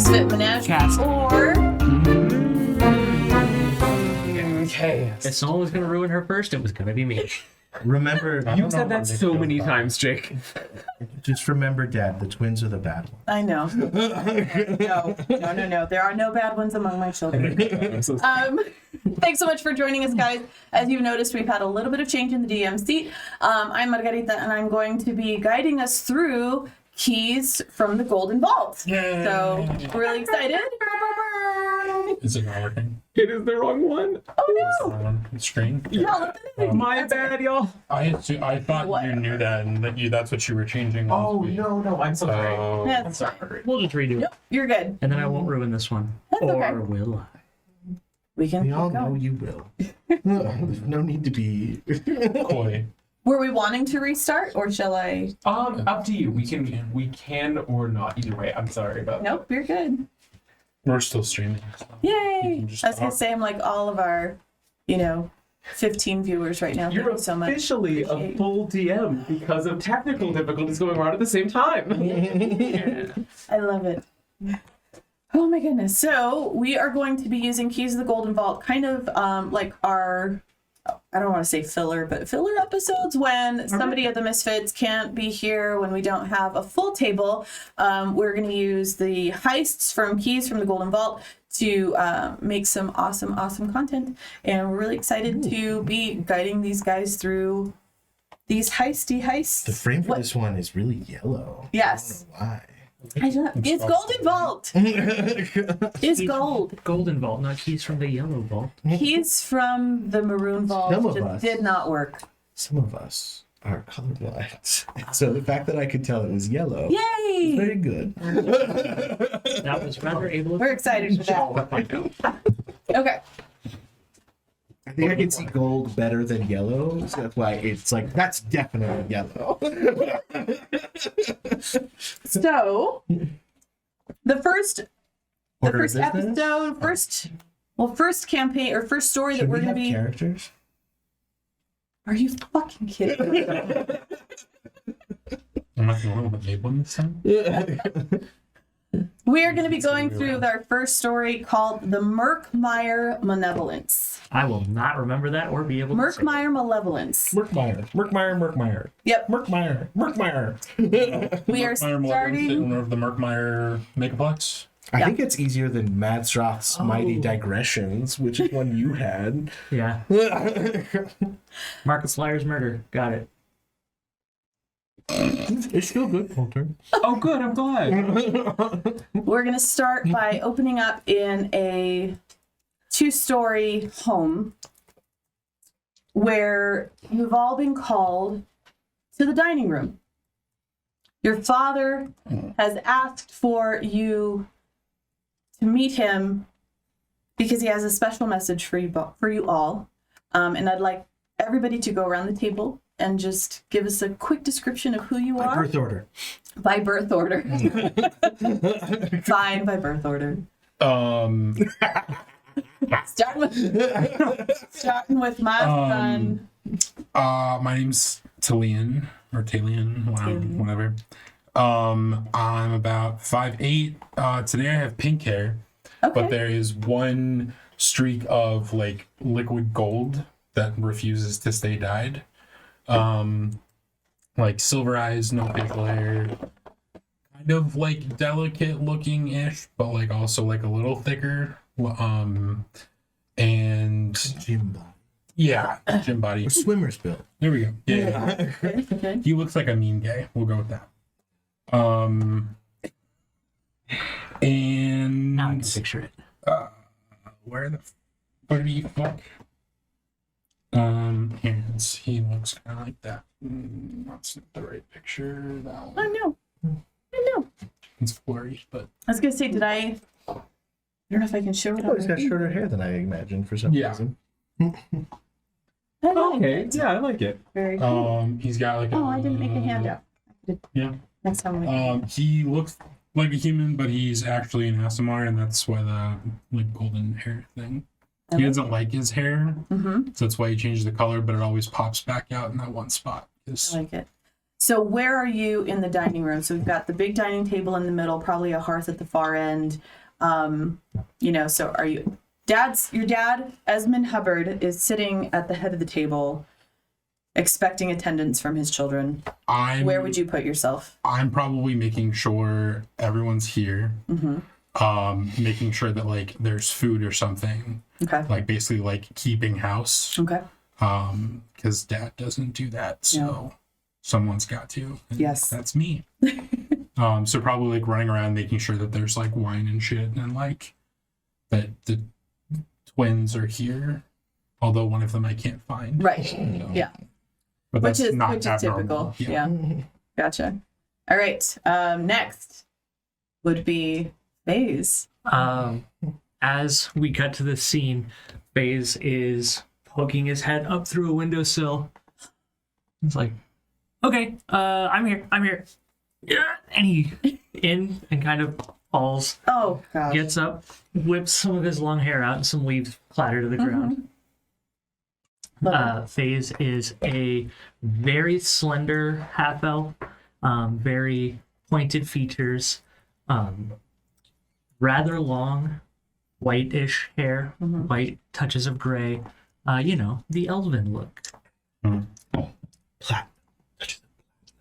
Misfit Menagerie or... Okay. If someone was going to ruin her first, it was going to be me. Remember, You've said that so many times, Jake. just remember, Dad, the twins are the bad ones. I know. No. There are no bad ones among my children. Thanks so much for joining us, guys. As you've noticed, we've had a little bit of change in the DM seat. I'm Margarita, and I'm going to be guiding us through keys from the Golden Vault. Yay. So, really excited. Is it not working? It is the wrong one. Oh, no. Screen? Yeah. My bad, y'all. I thought What? you knew that and that's what you were changing last Oh, week. no, I'm so sorry. So, That's Sorry. We'll just redo it. Nope, you're good. And then I won't ruin this one. That's Or okay. will I? We can We keep all know going. you will. There's no need to be. coy. Were we wanting to restart, or shall I? Up to you. We can or not. Either way. I'm sorry about Nope, you're good. We're still streaming. So. You Yay! can just I was gonna talk. say, I'm like all of our, 15 viewers right now. You're Thank you so much. officially a full DM because of technical difficulties going on at the same time. I love it. Oh my goodness. So we are going to be using Keys of the Golden Vault, kind of like our, I don't want to say filler, but filler episodes when somebody of the Misfits can't be here, when we don't have a full table. We're going to use the heists from Keys from the Golden Vault to make some awesome content. And we're really excited to be guiding these guys through these heists. The frame for What- this one is really yellow. Yes. I don't know why. I don't know. It's Golden Vault. It's gold. Golden vault, not keys from the yellow vault. Keys from the maroon vault Some of just us. did not work. Some of us are colorblind. So the fact that I could tell it was yellow, Yay! very good. That was rather able. We're excited for that. Okay. I think I can see gold better than yellow. So that's why it's like, that's definitely yellow. So the first Order of business? episode, first campaign or first story Should that we're we gonna have be. characters? Are you fucking kidding me? I'm not the one with the big one this time. We are going to be going through our first story called the Murkmire Malevolence. I will not remember that or be able to say it. Murkmire Malevolence. Murkmire. Yep. Murkmire. We are starting. Of the Murkmire Megaplex. I Yeah. think it's easier than Madsroth's Mighty Digressions, which is one you had. Yeah. Marcus Lyre's murder. Got it. It's still good, Coulter. Oh, good. I'm glad. We're going to start by opening up in a 2-story home where you've all been called to the dining room. Your father has asked for you to meet him because he has a special message for you all. And I'd like everybody to go around the table and just give us a quick description of who you are. Birth order. By birth order. Fine, by birth order. Starting with my son. My name's Talian or Talian, whatever. I'm about 5'8". Today I have pink hair, Okay. but there is one streak of like liquid gold that refuses to stay dyed. Like silver eyes, no facial hair, kind of like delicate looking ish, but like also like a little thicker. And Gym body. yeah, gym body. Or swimmer's build. There we go. Yeah. Okay. He looks like a mean guy. We'll go with that. And Now I can picture it. where the fuck? And he looks kind of like that. That's not the right picture. That I one. know. It's blurry, but I was gonna say, did I don't know if I can show it. Oh, on he's my got thing. shorter hair than I imagined for some Yeah. reason. I like Okay. it. Yeah, I like it. Very cool. he's got like Oh, I didn't make a handout. Yeah. Next time. I He looks like a human, but he's actually an ASMR, and that's why the like golden hair thing. He doesn't like his hair, Mm-hmm. so that's why he changed the color, but it always pops back out in that one spot. I like it. So where are you in the dining room? So we've got the big dining table in the middle, probably a hearth at the far end. So are you... Your dad, Esmond Hubbard, is sitting at the head of the table, expecting attendance from his children. Where would you put yourself? I'm probably making sure everyone's here. Making sure that like there's food or something. Okay. Like basically like keeping house. Okay. Because Dad doesn't do that, so someone's got to. And Yes. that's me. So probably like running around making sure that there's like wine and shit, and like that the twins are here, although one of them I can't find. Right. So. Yeah. But that's Which not is abnormal. typical. Yeah. Gotcha. All right. Next would be Faze. As we cut to this scene, Faze is poking his head up through a windowsill. It's like, okay, I'm here. Yeah. And he in and kind of falls, Oh, gosh. gets up, whips some of his long hair out, and some leaves clatter to the ground. Faze is a very slender half elf, very pointed features, rather long, whitish hair, white touches of gray. The elven look.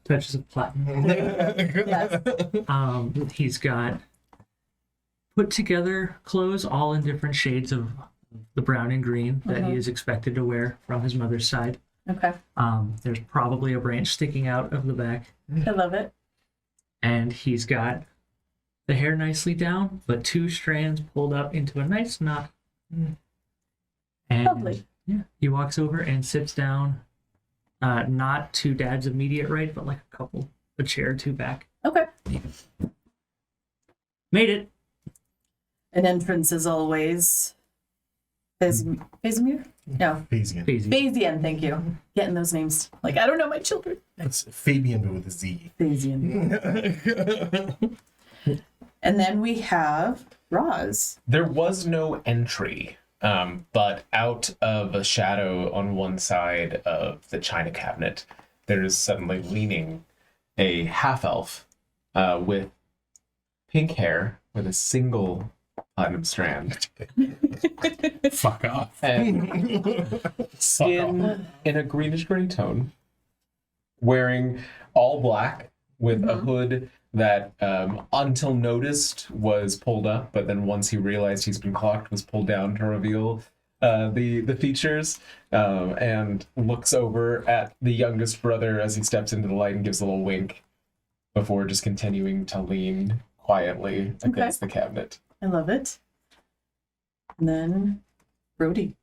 Touches of platinum. Yes. He's got put together clothes all in different shades of the brown and green that he is expected to wear from his mother's side. Okay. There's probably a branch sticking out of the back. I love it. And he's got the hair nicely down, but 2 strands pulled up into a nice knot. And Lovely. yeah, he walks over and sits down, not to Dad's immediate right, but like a chair or 2 back. Okay. Made it. An entrance as always. Fazemir? No. Fabian. Easy. Phasian, thank you. Getting those names. Like, I don't know my children. It's Fabian, but with a Z. Phasian. And then we have Roz. There was no entry, but out of a shadow on one side of the china cabinet, there is suddenly leaning a half-elf with pink hair with a single platinum strand. Fuck off. And skin in a greenish-gray tone, wearing all black with a hood that until noticed was pulled up, but then once he realized he's been clocked was pulled down to reveal the features, and looks over at the youngest brother as he steps into the light and gives a little wink before just continuing to lean quietly against the cabinet. I love it. And then Brody.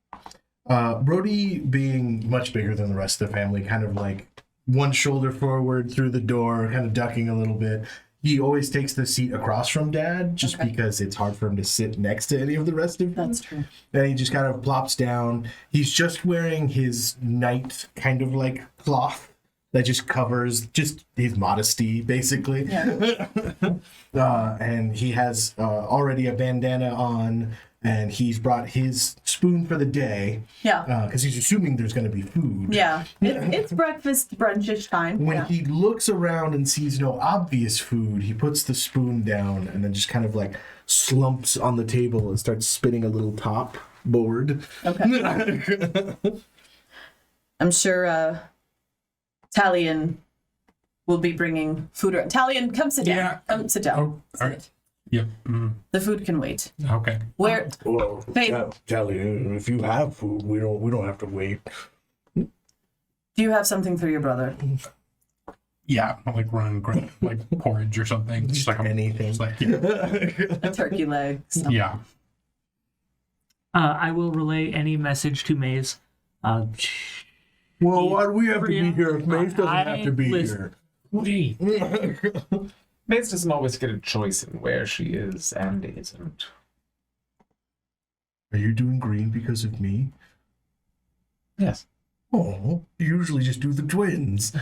Brody, being much bigger than the rest of the family, kind of like one shoulder forward through the door, kind of ducking a little bit. He always takes the seat across from Dad, just because it's hard for him to sit next to any of the rest of them. That's true. And he just kind of plops down. He's just wearing his night kind of like cloth that just covers just his modesty, basically. Yeah. And he has already a bandana on, and he's brought his spoon for the day. Yeah. Because he's assuming there's going to be food. Yeah. It's breakfast brunchish time. When Yeah. he looks around and sees no obvious food, he puts the spoon down and then just kind of like slumps on the table and starts spinning a little top board. Okay. I'm sure Talion will be bringing food. Talion, come sit down. Yeah. Come sit down. Oh, all right. Yep. The food can wait. Okay. Where? Well, Faith. Tally, if you have food, we don't have to wait. Do you have something for your brother? Yeah, like running like porridge or something. Just like Anything. Just like, yeah. A turkey leg. something. Yeah. I will relay any message to Maze. Well, why do we have to be Yeah. here if Mace doesn't have to be Listen. Woody. Mace doesn't always get a choice in where she is and isn't. Are you doing green because of me? Yes. Oh, you usually just do the twins.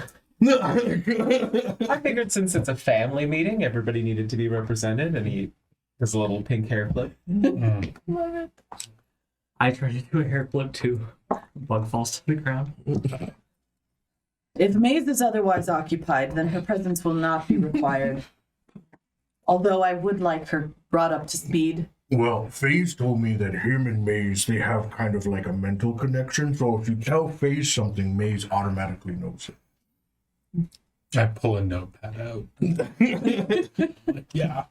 I figured since it's a family meeting, everybody needed to be represented, and he does a little pink hair flip. Love it. I try to do a hair flip too. Bug falls to the ground. If Maze is otherwise occupied, then her presence will not be required. Although I would like her brought up to speed. Well, FaZe told me that him and Maze, they have kind of like a mental connection. So if you tell FaZe something, Maze automatically knows it. I pull a notepad out. Yeah.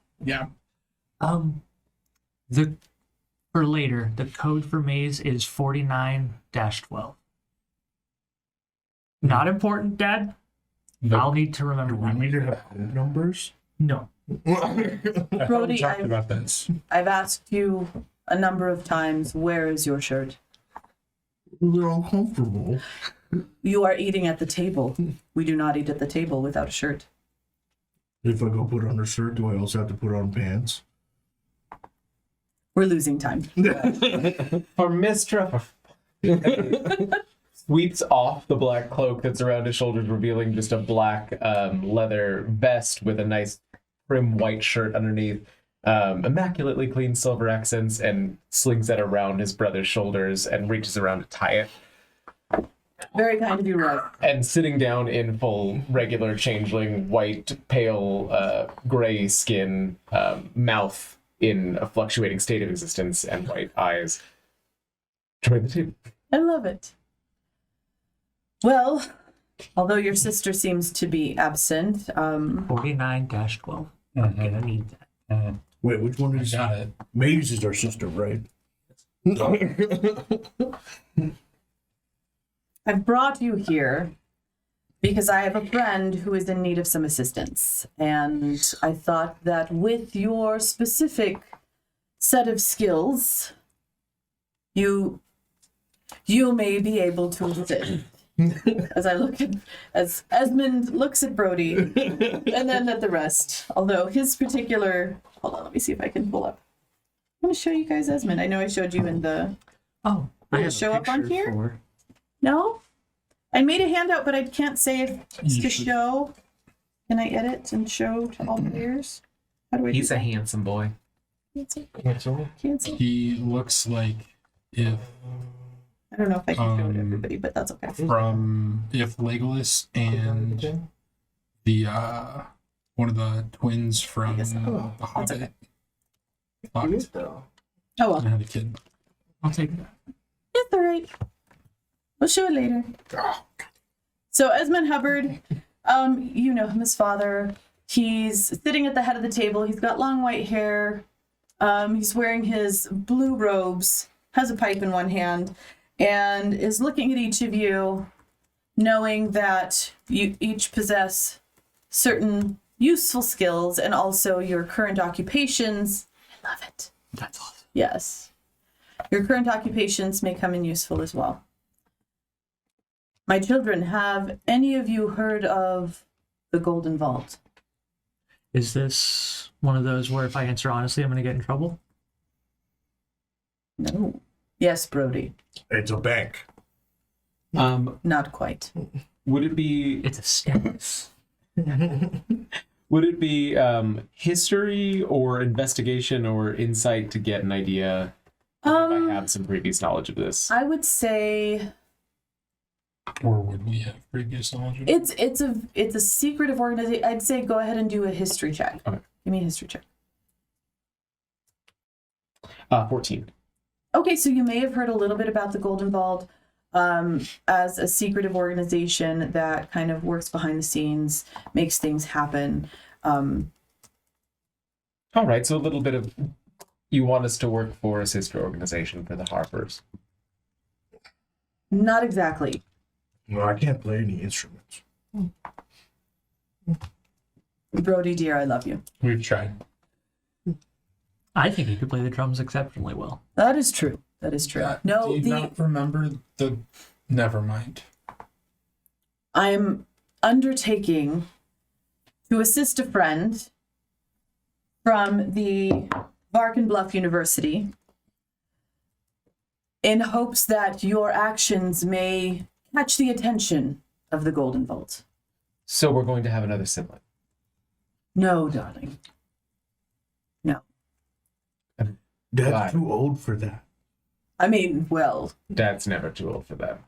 For later, the code for Maze is 49-12. Not important, Dad. I'll need to remember We that. need to have code numbers. No. Brody, we talked about this. I've asked you a number of times, where is your shirt? They're uncomfortable. You are eating at the table. We do not eat at the table without a shirt. If I go put on a shirt, do I also have to put on pants? We're losing time. For Mistra sweeps off the black cloak that's around his shoulders, revealing just a black leather vest with a nice prim white shirt underneath, immaculately clean silver accents, and slings that around his brother's shoulders and reaches around to tie it. Very kind of you, Roy. And sitting down in full regular changeling, white, pale, gray skin, mouth in a fluctuating state of existence, and white eyes. Join the team. I love it. Well, although your sister seems to be absent, 49-12. I'm gonna need that. Wait, which one I is got it. Maze is our sister, right? I've brought you here because I have a friend who is in need of some assistance. And I thought that with your specific set of skills, you may be able to assist. As Esmond looks at Brody and then at the rest. Although his particular, hold on, let me see if I can pull up. I'm going to show you guys Esmond. I know I showed you in the, Oh, Will I it have show a up on picture here? for- no? I made a handout, but I can't say if it's You to should- show. Can I edit and show to all players? How do I He's do a that? handsome boy. Cancel. He looks like if I don't know if I can show it to everybody, but that's okay. if Legolas and the one of the twins from guess- The Hobbit okay. fucked Oh well. and had a kid. I'll take that. It's all right. We'll show it later. So Esmond Hubbard, you know him, his father. He's sitting at the head of the table. He's got long white hair. He's wearing his blue robes, has a pipe in one hand, and is looking at each of you, knowing that you each possess certain useful skills and also your current occupations. I love it. That's awesome. Yes. Your current occupations may come in useful as well. My children, have any of you heard of the Golden Vault? Is this one of those where if I answer honestly, I'm going to get in trouble? No. Yes, Brody. It's a bank. Not quite. Would it be It's a scam. would it be history or investigation or insight to get an idea if I have some previous knowledge of this? I would say Or would we have previous knowledge of it? it's a secretive organization. I'd say go ahead and do a history check. Okay. Give me a history check. 14. Okay, so you may have heard a little bit about the Golden Vault as a secretive organization that kind of works behind the scenes, makes things happen. All right, so a little bit of you want us to work for a sister organization for the Harpers. Not exactly. No, I can't play any instruments. Brody, dear, I love you. We've tried. I think he could play the drums exceptionally well. That is true. That is true. No, Do you not remember the? Never mind. I'm undertaking to assist a friend from the Varkin Bluff University in hopes that your actions may catch the attention of the Golden Vault. So we're going to have another sibling. No, darling. No. Dad's Right. too old for that. I mean, well, Dad's never too old for that.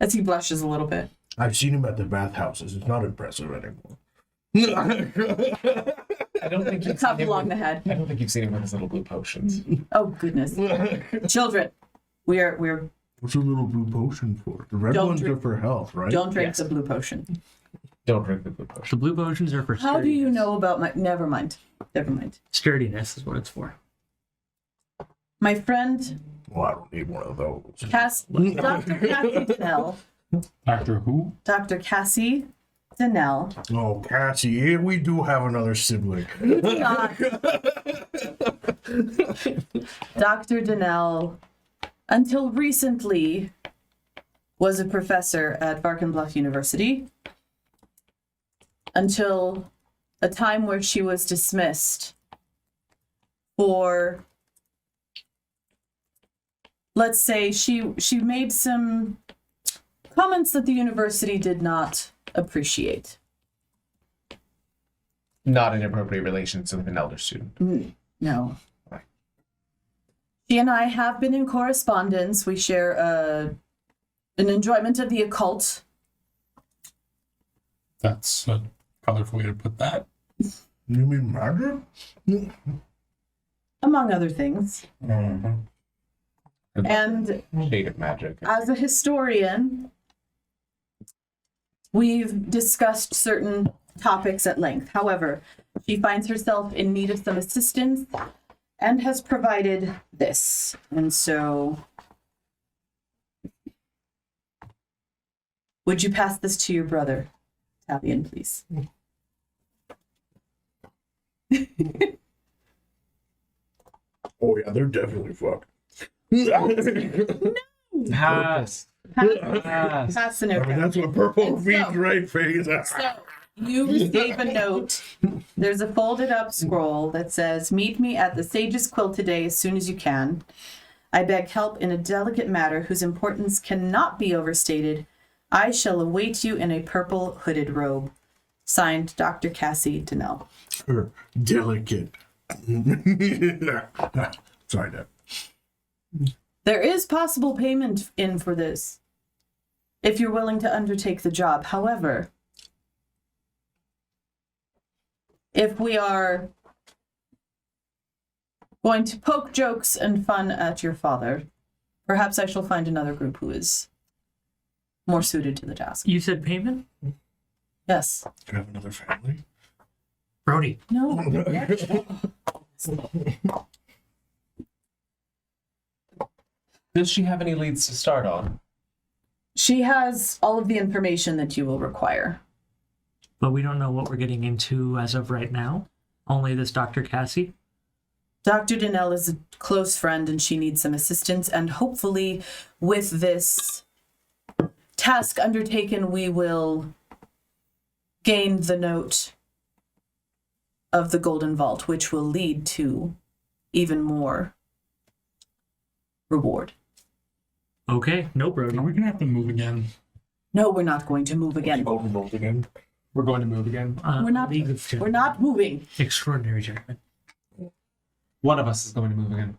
As he blushes a little bit. I've seen him at the bathhouses. It's not impressive anymore. I don't think you've Cup seen him along with, the head. I don't think you've seen him with his little blue potions. Oh goodness. Children, we're What's a little blue potion for? The red Don't ones drink- are for health, right? don't drink Yes. the blue potion. Don't drink the blue potion. The blue potions are for How do you sturdiness. know about my never mind. Never mind. Sturdiness is what it's for. My friend Well, I don't need one of those. Dr. Cassie Donnell. Doctor Who? Dr. Cassie Donnell. Oh, Cassie, we do have another sibling. You do not. Dr. Donnell, until recently, was a professor at Varkenbluff University until a time where she was dismissed for, let's say, she made some comments that the university did not appreciate. Not inappropriate relations with an elder student. No. She and I have been in correspondence. We share an enjoyment of the occult. That's a colorful way to put that. You mean murder? Among other things. Mm-hmm. And Shade of magic. as a historian, we've discussed certain topics at length. However, she finds herself in need of some assistance and has provided this. And so, would you pass this to your brother, Tavian, please? Oh, yeah, they're definitely fucked. Pass. Pass the I note. mean, that's what purple And means, so- right? Phase. So, you receive a note. There's a folded up scroll that says, "Meet me at the Sage's Quill today as soon as you can. I beg help in a delicate matter whose importance cannot be overstated. I shall await you in a purple hooded robe. Signed, Dr. Cassie Donnell." Delicate. Sorry, Dad. There is possible payment in for this, if you're willing to undertake the job. However, if we are going to poke jokes and fun at your father, perhaps I shall find another group who is more suited to the task. You said payment? Yes. Do you have another family? Brody. No. Does she have any leads to start on? She has all of the information that you will require. But we don't know what we're getting into as of right now. Only this Dr. Cassie. Dr. Donnell is a close friend and she needs some assistance, and hopefully with this task undertaken, we will gain the note of the Golden Vault, which will lead to even more reward. Okay, no, Brody. Are we gonna have to move again? No, we're not going to move again. Overbolt again. We're going to move again. We're not. League of We're not moving. Extraordinary gentlemen. One of us is going to move again.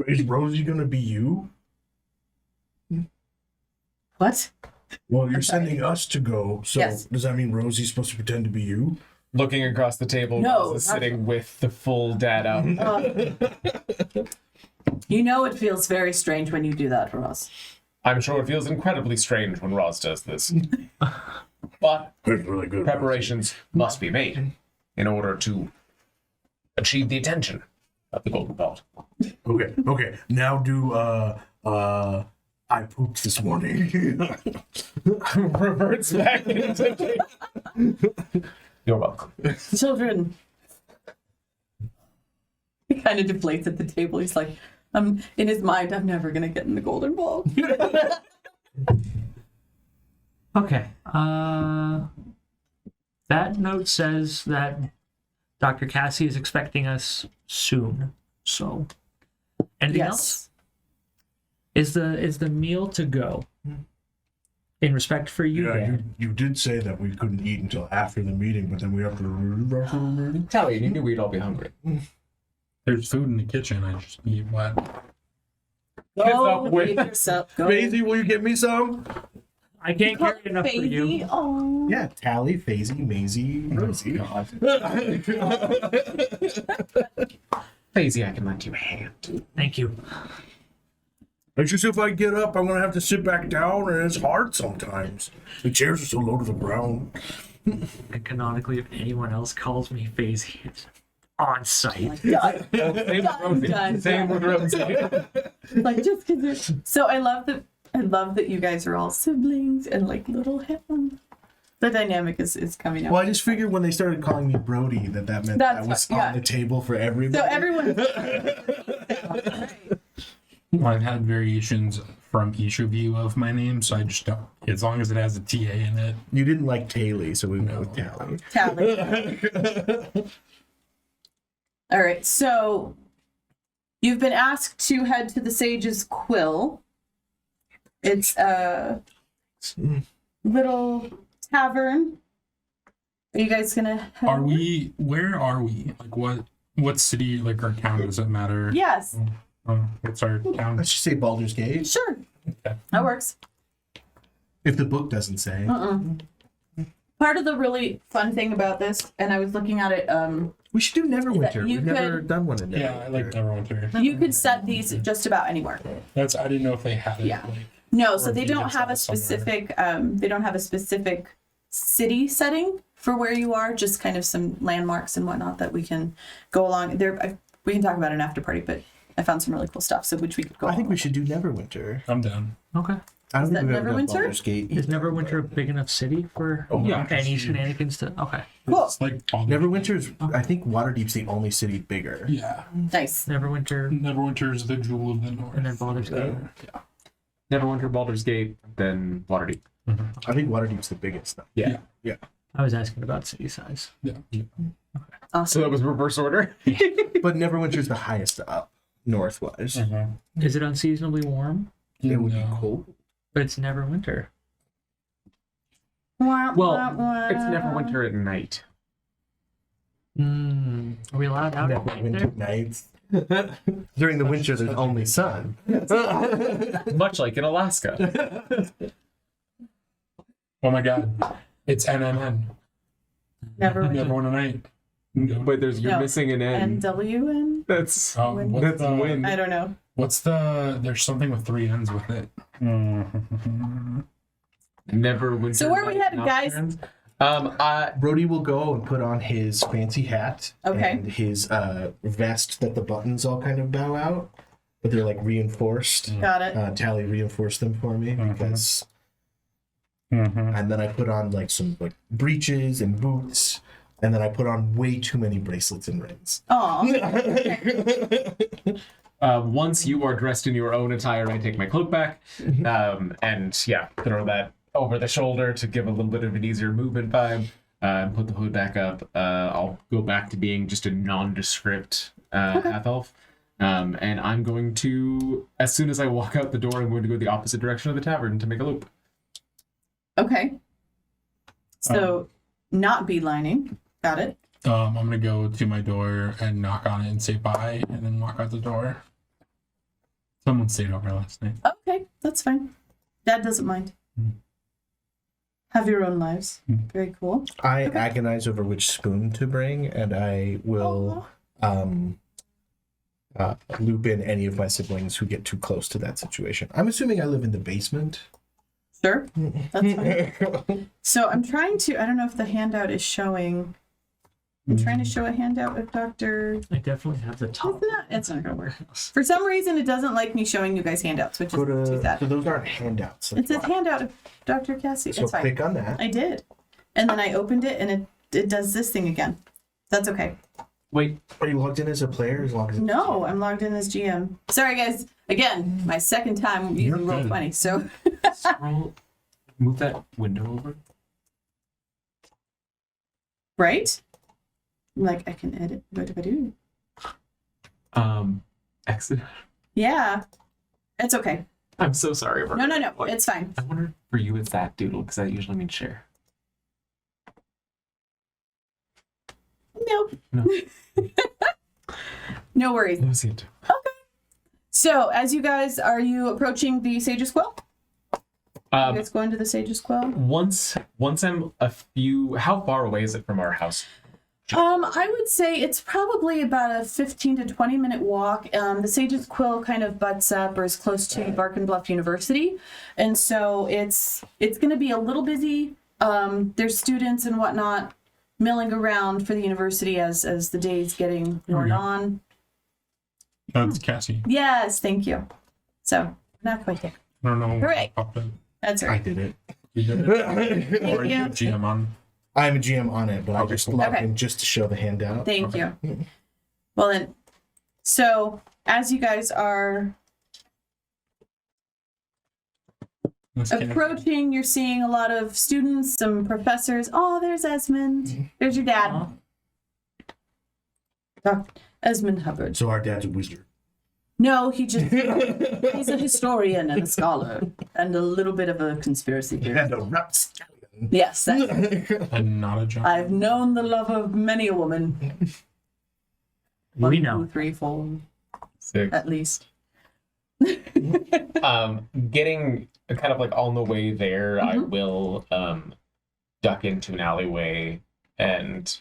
Is Rosie gonna be you? What? Well, you're sending us to go, so Yes. does that mean Rosie's supposed to pretend to be you? Looking across the table, No, Roz is not- sitting with the full dad out. You know it feels very strange when you do that for us. I'm sure it feels incredibly strange when Roz does this. But That's really good. preparations must be made in order to achieve the attention of the Golden Vault. Okay. Now do I pooped this morning. Reverts back into You're welcome. Children. He kind of deflates at the table. He's like, in his mind, I'm never going to get in the Golden Vault. Okay. That note says that Dr. Cassie is expecting us soon. So, anything else? Yes. Is the meal to go? In respect for you, Yeah, Dan. you did say that we couldn't eat until after the meeting, but then we have to. Tally, you knew we'd all be hungry. There's food in the kitchen. I just need what? Go with- get yourself. Go. Maisie, will you get me some? I can't carry enough for you. Baby. Oh. Yeah, Tally, Phasey, Maisie, Rosie. Daisy, I can lend you a hand. Thank you. It's just if I get up, I'm gonna have to sit back down, and it's hard sometimes. The chairs are so low to the ground. And canonically, if anyone else calls me Phasey, it's on site. Done. Same with Rosie. Done. Same with Rosie. Like just because. So I love that you guys are all siblings and like little hands. The dynamic is coming out. Well, I just figured when they started calling me Brody that meant That's that was what- yeah. on the table for everybody. So everyone. I've had variations from each of you of my name, so I just don't. As long as it has a TA in it. You didn't like Taylor, so we went with Tally. Tally. All right, so you've been asked to head to the Sage's Quill. It's a little tavern. Are you guys gonna head Are over? we? Where are we? Like what city? Like our town? Does it matter? Yes, What's our town? Let's just say Baldur's Gate. sure. Okay. That works. If the book doesn't say. Part of the really fun thing about this, and I was looking at it, We should do Neverwinter. you We've never could- done one in Neverwinter. Yeah, I like Neverwinter. you could set these just about anywhere. That's I didn't know if they had it. Yeah. Like, No, Or so if they you don't did have a somewhere. specific they don't have a specific city setting for where you are, just kind of some landmarks and whatnot that we can go along there. We can talk about an after party, but I found some really cool stuff, so which we could go I think along we with. should do Neverwinter. I'm down. Okay. I don't Is think that we've ever done Neverwinter? Baldur's Gate. Is Neverwinter a big enough city for yeah. any shenanigans to? Okay. Cool. It's like Neverwinter's, I think Waterdeep's the only city bigger. Yeah. Nice. Neverwinter Neverwinter's the jewel of the north. and then Baldur's Gate. Neverwinter, Baldur's Gate, then Waterdeep. I think Waterdeep's the biggest though. Yeah. I was asking about city size. Yeah. So Awesome. that was reverse order. But Neverwinter's the highest up, northwise. Is it unseasonably warm? It would be No. cold. But it's never winter. Well, it's Neverwinter at night. Are we allowed out at night Neverwinter there? nights. During the winter, there's only sun. Much like in Alaska. Oh my god. It's NNN. Never. Never one a night. But you're No. missing an N. NWN? That's Win. What's that's the, win. I don't know. What's the? There's something with 3 N's with it. Neverwinter. So where are we Night headed, guys? Nocturnes. Brody will go and put on his fancy hat Okay. and his vest that the buttons all kind of bow out, but they're like reinforced. Got it. Tally reinforced them for me because, Mm-hmm. and then I put on like some like breeches and boots, and then I put on way too many bracelets and rings. Aw. Once you are dressed in your own attire, I take my cloak back, and yeah, throw that over the shoulder to give a little bit of an easier movement vibe. Put the hood back up. I'll go back to being just a nondescript half elf. And I'm going to, as soon as I walk out the door, I'm going to go the opposite direction of the tavern to make a loop. Okay. So not beelining. Got it. I'm gonna go to my door and knock on it and say bye, and then walk out the door. Someone stayed over last night. Okay, that's fine. Dad doesn't mind. Have your own lives. Very cool. I agonize over which spoon to bring, and I will loop in any of my siblings who get too close to that situation. I'm assuming I live in the basement. Sure. That's fine. So I'm trying to, I don't know if the handout is showing. I'm trying to show a handout of Dr. I definitely have the top. It's not going to work. For some reason, it doesn't like me showing you guys handouts, which is Go too to, sad. so those aren't handouts. It says That's why. handout of Dr. Cassie. So It's fine. click on that. I did. And then I opened it and it does this thing again. That's okay. Wait, Are you logged in as a player as long as it's No, I'm logged in as GM. Sorry, guys. Again, my second time You're using good. Roll20. So, scroll, move that window over. right? Like, I can edit. What do I do? Exit. Yeah. It's okay. I'm so sorry about No, no, no. What? It's fine. I wonder for you it's that doodle, because that usually means share. Nope. No. No worries. Let me see it. So, as you guys, are you approaching the Sage's Quill? You guys going to the Sage's Quill? Once I'm a few, how far away is it from our house? I would say it's probably about a 15 to 20 minute walk. The Sage's Quill kind of butts up or is close to Bark and Bluff University. And so it's going to be a little busy. There's students and whatnot milling around for the university as the day's getting worn on. That's Cassie. Yes, thank you. So, not quite there. I don't know. Hooray. What popped up. That's I right. did it. You did it? Or are you you. GM on? I'm a GM on it, but I Okay, just cool. logged Okay. in just to show the handout. Thank you. Well then, so as you guys are Let's get it. approaching, you're seeing a lot of students, some professors. Oh, there's Esmond. There's your dad. Dr. Esmond Hubbard. So our dad's a wizard. No, he's a historian and a scholar and a little bit of a conspiracy theorist. And a rapscallion. Yes, that's, And not a jump. I've known the love of many a woman. We 1, know. 2, 3, 4, 6. at least. Getting kind of like on the way there, I will duck into an alleyway and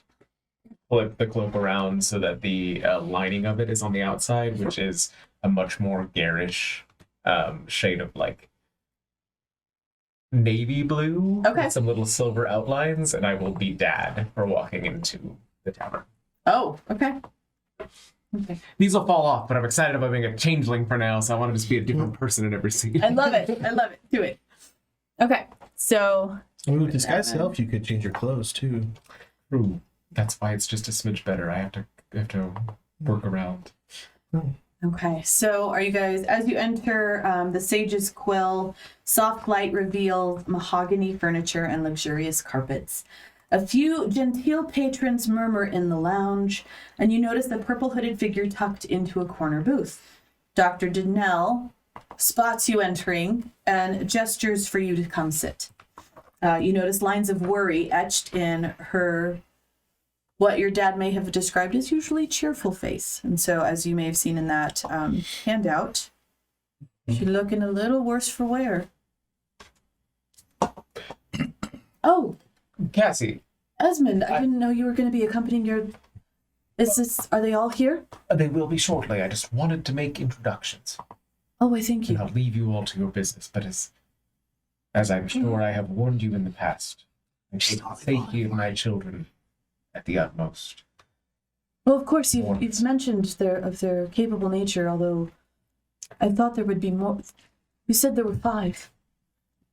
flip the cloak around so that the lining of it is on the outside, which is a much more garish shade of like navy blue Okay. with some little silver outlines, and I will be Dad for walking into the tavern. Oh, okay. Okay. These will fall off, but I'm excited about being a changeling for now, so I want to just be a different person in every scene. I love it. I love it. Do it. Okay. So, Ooh, disguise self, you could change your clothes too. Ooh, that's why it's just a smidge better. I have to work around. okay. So, are you guys, as you enter the Sage's Quill, soft light reveals mahogany furniture and luxurious carpets. A few genteel patrons murmur in the lounge, and you notice the purple hooded figure tucked into a corner booth. Dr. Denell spots you entering and gestures for you to come sit. You notice lines of worry etched in her, what your dad may have described as usually cheerful face. And so, as you may have seen in that handout, she's looking a little worse for wear. Oh, Cassie, Esmond, I didn't know you were going to be accompanying your... Are they all here? they will be shortly. I just wanted to make introductions. Oh, I thank And you. I'll leave you all to your business, but as I'm sure I have warned you in the past, I take the safety of my children at the utmost. Well, of course, you've mentioned their capable nature, although I thought there would be more. You said there were 5.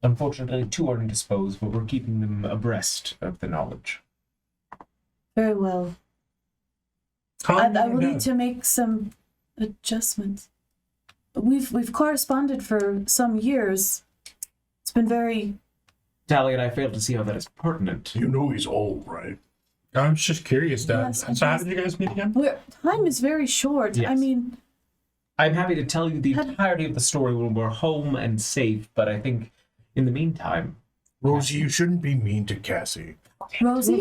Unfortunately, 2 are indisposed, but we're keeping them abreast of the knowledge. Very well. I will need to make some adjustments. We've corresponded for some years. It's been very... Tally and I failed to see how that is pertinent. You know he's old, right? I was just curious, Dad. Yes, So how did you guys meet again? Time is very short. Yes. I mean, I'm happy to tell you the entirety of the story when we're home and safe, but I think in the meantime... Rosie, you shouldn't be mean to Cassie. Rosie,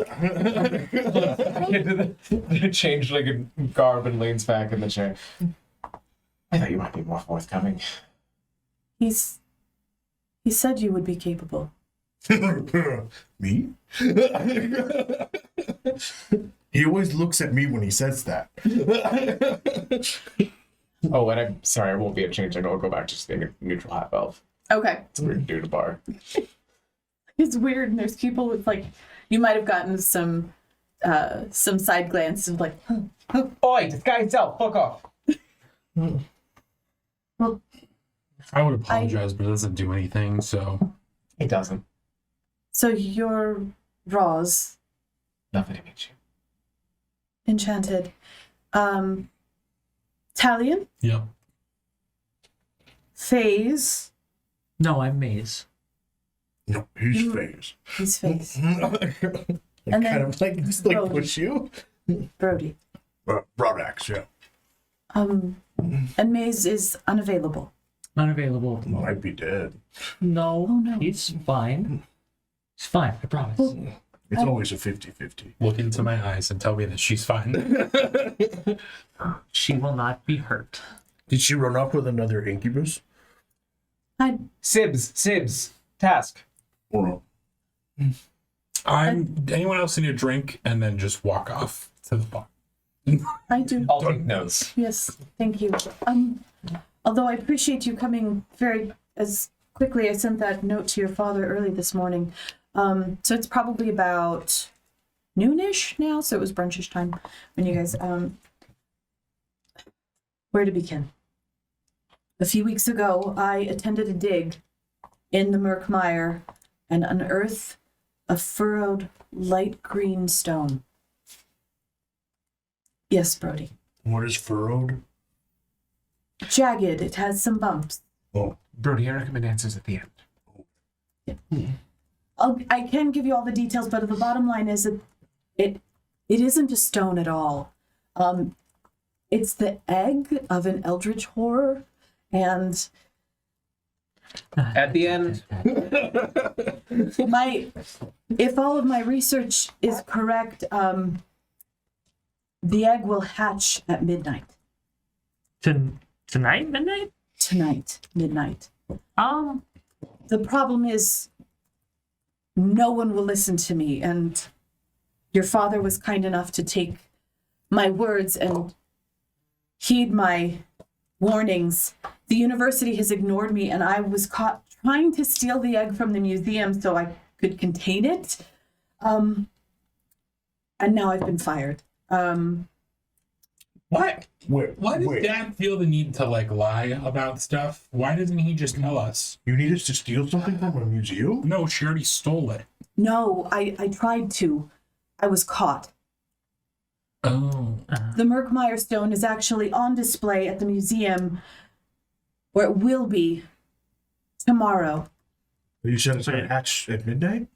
the changeling in garb and leans back in the chair. I thought you might be more forthcoming. he said you would be capable. Me? He always looks at me when he says that. Oh, and I'm sorry, I won't be a changeling. I'll go back to just being a neutral half elf. Okay. It's weird to do at a bar. It's weird, and there's people with like, you might have gotten some side glances of like, Oi, disguise self, fuck off. well, I would apologize, but it doesn't do anything, so. It doesn't. so you're Roz, Lovely to meet you. enchanted. Talion, Yep. Phase, No, I'm Maze. No, he's phase. he's Phase, Like, And then- kind of like just like Oh. push you. Brody. Broadaxe, yeah. And Maze is unavailable. Unavailable. Might be dead. No, Oh, no. he's fine. He's fine, I promise. It's always a 50-50. Look into my eyes and tell me that she's fine. She will not be hurt. Did she run off with another incubus? Sibs, task. Or Anyone else need a drink and then just walk off to the bar? I do. I'll take notes. Yes, thank you. Although I appreciate you coming very as quickly. I sent that note to your father early this morning. So it's probably about noonish now. So it was brunchish time when you guys. Where to begin? A few weeks ago, I attended a dig in the Murkmire and unearthed a furrowed light green stone. Yes, Brody. what is furrowed? Jagged. It has some bumps. Oh, Brody, I recommend answers at the end. I can give you all the details, but the bottom line is that it isn't a stone at all. It's the egg of an eldritch horror, and At the end, if all of my research is correct, the egg will hatch at midnight. Tonight, midnight? Tonight, midnight. The problem is no one will listen to me, and your father was kind enough to take my words and heed my warnings. The university has ignored me, and I was caught trying to steal the egg from the museum so I could contain it. And now I've been fired. What? wait, Why does wait. Dad feel the need to like lie about stuff? Why doesn't he just tell us? You need us to steal something from a museum? No, she already stole it. No, I tried to. I was caught. Oh. The Murkmire stone is actually on display at the museum, where it will be tomorrow. You said it's going to hatch at midnight?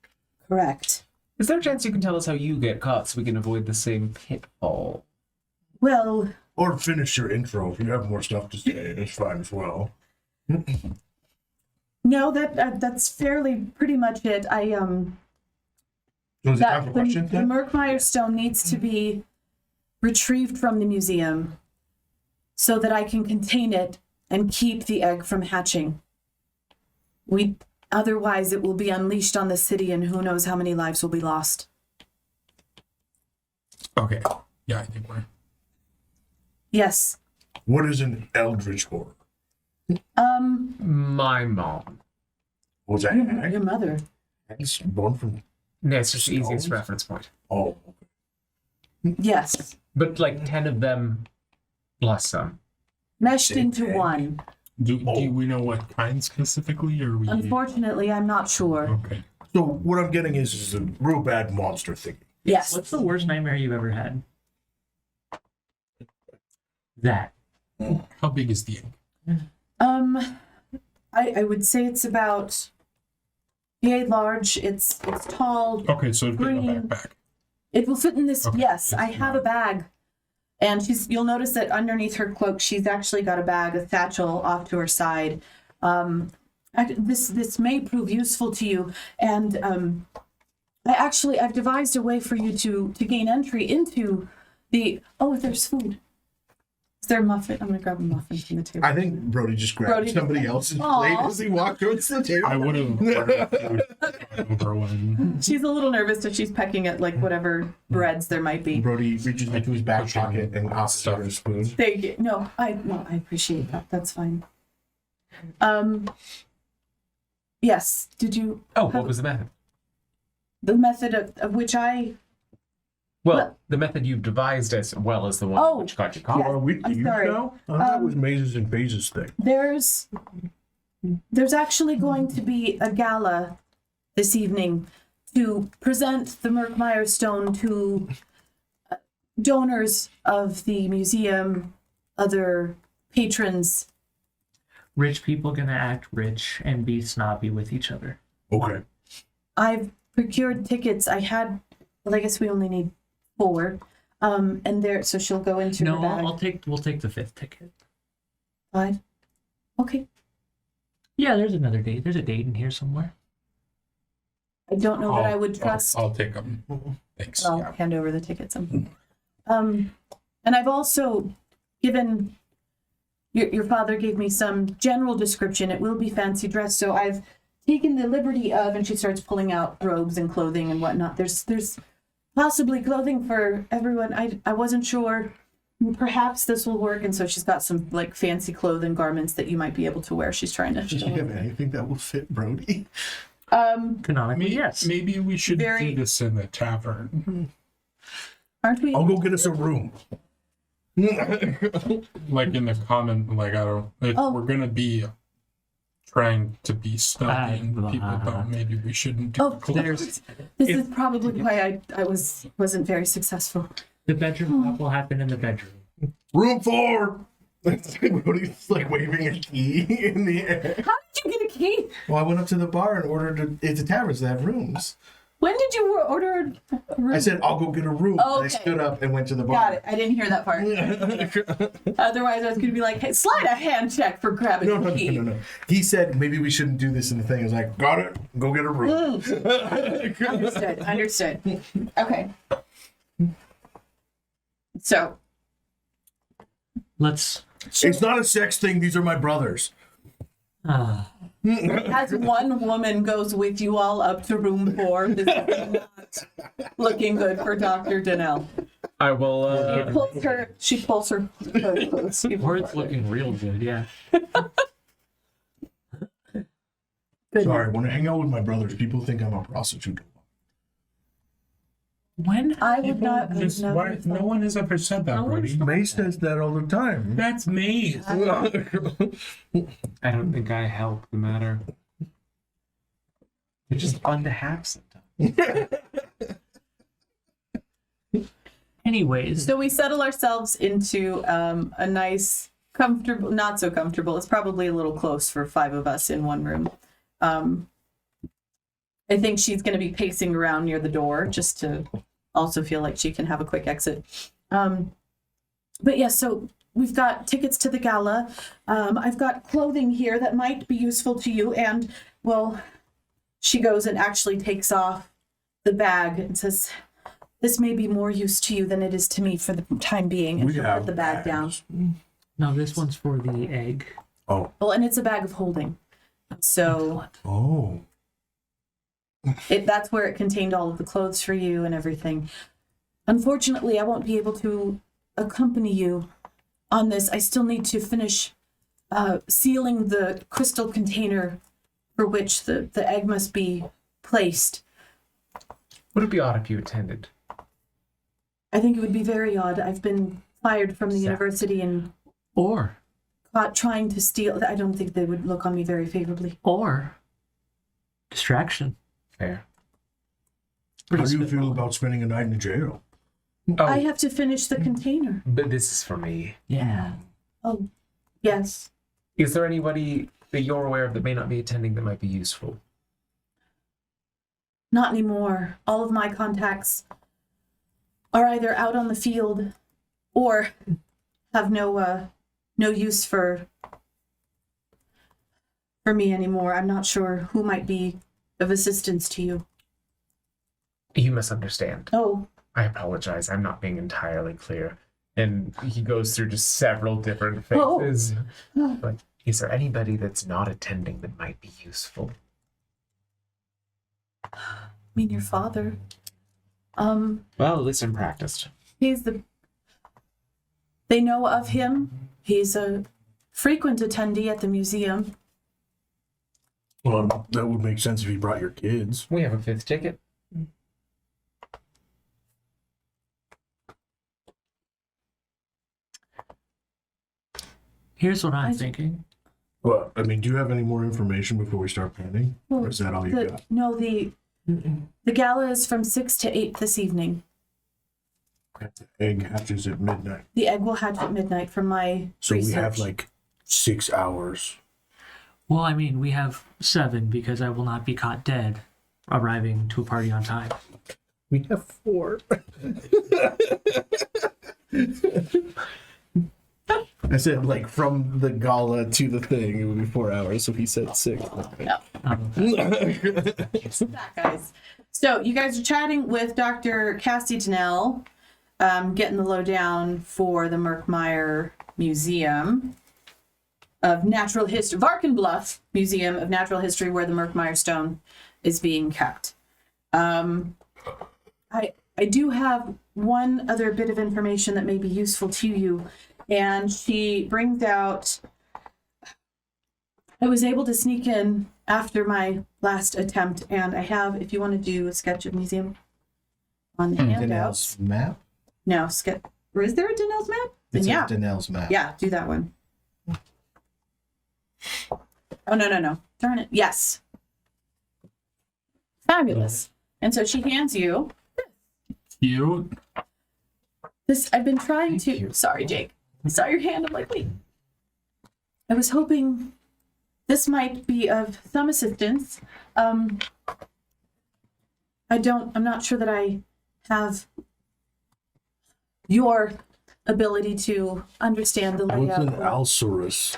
Correct. is there a chance you can tell us how you get caught so we can avoid the same pitfall? Well, Or finish your intro. If you have more stuff to say, it's fine as well. no, that's fairly pretty much it. So is it time for The questions then? Murkmire stone needs to be retrieved from the museum so that I can contain it and keep the egg from hatching. Otherwise it will be unleashed on the city, and who knows how many lives will be lost. Okay. Yeah, I think we're. Yes. What is an eldritch horror? My mom. Was that Your mother. eggs born from? Yeah, it's just the easiest reference point. Oh, Yes. But like 10 of them plus some. Meshed Big into egg. one. Do we know what kind specifically, or we? Unfortunately, I'm not sure. Okay. so what I'm getting is a real bad monster thing. Yes. What's the worst nightmare you've ever had? That. How big is the egg? I would say it's about yay large. It's tall. Okay, so it'd fit in a Green. backpack. It will fit in this. Okay. Yes, I have a bag, and you'll notice that underneath her cloak, she's actually got a satchel off to her side. This may prove useful to you, and I've devised a way for you to gain entry into the. Oh, there's food. Is there a muffin? I'm gonna grab a muffin from the table. I think Brody just grabbed Brody somebody just- else's Aw. plate as he walked towards the table. I would have ordered food over when. She's a little nervous, so she's pecking at like whatever breads there might be. Brody reaches into his back pocket and tosses her a spoon. Thank you. No, I appreciate that. That's fine. Yes. Did you? Oh, what was the method? The method of which I. Well, Well- the method you've devised as well as the one Oh, which got you caught. yes. Are we I'm you sorry. now? That was mazes and phases thing. There's actually going to be a gala this evening to present the Murkmire stone to donors of the museum, other patrons. Rich people gonna act rich and be snobby with each other. Okay. I've procured tickets. I guess we only need 4. And there, so she'll go into her No, bag. we'll take the 5th ticket. 5. Okay. Yeah, there's another date. There's a date in here somewhere. I don't know that I would trust. I'll take them. Thanks. I'll Yeah. hand over the tickets. And I've also given your father gave me some general description. It will be fancy dress, so I've taken the liberty of, and she starts pulling out robes and clothing and whatnot. There's possibly clothing for everyone. I wasn't sure. Perhaps this will work. And so she's got some like fancy clothing garments that you might be able to wear. She's trying to. Do you have anything that will fit Brody? Canonically, yes. Maybe we should Very- do this in the tavern. Aren't we? I'll go get us a room. Like in the common, like, I don't, if Oh. we're gonna be trying to be stealthy and people don't, maybe we shouldn't do Oh, the clothes. this is probably why I wasn't very successful. The bedroom talk will happen in the bedroom. Room 4! Brody's like waving a key in the air. How did you get a key? Well, I went up to the bar and ordered it's a tavern, so they have rooms. When did you order a room? I said, I'll go get a room. Oh, And I okay. stood up and went to the bar. Got it. I didn't hear that part. Otherwise, I was going to be like, hey, slide a hand check for grabbing No, a no, key. no. He said maybe we shouldn't do this in the thing. I was like, got it. Go get a room. Understood. Okay. So, Let's. It's not a sex thing. These are my brothers. as one woman goes with you all up to room 4, this is not looking good for Dr. Donnell. I will. She pulls her clothes. Or it's looking real good, yeah. Sorry, when I hang out with my brothers, people think I'm a prostitute. When? I would not. I Just, would why, not no one has ever said that, Brody. May says that all the time. That's me. I don't think I help the matter. It's just fun to have sometimes. Anyways, So we settle ourselves into a nice, comfortable, not so comfortable. It's probably a little close for 5 of us in one room. I think she's going to be pacing around near the door just to also feel like she can have a quick exit. But yeah, so we've got tickets to the gala. I've got clothing here that might be useful to you. And, well, she goes and actually takes off the bag and says, this may be more use to you than it is to me for the time being. And We she'll have put the bag down. bags. no, this one's for the egg. Oh. Well, and it's a bag of holding. So Oh. that's where it contained all of the clothes for you and everything. Unfortunately, I won't be able to accompany you on this. I still need to finish sealing the crystal container for which the egg must be placed. Would it be odd if you attended? I think it would be very odd. I've been fired from the university and Or caught trying to steal. I don't think they would look on me very favorably. distraction. Fair. How do you feel about spending a night in jail? Oh, I have to finish the container. but this is for me. Yeah. Oh, yes. Is there anybody that you're aware of that may not be attending that might be useful? Not anymore. All of my contacts are either out on the field or have no use for me anymore. I'm not sure who might be of assistance to you. You misunderstand. Oh, I apologize. I'm not being entirely clear. And he goes through just several different Oh. phases. Like, is there anybody that's not attending that might be useful? I mean your father. Well, at least I'm practiced. They know of him. He's a frequent attendee at the museum. Well, that would make sense if you brought your kids. We have a 5th ticket. Here's what I'm I- thinking. Well, I mean, do you have any more information before we start planning? Or is that all you got? No, the gala is from 6 to 8 this evening. Egg hatches at midnight. The egg will hatch at midnight from my So research. we have like 6 hours. Well, I mean, we have 7 because I will not be caught dead arriving to a party on time. We have 4. I said, like, from the gala to the thing, it would be 4 hours, so he said 6. No. That, guys. So you guys are chatting with Dr. Cassie Donnell, getting the lowdown for the Murkmire Museum. of Natural History, Varkenbluff Museum of Natural History, where the Murkmire Stone is being kept. I do have one other bit of information that may be useful to you, and she brings out. I was able to sneak in after my last attempt, and I have, if you want to do a sketch of museum on the handouts. Danelle's map? No, sketch. Or is there a Danelle's map? Then It's yeah. a Danelle's map. Yeah, do that one. Oh, no. Darn it. Yes. Fabulous. And so she hands you Cute. this. I've been trying to. Sorry, Jake. I saw your hand. I'm like, wait. I was hoping this might be of some assistance. I'm not sure that I have your ability to understand the What's layout. an Alsaurus?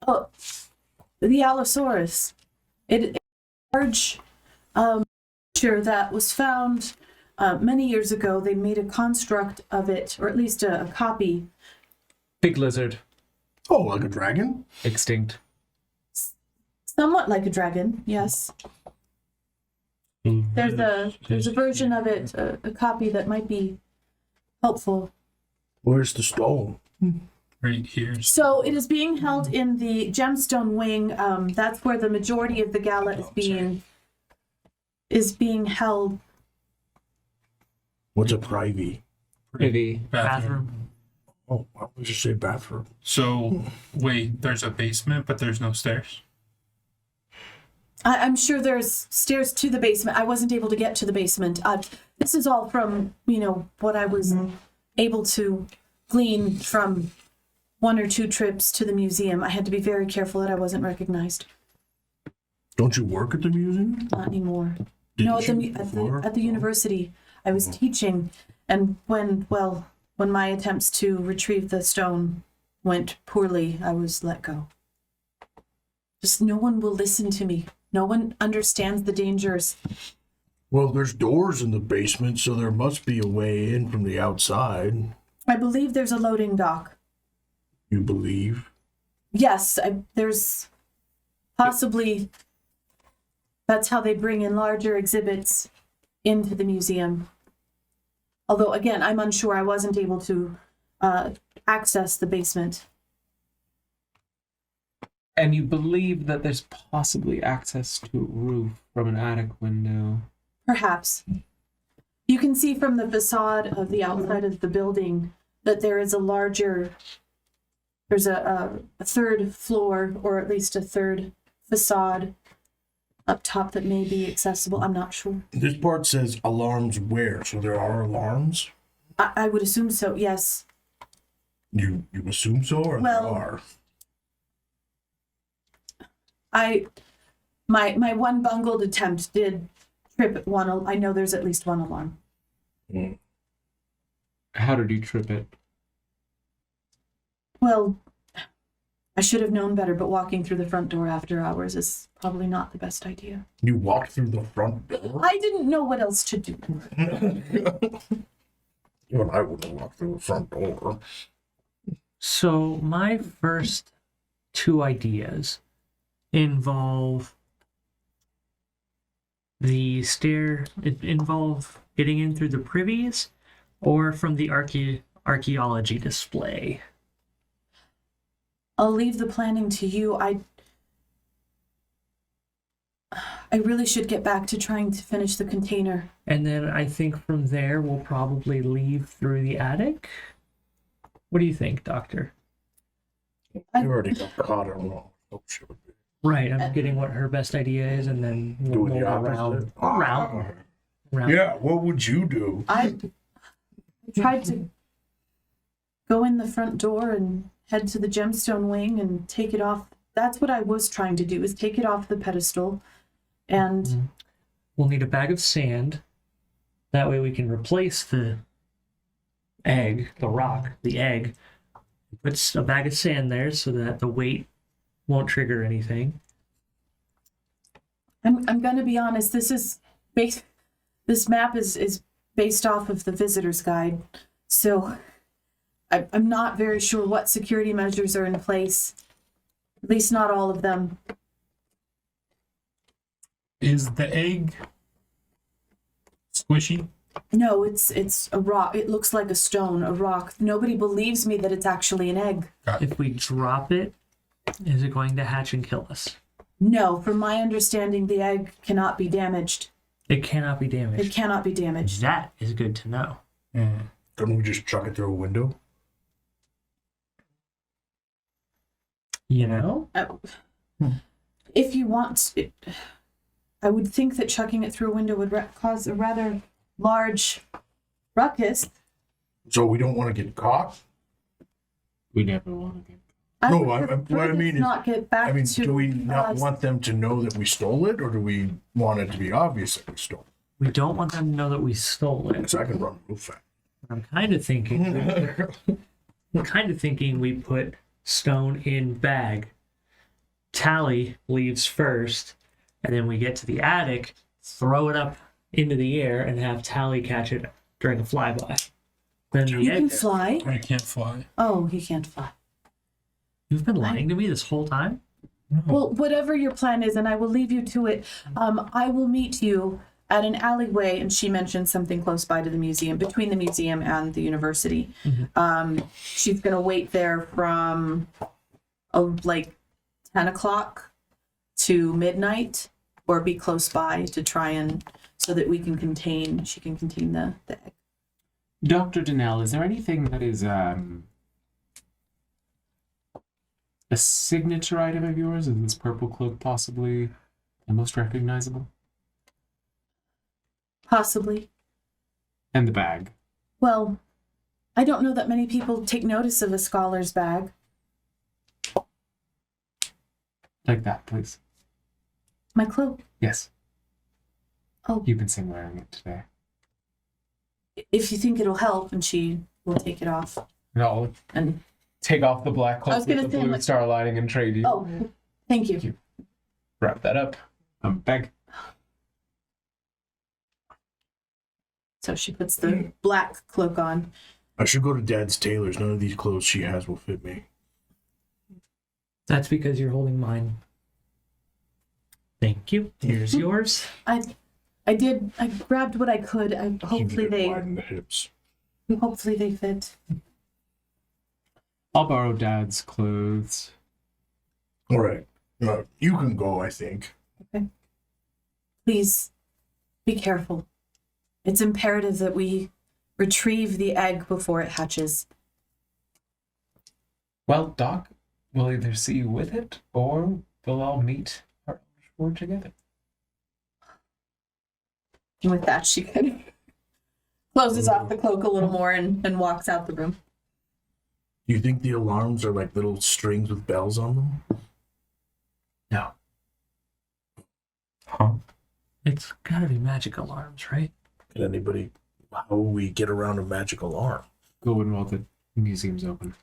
Oh, the Allosaurus. It's a large creature that was found many years ago. They made a construct of it, or at least a copy. Big lizard. Oh, like a dragon? Extinct. Somewhat like a dragon, yes. There's a version of it, a copy that might be helpful. Where's the stone? Right here. So it is being held in the gemstone wing. That's where the majority of the gala is being held. What's a privy? Privy. Bathroom. Oh, why would you say bathroom? So, wait, there's a basement, but there's no stairs? I'm sure there's stairs to the basement. I wasn't able to get to the basement. This is all from, what I was able to glean from one or two trips to the museum. I had to be very careful that I wasn't recognized. Don't you work at the museum? Not anymore. Didn't No, at you the before? at the university, I was teaching, and when my attempts to retrieve the stone went poorly, I was let go. Just no one will listen to me. No one understands the dangers. Well, there's doors in the basement, so there must be a way in from the outside. I believe there's a loading dock. You believe? Yes, there's possibly. That's how they bring in larger exhibits into the museum. Although, again, I'm unsure. I wasn't able to access the basement. And you believe that there's possibly access to a roof from an attic window. Perhaps. You can see from the facade of the outside of the building that there is there's a third floor, or at least a third facade up top that may be accessible. I'm not sure. This part says alarms where, so there are alarms? I would assume so, yes. You assume so, or Well, there are? My one bungled attempt did trip one. I know there's at least one alarm. How did you trip it? Well, I should have known better, but walking through the front door after hours is probably not the best idea. You walked through the front door? I didn't know what else to do. Even I wouldn't walk through the front door. So my first two ideas involve involve getting in through the privies or from the archaeology display. I'll leave the planning to you. I really should get back to trying to finish the container. And then I think from there we'll probably leave through the attic. What do you think, Doctor? You already got caught in wrong. Oh, she would be. Right, I'm getting what her best idea is, and then we'll Doing the move opposite. around. Yeah, what would you do? I tried to go in the front door and head to the gemstone wing and take it off. That's what I was trying to do, is take it off the pedestal. And We'll need a bag of sand. That way we can replace the egg, the rock, the egg. Put a bag of sand there so that the weight won't trigger anything. I'm going to be honest, this map is based off of the visitor's guide. So I'm not very sure what security measures are in place. At least not all of them. Is the egg squishy? No, it's a rock. It looks like a stone, a rock. Nobody believes me that it's actually an egg. If we drop it, is it going to hatch and kill us? No, from my understanding, the egg cannot be damaged. It cannot be damaged. It cannot be damaged. That is good to know. Couldn't we just chuck it through a window? You know? If you want it, I would think that chucking it through a window would cause a rather large ruckus. So we don't want to get caught? We never want to get. I No, would prefer what I this mean is- not get back I mean, to do we not us. want them to know that we stole it, or do we want it to be obvious that we stole it? We don't want them to know that we stole it. Because I can run real fast. I'm kind of thinking we put stone in bag. Tally leaves first, and then we get to the attic, throw it up into the air, and have Tally catch it during a flyby. Then the You can egg. fly? I can't fly. Oh, he can't fly. You've been lying to me this whole time? Well, whatever your plan is, and I will leave you to it. I will meet you at an alleyway, and she mentioned something close by to the museum, between the museum and the university. She's going to wait there from like 10 o'clock to midnight, or be close by to try and, so that she can contain the egg. Dr. Donnell, is there anything that is a signature item of yours? Is this purple cloak possibly the most recognizable? Possibly. And the bag. Well, I don't know that many people take notice of a scholar's bag. Like that, please. My cloak. Yes. Oh. You've been seen wearing it today. If you think it'll help, and she will take it off. No, And take off the black I cloak was with gonna the say, blue like- star lining and trade you. oh, thank you. Wrap that up. Bag. So she puts the black cloak on. I should go to Dad's tailor's. None of these clothes she has will fit me. That's because you're holding mine. Thank you. Here's yours. I grabbed what I could. Hopefully Keep it they widen the hips. fit. I'll borrow Dad's clothes. All right. You can go, I think. Please be careful. It's imperative that we retrieve the egg before it hatches. Well, Doc, we'll either see you with it, or we'll all meet our reward together. And with that, she kind of closes off the cloak a little more and walks out the room. Do you think the alarms are like little strings with bells on them? No. Huh? It's gotta be magic alarms, right? Can anybody... How will we get around a magic alarm? Go in while the museum's open.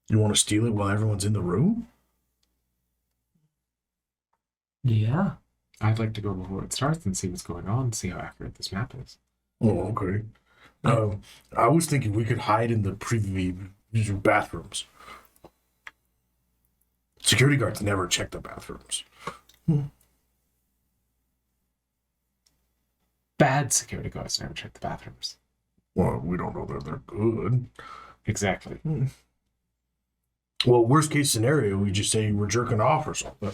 You want to steal it while everyone's in the room? Yeah. I'd like to go before it starts and see what's going on, see how accurate this map is. Oh, okay. I was thinking we could hide in the privy bathrooms. Security guards never check the bathrooms. Bad security guards never check the bathrooms. Well, we don't know that they're good. Exactly. Well, worst case scenario, we just say we're jerking off or something.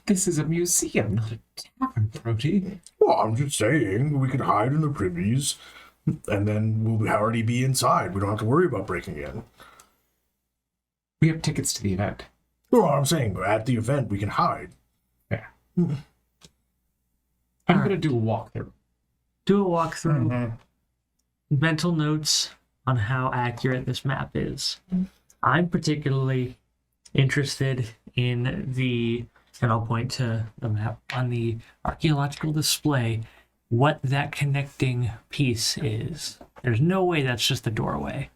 This is a museum, not a tavern, Brody. Well, I'm just saying we could hide in the privies, and then we'll already be inside. We don't have to worry about breaking in. We have tickets to the event. No, I'm saying at the event we can hide. Yeah. I'm going to do a walkthrough. Do a walkthrough. Mental notes on how accurate this map is. I'm particularly interested in the, and I'll point to the map on the archaeological display, what that connecting piece is. There's no way that's just a doorway.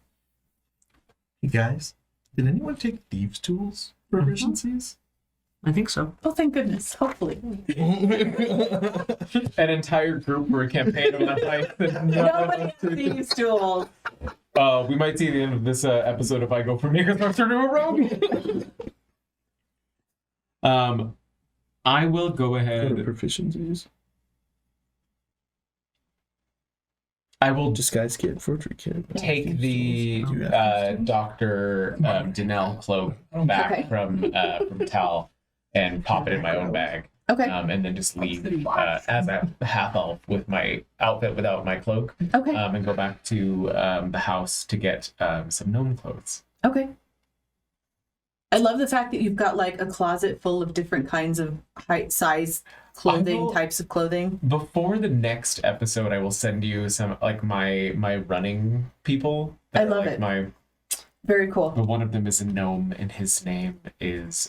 Hey guys, did anyone take thieves' tools proficiencies? I think so. Oh, thank goodness. Hopefully. An entire group for a campaign of that height. Nobody has these tools. We might see the end of this episode if I go from Maker's Monster to a rogue. I will go ahead. Proficiencies. I will Disguise kit, forgery kit. take the Dr. Denell cloak back Okay. from Tal and pop it in my own bag. Okay. And then just leave as a half elf with my outfit without my cloak. Okay. And go back to the house to get some gnome clothes. Okay. I love the fact that you've got like a closet full of different kinds of height, size, clothing, types of clothing. Before the next episode, I will send you some like my running people. I love it. Very cool. But one of them is a gnome, and his name is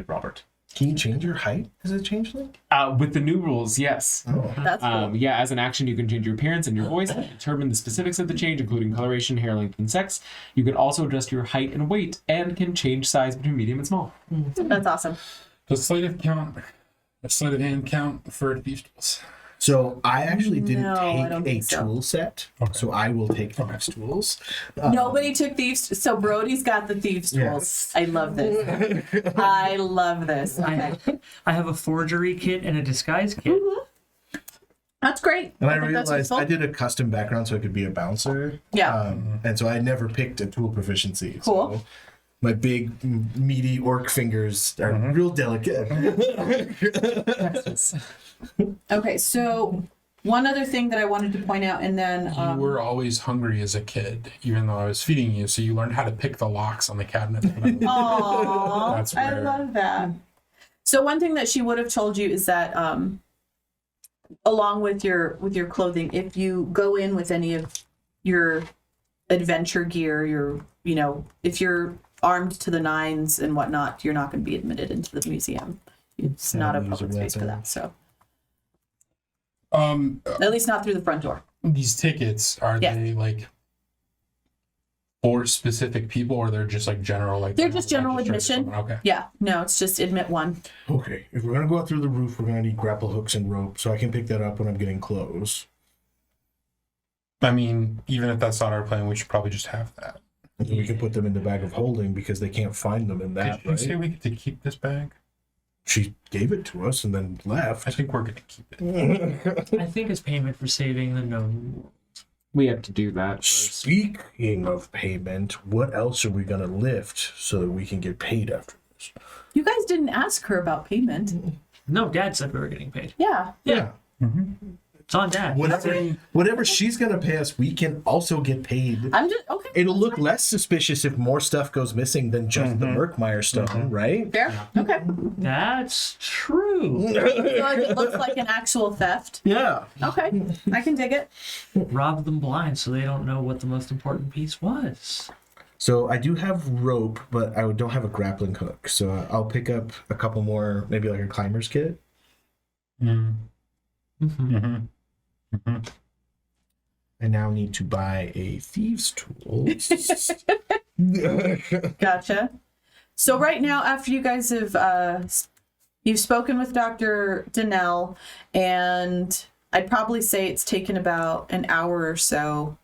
Robert. Can you change your height as a changeling? With the new rules, yes. Oh. That's cool. Yeah, as an action, you can change your appearance and your voice and determine the specifics of the change, including coloration, hair length, and sex. You can also adjust your height and weight, and can change size between medium and small. That's awesome. Does sleight of hand count for thieves' tools? So I actually didn't No, I don't take a think so. tool set, so I will take thieves' tools. Nobody took thieves. So Brody's got the thieves tools. Yes. I love this. I love this. Okay. I have a forgery kit and a disguise kit. That's great. And I think that's realized useful. I did a custom background so I could be a bouncer. Yeah. And so I never picked a tool proficiency. Cool. So my big, meaty orc fingers are real delicate. Okay. So one other thing that I wanted to point out, and then You were always hungry as a kid, even though I was feeding you, so you learned how to pick the locks on the cabinet. Aww, That's I rare. love that. So one thing that she would have told you is that along with your clothing, if you go in with any of your adventure gear, if you're armed to the nines and whatnot, you're not going to be admitted into the museum. It's not a use a public space for weapon. that. So Um, at least not through the front door. these tickets, are Yeah. they like for specific people, or they're just like general? Like They're just general register or admission. something? Okay. Yeah, no, it's just admit one. Okay, if we're going to go out through the roof, we're going to need grapple hooks and rope, so I can pick that up when I'm getting close. I mean, even if that's not our plan, we should probably just have that. And then we can put them in the bag of holding because they can't find them in that, Did you say right? we get to keep this bag? She gave it to us and then left. I think we're gonna keep it. I think it's payment for saving the gnome. We have to do that first. Speaking of payment, what else are we going to lift so that we can get paid after this? You guys didn't ask her about payment. No, Dad said we were getting paid. Yeah. Yeah. It's on Dad. Whatever she's going to pay us, we can also get paid. I'm just okay. It'll look less suspicious if more stuff goes missing than just the Murkmire stone, right? Fair. Okay. That's true. So if it looks like an actual theft. Yeah. Okay. I can dig it. Rob them blind so they don't know what the most important piece was. So I do have rope, but I don't have a grappling hook. So I'll pick up a couple more, maybe like a climber's kit. I now need to buy a thieves' tools. Gotcha. So right now, after you guys have you've spoken with Dr. Denell, and I'd probably say it's taken about an hour or so,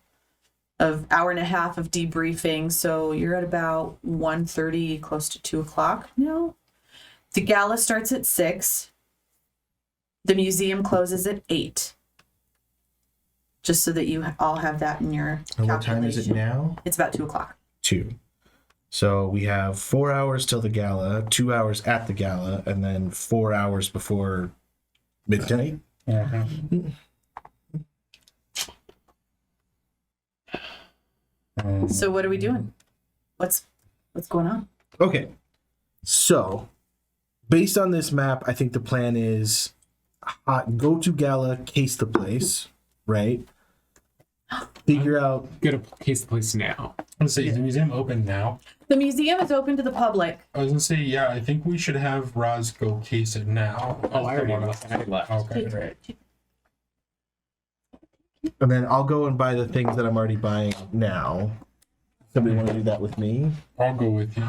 hour and a half of debriefing. So you're at about 1:30, close to 2 o'clock now. The gala starts at 6. The museum closes at 8. Just so that you all have that in your And what time is it calculation. now? It's about 2 o'clock. 2. So we have 4 hours till the gala, 2 hours at the gala, and then 4 hours before midnight. So what are we doing? What's going on? Okay. So, based on this map, I think the plan is go to gala, case the place, right? Figure out. Get a case the place now. Let's see, is the museum open now? The museum is open to the public. I was gonna say, yeah, I think we should have Roz go case it now. Oh, I already left. Okay. And then I'll go and buy the things that I'm already buying now. Somebody want to do that with me? I'll go with you.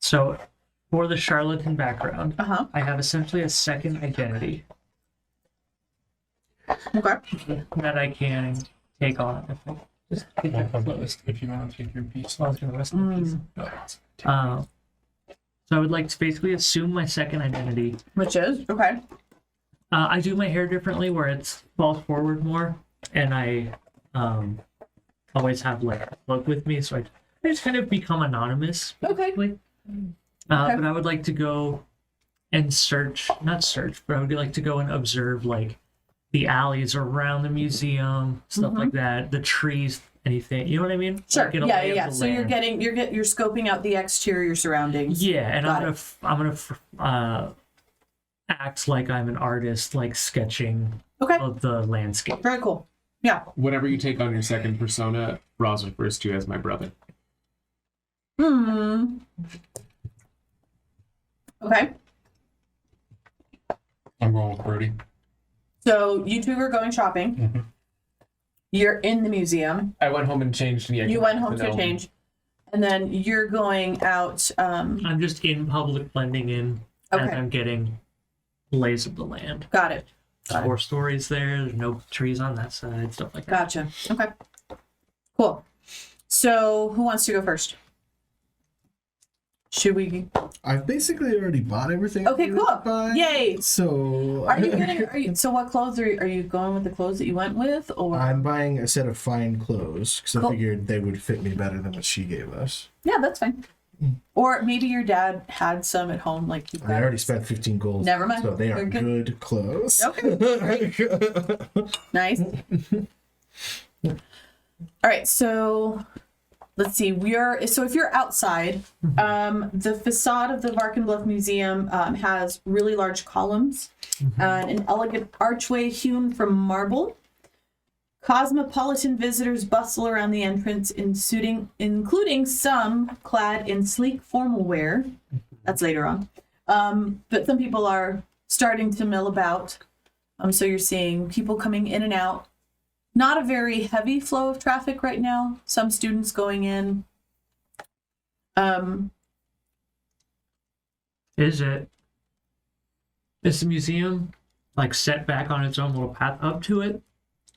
So, for the charlatan background, Uh-huh. I have essentially a second identity. Okay. that I can take on. If I just get that close. If you want to take your piece. Well, I was gonna rest my piece. So I would like to basically assume my second identity. Which is okay. I do my hair differently, where it falls forward more, and I always have like a cloak with me, so I just kind of become anonymous. Okay. Basically. But I would like to go and not search, but I would like to go and observe like the alleys around the museum, stuff like that, the trees, anything. You know what I mean? Sure. Like, get a Yeah, lay of yeah. the So you're land. you're scoping out the exterior surroundings. Yeah, and Got I'm gonna act like I'm an artist, like sketching Okay. of the landscape. Very cool. Yeah. Whenever you take on your second persona, Roz refers to you as my brother. Hmm. Okay. I'm going with Brody. So you two are going shopping. You're in the museum. I went home and changed. Yeah, You went home to change. And then you're going out. I'm just in public, blending in as Okay. I'm getting lays of the land. Got it. 4 stories there. There's no trees on that side. Stuff like that. Gotcha. Okay. Cool. So who wants to go first? Should we? I've basically already bought everything. I Okay, needed cool. to buy, Yay. So Are you getting? So what clothes are you going with? The clothes that you went with, or? I'm buying a set of fine clothes because Cool. I figured they would fit me better than what she gave us. Yeah, that's fine. Or maybe your dad had some at home, like you. I already spent 15 gold. Never mind. So they are They're good. good clothes. Okay. Nice. All right, so let's see. So if you're outside, the facade of the Varkenbluff Museum has really large columns, an elegant archway hewn from marble. Cosmopolitan visitors bustle around the entrance, including some clad in sleek formal wear. That's later on. But some people are starting to mill about. So you're seeing people coming in and out. Not a very heavy flow of traffic right now. Some students going in. Is the museum like set back on its own little path up to it?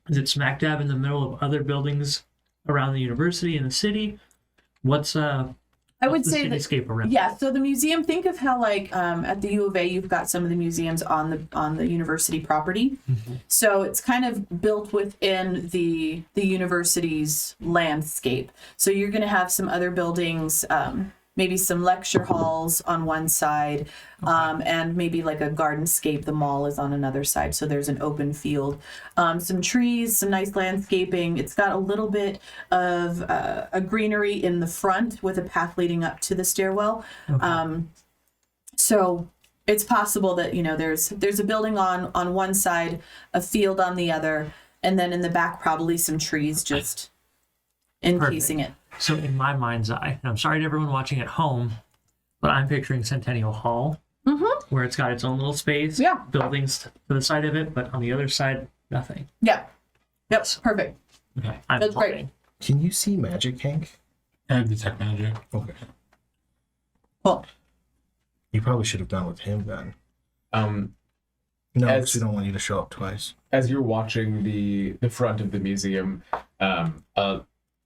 Is it smack dab in the middle of other buildings around the university and the city? What's I would the say that cityscape around? yeah. So the museum. Think of how like at the U of A, you've got some of the museums on the university property. So it's kind of built within the university's landscape. So you're going to have some other buildings. Maybe some lecture halls on one side, and maybe like a gardenscape. The mall is on another side, so there's an open field. Some trees, some nice landscaping. It's got a little bit of a greenery in the front with a path leading up to the stairwell. So it's possible that there's a building on one side, a field on the other, and then in the back probably some trees just encasing it. So in my mind's eye, and I'm sorry to everyone watching at home, but I'm picturing Centennial Hall, where it's got its own little space, Yeah. buildings to the side of it, but on the other side, nothing. Yeah. Yep. Perfect. Okay, I'm That's great. playing. Can you see magic, Hank? I have detect magic. Okay. Cool. You probably should have done with him then. Um, No, As- because we don't want you to show up twice. as you're watching the front of the museum,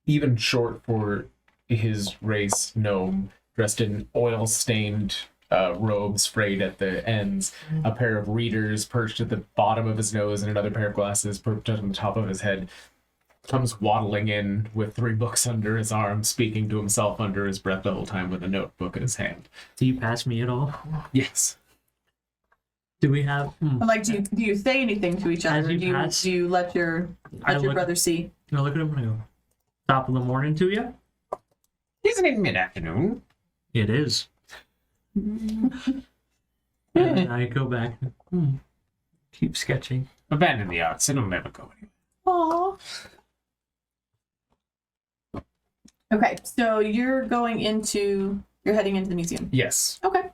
even short for his race gnome, dressed in oil-stained robes frayed at the ends, a pair of readers perched at the bottom of his nose, and another pair of glasses perched on the top of his head, comes waddling in with 3 books under his arm, speaking to himself under his breath the whole time with a notebook in his hand. Do you pass me at all? Yes. Do we have? I'm like, do you say anything to each other? As Or you do you pass, do you let your brother see? I look at him and I go, top of the morning to you? Isn't it mid-afternoon? It is. And I go back. Keep sketching. Abandon the arts. It'll never go anywhere. Aww. Okay, so you're heading into the museum. Yes. Okay.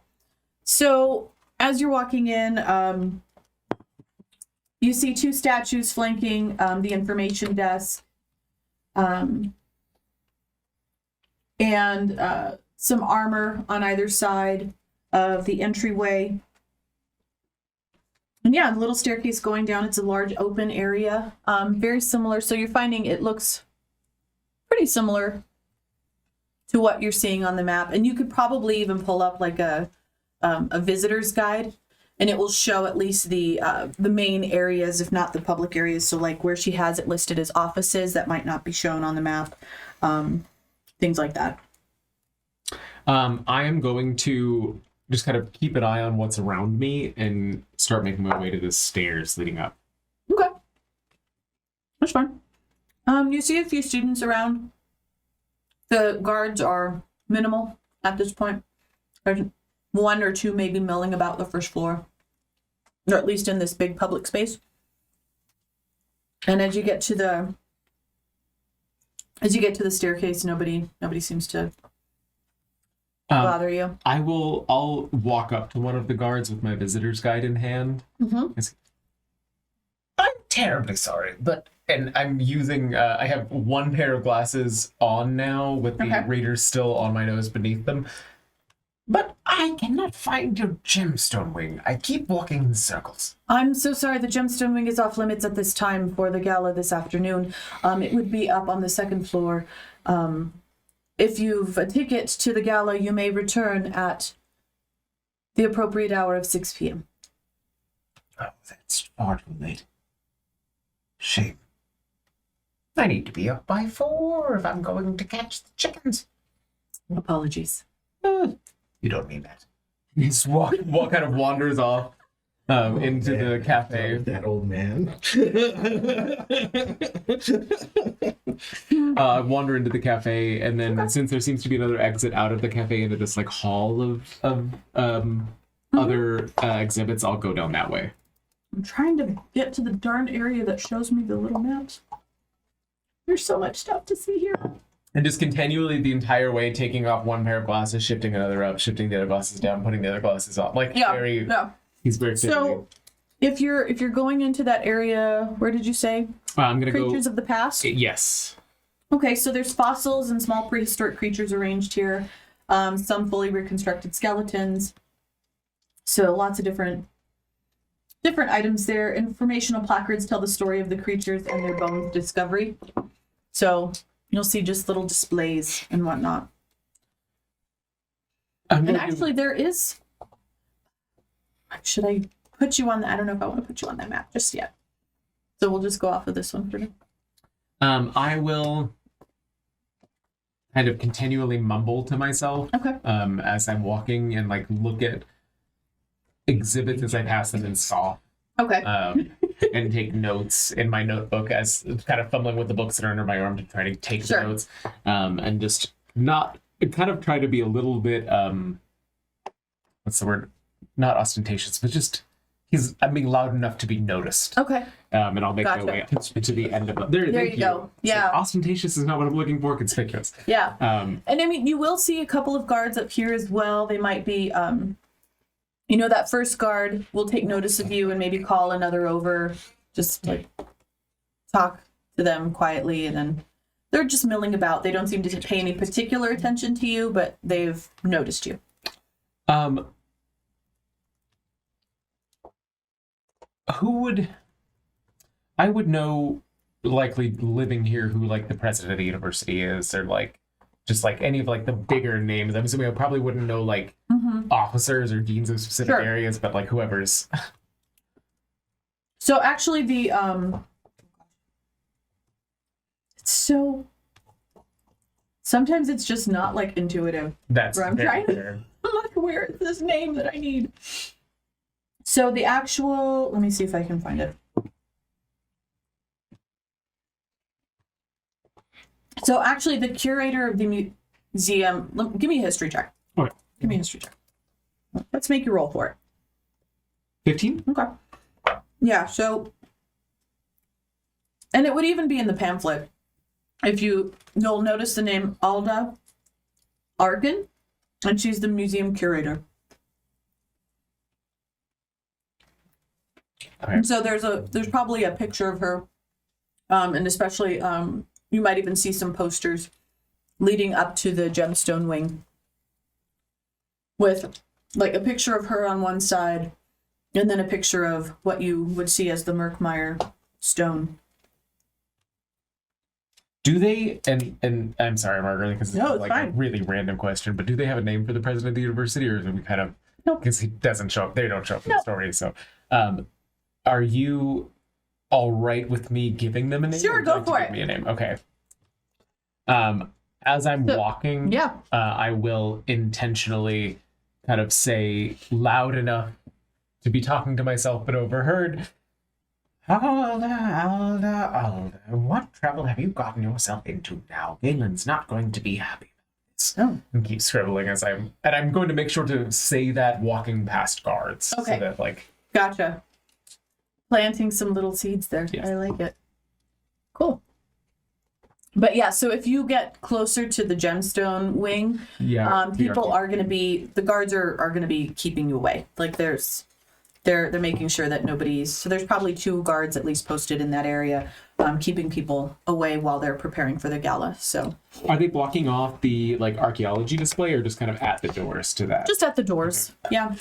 So as you're walking in, you see 2 statues flanking the information desk, and some armor on either side of the entryway. And yeah, the little staircase going down, it's a large open area. Very similar. So you're finding it looks pretty similar to what you're seeing on the map. And you could probably even pull up like a visitor's guide, and it will show at least the main areas, if not the public areas. So like where she has it listed as offices that might not be shown on the map, things like that. I am going to just kind of keep an eye on what's around me and start making my way to the stairs leading up. Okay. That's fine. You see a few students around. The guards are minimal at this point. There's one or two maybe milling about the first floor, or at least in this big public space. And as you get to the staircase, nobody seems to bother you. I'll walk up to one of the guards with my visitor's guide in hand. Mm-hmm. I'm terribly sorry, but I'm using I have one pair of glasses on now with the readers still on my nose beneath them. But I cannot find your gemstone wing. I keep walking in circles. I'm so sorry. The gemstone wing is off limits at this time for the gala this afternoon. It would be up on the second floor. If you've a ticket to the gala, you may return at the appropriate hour of 6 p.m. Oh, that's far too late. Shame. I need to be up by 4 if I'm going to catch the chickens. Apologies. You don't mean that. He just kind of wanders off into the cafe. That old man. Wander into the cafe, and then since there seems to be another exit out of the cafe into this like hall of other exhibits, I'll go down that way. I'm trying to get to the darn area that shows me the little maps. There's so much stuff to see here. And just continually the entire way taking off one pair of glasses, shifting another up, shifting the other glasses down, putting the other glasses on. Like he's very So if you're going into that area, where did you say? I'm gonna Creatures go. of the past? Yes. Okay, so there's fossils and small prehistoric creatures arranged here. Some fully reconstructed skeletons. So lots of different items there. Informational placards tell the story of the creatures and their bones discovery. So you'll see just little displays and whatnot. And actually there is... Should I put you on the... I don't know if I want to put you on that map just yet. So we'll just go off of this one for now. I will kind of continually mumble to myself as I'm walking and like look at exhibits as I pass them and scoff. Okay. And take notes in my notebook as kind of fumbling with the books that are under my arm to try to take notes. And just not kind of try to be a little bit what's the word? Not ostentatious, but just I'm being loud enough to be noticed. Okay. And I'll make my way to the end of it. There you go. Yeah. So ostentatious is not what I'm looking for. Conspicuous. Yeah. And I mean, you will see a couple of guards up here as well. They might be, that first guard will take notice of you and maybe call another over, just like talk to them quietly, and then they're just milling about. They don't seem to pay any particular attention to you, but they've noticed you. I would know, likely living here, who like the president of the university is, or like just like any of like the bigger names. I'm assuming I probably wouldn't know like officers or deans of specific areas, but like whoever's. So actually the sometimes it's just not like intuitive. That's where I'm trying to, I'm like, where is this name that I need? So the actual, let me see if I can find it. So actually the curator of the museum, give me a history check. Okay. Give me a history check. Let's make you roll for it. 15? Okay. Yeah, so, and it would even be in the pamphlet. If you'll notice the name Alda Arkin, and she's the museum curator. Okay. And so there's probably a picture of her, and especially you might even see some posters leading up to the gemstone wing with like a picture of her on one side And then a picture of what you would see as the Murkmire stone. Do they, and I'm sorry, Margaret, because No, it's it's like fine. a really random question, but do they have a name for the president of the university, or is it we kind of, Nope. because he doesn't show up, they don't show up in the Nope. story, so, are you all right with me giving them a name? Sure, or would go you like to for give it. me a name? Okay. As I'm walking, Yeah. I will intentionally kind of say loud enough to be talking to myself, but overheard, Alda, what trouble have you gotten yourself into now? Galen's not going to be happy about this. Oh. And keep scribbling and I'm going to make sure to say that walking past guards. Okay. So that, like, Gotcha. Planting some little seeds there. Yes. I like it. Cool. But yeah, so if you get closer to the gemstone wing, people are going to be, the guards are going to be keeping you away. Like they're making sure that nobody's, so there's probably 2 guards at least posted in that area, keeping people away while they're preparing for the gala. So Are they blocking off the like archaeology display, or just kind of at the doors to that? just at the doors. Yeah.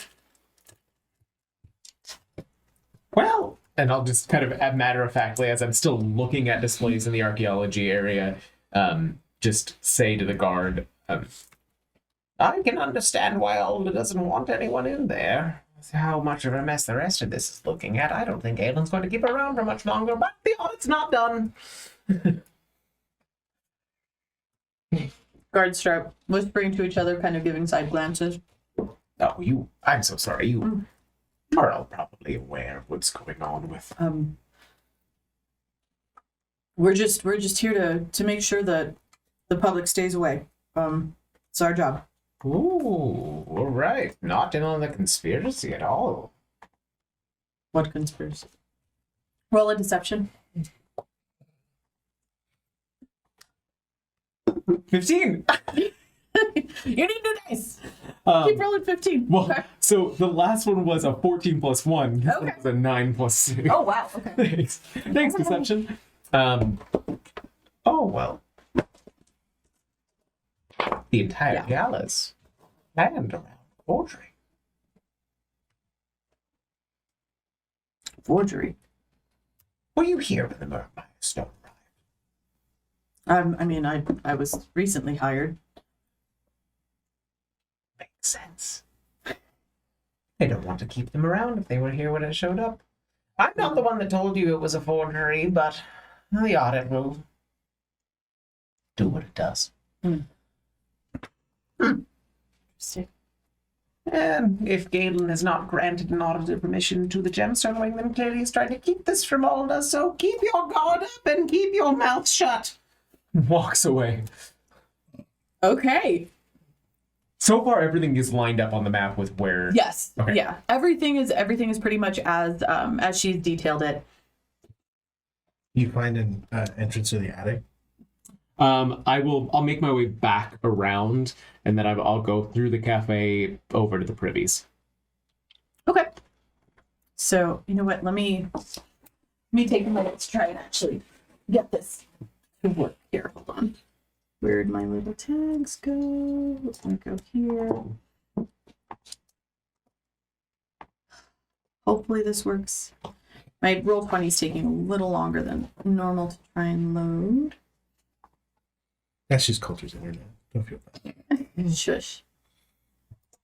Well, and I'll just kind of matter of factly, as I'm still looking at displays in the archaeology area, just say to the guard, I can understand why Alda doesn't want anyone in there. How much of a mess the rest of this is looking at. I don't think Galen's going to keep her around for much longer, but the audit's not done. Guards start whispering to each other, kind of giving side glances. Oh, I'm so sorry. You are all probably aware of what's going on with... We're just here to make sure that the public stays away. It's our job. Ooh, all right. Not in on the conspiracy at all. What conspiracy? Roll a deception. 15! You need new dice. Um, Keep rolling 15. Well, Okay. so the last one was a 14 plus 1. This one Okay. was a 9 plus 6. Oh wow. Okay. Thanks, Deception. Oh, well. The entire gala's planned around forgery. Forgery. Were you here when the Murkmire stone arrived? I mean, I was recently hired. Makes sense. They don't want to keep them around if they were here when it showed up. I'm not the one that told you it was a forgery, but the audit will do what it does. Interesting. And if Galen has not granted an auditor permission to the gemstone wing, then clearly he's trying to keep this from Alda, so keep your guard up and keep your mouth shut. Walks away. Okay. So far, everything is lined up on the map with where... Yes. Okay. Yeah. Everything is pretty much as she's detailed it. You find an entrance to the attic. I'll make my way back around, and then I'll go through the cafe over to the privies. Okay. So you know what? Let me take a minute to try and actually get this to work here. Hold on. Where'd my little tags go? Let's go here. Hopefully this works. My Roll20 is taking a little longer than normal to try and load. That's just Coulter's internet. Don't feel bad. Shush.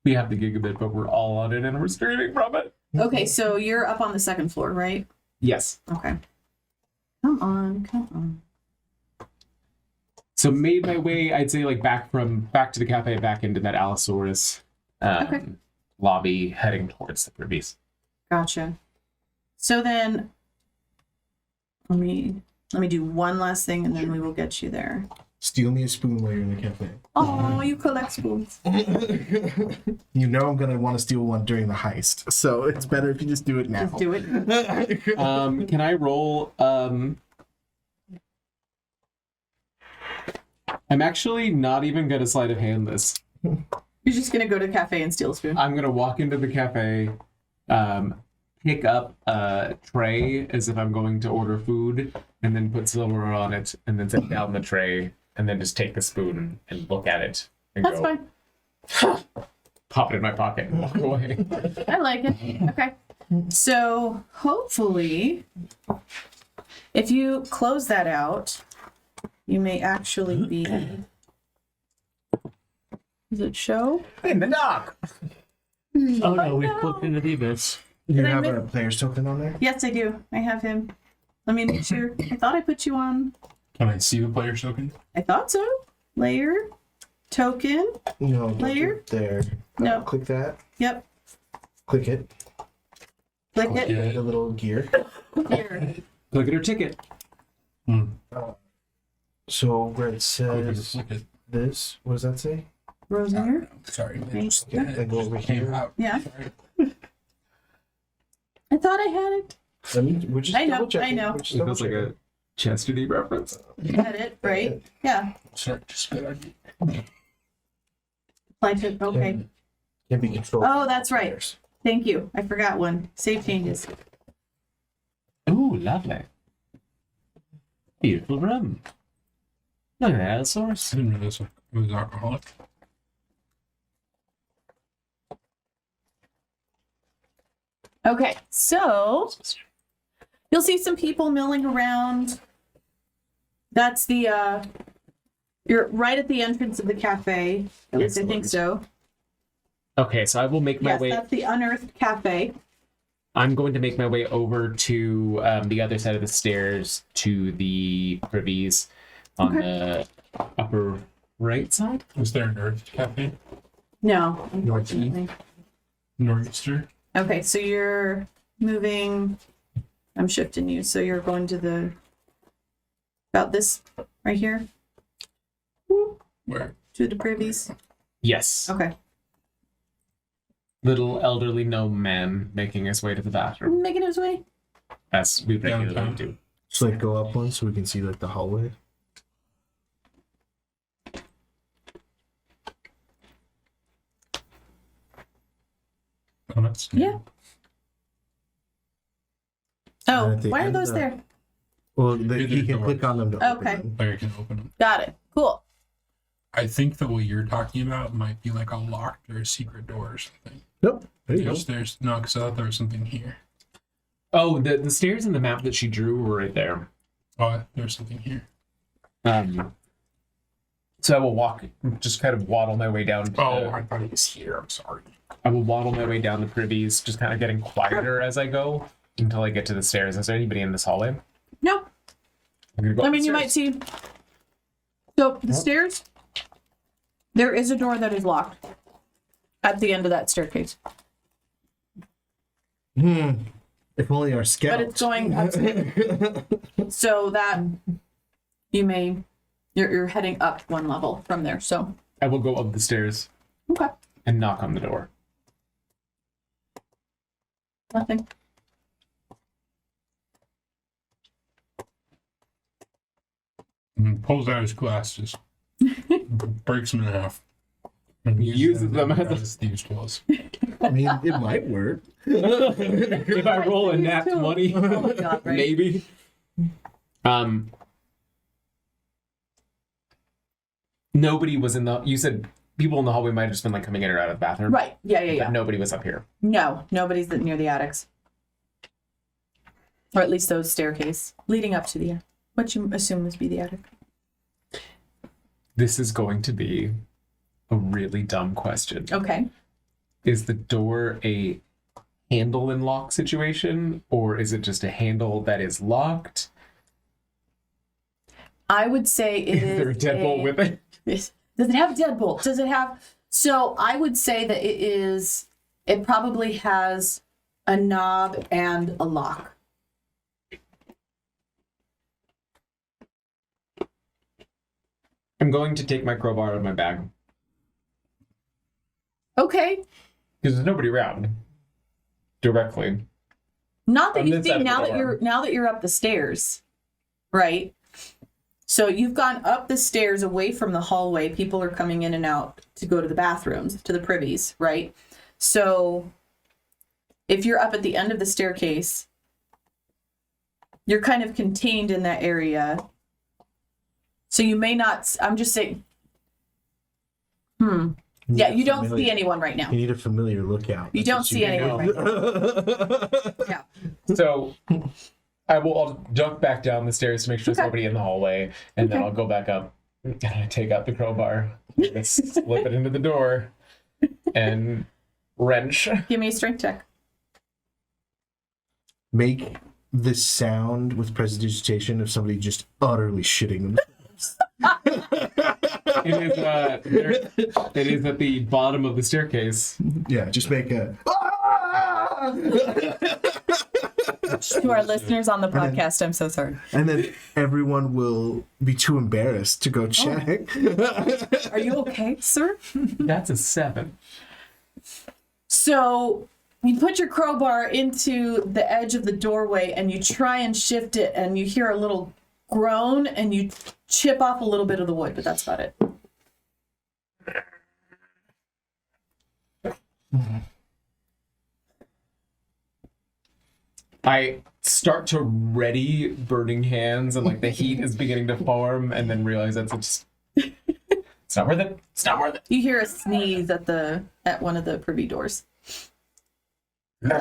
We have the gigabit, but we're all on it, and we're streaming from it. Okay, so you're up on the 2nd floor, right? Yes. Okay. Come on. So made my way, I'd say, like back to the cafe, back into that Allosaurus lobby, heading towards the privies. Gotcha. So then, let me do one last thing, and then we will get you there. Steal me a spoon while you're in the cafe. Oh, you collect spoons. You know I'm gonna want to steal one during the heist, so it's better if you just do it now. Just do it. Can I roll? I'm actually not even gonna sleight of hand this. You're just gonna go to the cafe and steal a spoon. I'm gonna walk into the cafe, pick up a tray as if I'm going to order food, and then put silverware on it, and then set down the tray, and then just take the spoon and look at it and That's go, fine. pop it in my pocket and walk away. I like it. Okay. So hopefully, if you close that out, you may actually be. Does it show? In the dock. Oh no, we flipped into the abyss. You Did I have make- a player's token on there? Yes, I do. I have him. Let me make sure. I thought I put you on. Can I see the player token? I thought so. Layer, token. No. don't Layer? do it there. No. Click that. Yep. Click it. Click it. Yeah. The little gear. Here. Look at her ticket. So where it Click it, says click it. this, what does that say? Rosier. Sorry. Thanks. Then go over Came here. out. Yeah. Sorry. I thought I had it. We're just I know, double checking. I know. We're just It double feels like checking. a chastity reference. Had it, right? Yeah. Sorry, just spit on you. Apply to, okay. Can be controlled. Oh, that's right. Thank you. I forgot one. Save changes. Ooh, lovely. Beautiful room. Look at that source. I didn't realize it was alcoholic. Okay, so you'll see some people milling around. That's the you're right at the entrance of the cafe. At least I think so. Okay, so I will make my Yes, way. that's the Unearthed Cafe. I'm going to make my way over to the other side of the stairs to the privies on the upper right side. Was there an Earth Cafe? No, unfortunately. Nor'easter? Okay, so you're moving. I'm shifting you, so you're going to the about this right here Where? to the privies. Yes. Okay, Little elderly gnome man making his way to the bathroom, making his way. as we regularly Downtown. do. Just like go up one so we can see like the hallway. Donuts? Yeah. And Oh, at the why are end those of- there? Well, Either he can door. click on them to Okay. open them. Player can open them. Got it. Cool. I think that what you're talking about might be like a locked or a secret door or something. Nope. There you go. Because there's no, because I thought there was something here. Oh, the stairs in the map that she drew were right there. Oh, there's something here. So I will walk, just kind of waddle my way down. To Oh, I thought he was here. I'm sorry. I will waddle my way down the privies, just kind of getting quieter as I go until I get to the stairs. Is there anybody in this hallway? No, I'm gonna go I up mean the you might stairs. see. So the stairs. There is a door that is locked at the end of that staircase, If only our scout. but it's going up. So that you may you're heading up one level from there. So I will go up the stairs okay, and knock on the door. nothing. And pulls out his glasses, breaks them in half, and Uses them as a- as thieves' tools. I mean, it might work. If I roll a nat 20, Oh my god, right? maybe. Nobody was in the. You said people in the hallway might have just been like coming in or out of the bathroom. Right. Yeah, yeah, But yeah. nobody was up here. No, nobody's near the attics. Or at least those staircase leading up to the what you assume must be the attic. This is going to be a really dumb question. Okay. Is the door a handle and lock situation, or is it just a handle that is locked? I would say it Is there a deadbolt with it? Does it have a deadbolt? Does it have? So I would say that it is. It probably has a knob and a lock. I'm going to take my crowbar out of my bag Okay. because there's nobody around directly. Not that On you this see side of the now that door. you're up the stairs, right? So you've gone up the stairs away from the hallway. People are coming in and out to go to the bathrooms, to the privies, right? So if you're up at the end of the staircase, you're kind of contained in that area. So you may not, I'm just saying, Yeah, you don't see anyone right now. You need a familiar lookout. You don't see anyone right now. Yeah. So I'll duck back down the stairs to make sure there's nobody in the hallway, and then I'll go back up and I take out the crowbar, and slip it into the door, and wrench. Give me a strength check. Make the sound with prestidigitation of somebody just utterly shitting themselves. It is at the bottom of the staircase. Yeah, just make a. To our listeners on the podcast, I'm so sorry. And then everyone will be too embarrassed to go check. Are you okay, sir? That's a 7. So you put your crowbar into the edge of the doorway and you try and shift it, and you hear a little groan and you chip off a little bit of the wood, but that's about it. I start to ready burning hands, and like the heat is beginning to form, and then realize that's just it's not worth it. It's not worth it. You hear a sneeze at one of the privy doors. I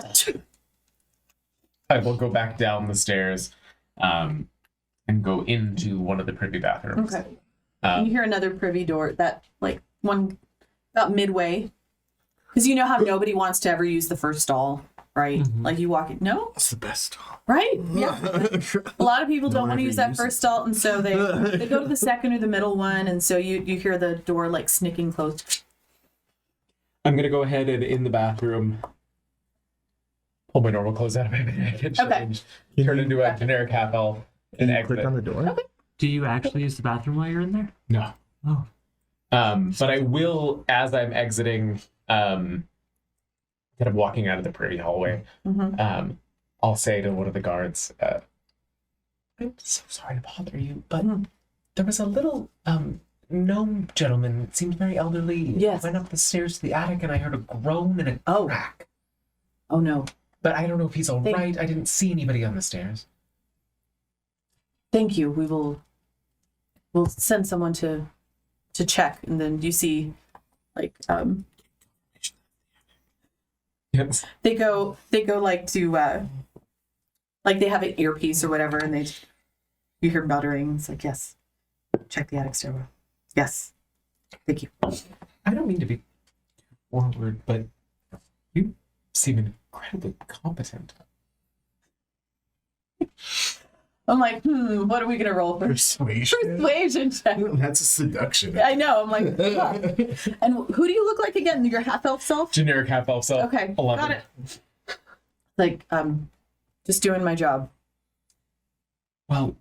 will go back down the stairs, and go into one of the privy bathrooms. Okay. You hear another privy door, that like one about midway, because you know how nobody wants to ever use the first stall, right? Mm-hmm. Like you walk it. No, It's the best. right? Yeah. A lot of people don't want to use that first stall, and so they go to the second or the middle one, and so you hear the door like snicking closed. I'm gonna go ahead and in the bathroom pull my normal clothes out of my bag and change, turn into a generic half elf, and exit. Click on the door. Okay. Do you actually use the bathroom while you're in there? No. Oh. But I will, as I'm exiting, kind of walking out of the privy hallway, I'll say to one of the guards, I'm so sorry to bother you, but there was a little gnome gentleman, it seemed very elderly. Yes. Went up the stairs to the attic, and I heard a groan and a crack. Oh no. But I don't know if he's all right. I didn't see anybody on the stairs. Thank you. We'll send someone to check, and then you see like Yes. they go like to like they have an earpiece or whatever, and you hear muttering. It's like, yes, check the attic stairwell. Yes, thank you. I don't mean to be forward, but you seem incredibly competent. I'm like, what are we gonna roll for? Persuasion check. That's a seduction. I know. I'm like, huh. And who do you look like again? Your half elf self? Generic half elf self. Okay, 11. got it. Like, just doing my job. Well,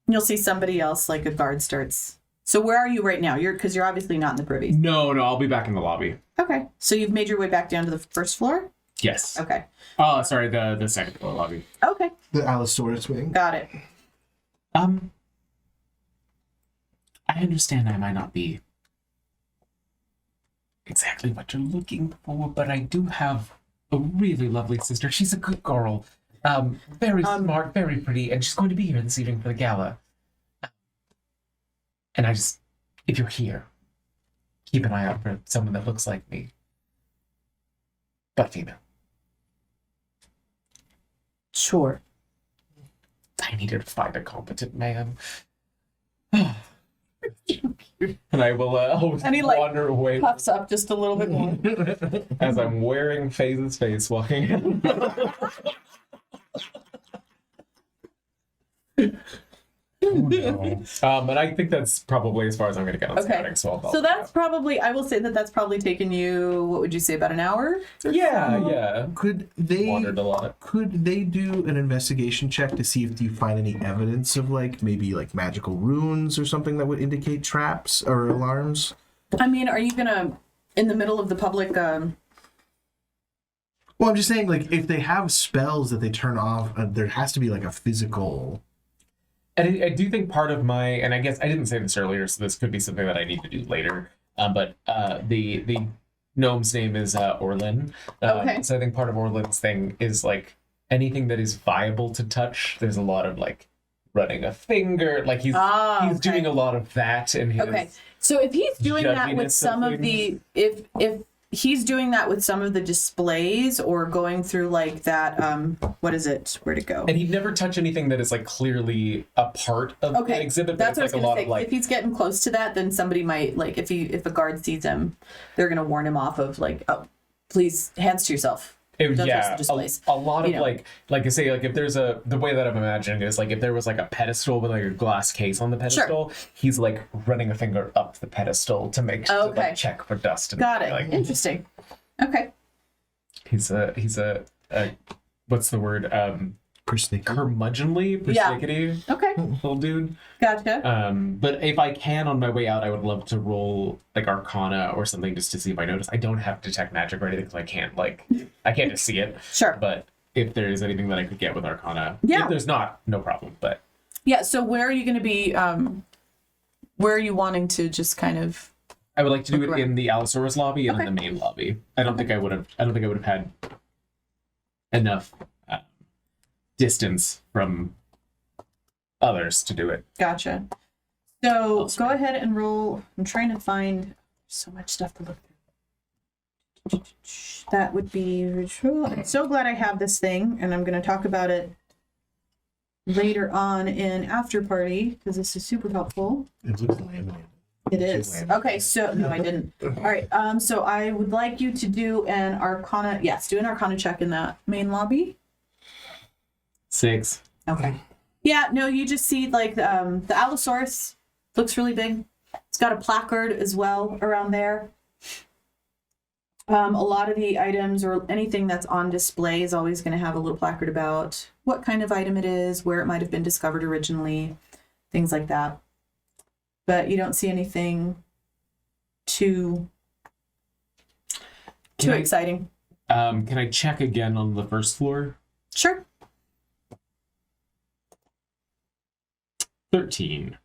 You'll see somebody else, like a guard starts. So where are you right now? Because you're obviously not in the privy. no, I'll be back in the lobby. Okay. So you've made your way back down to the first floor? Yes. Okay. Oh, sorry, the second floor lobby. Okay. The Allosaurus wing. Got it. I understand I might not be exactly what you're looking for, but I do have a really lovely sister. She's a good girl. Very smart, very pretty, and she's going to be here this evening for the gala. And if you're here, keep an eye out for someone that looks like me, but female. Sure. I needed to find a competent man. And I will And he, like, wander away Puffs up just a little bit more. as I'm wearing FaZe's face walking in. And I think that's probably as far as I'm going to get on scouting. So that's probably, I will say that's probably taken you, what would you say, about an hour? yeah. Could they Wandered a lot. Could they do an investigation check to see if you find any evidence of maybe magical runes or something that would indicate traps or alarms? I mean, are you gonna in the middle of the public? Well, I'm just saying, if they have spells that they turn off, there has to be a physical. And I do think part of and I guess I didn't say this earlier, so this could be something that I need to do later. But the gnome's name is Orlin. Okay. So I think part of Orlin's thing is anything that is viable to touch. There's a lot of running a finger. He's okay. doing a lot of that in his. Okay. So if he's doing that with Judginess some of the, if he's doing that with some of the displays or going through like that, what is it? Where'd it go? And he'd never touch anything that is like clearly a part of the exhibit. That's what It's I like was gonna say. If he's getting close to that, then somebody might like if a guard sees him, they're gonna warn him off of like, oh, please, hands to yourself. Don't touch the displays. a lot of You know. like I say, like if there's the way that I'm imagining it is like if there was like a pedestal with like a glass case on the pedestal, he's like running a finger up the pedestal to make to like check for dust. And Got it. Like, Interesting. Okay. he's a what's the word? Curmudgeonly, persnickety Okay. little dude. Gotcha. But if I can on my way out, I would love to roll like Arcana or something just to see if I notice. I don't have detect magic or anything because I can't just see it. Sure. But if there is anything that I could get with Arcana, Yeah. if there's not, no problem. But Yeah. So where are you going to be? Where are you wanting to just kind of? I would like to do it Okay. in the Allosaurus lobby and in Okay. the main lobby. I don't think I would have had enough distance from others to do it. Gotcha. So go ahead and roll. I'm trying to find so much stuff to look through. That would be ritual. I'm so glad I have this thing, and I'm going to talk about it later on in After Party because this is super helpful. It looks laminated. It is. Okay, so no, I didn't. All right. So I would like you to do an Arcana. Yes, do an Arcana check in that main lobby. 6. Okay. Yeah, no, you just see like the Allosaurus looks really big. It's got a placard as well around there. A lot of the items or anything that's on display is always going to have a little placard about what kind of item it is, where it might have been discovered originally, things like that. But you don't see anything too exciting. Can I check again on the first floor? Sure. 13.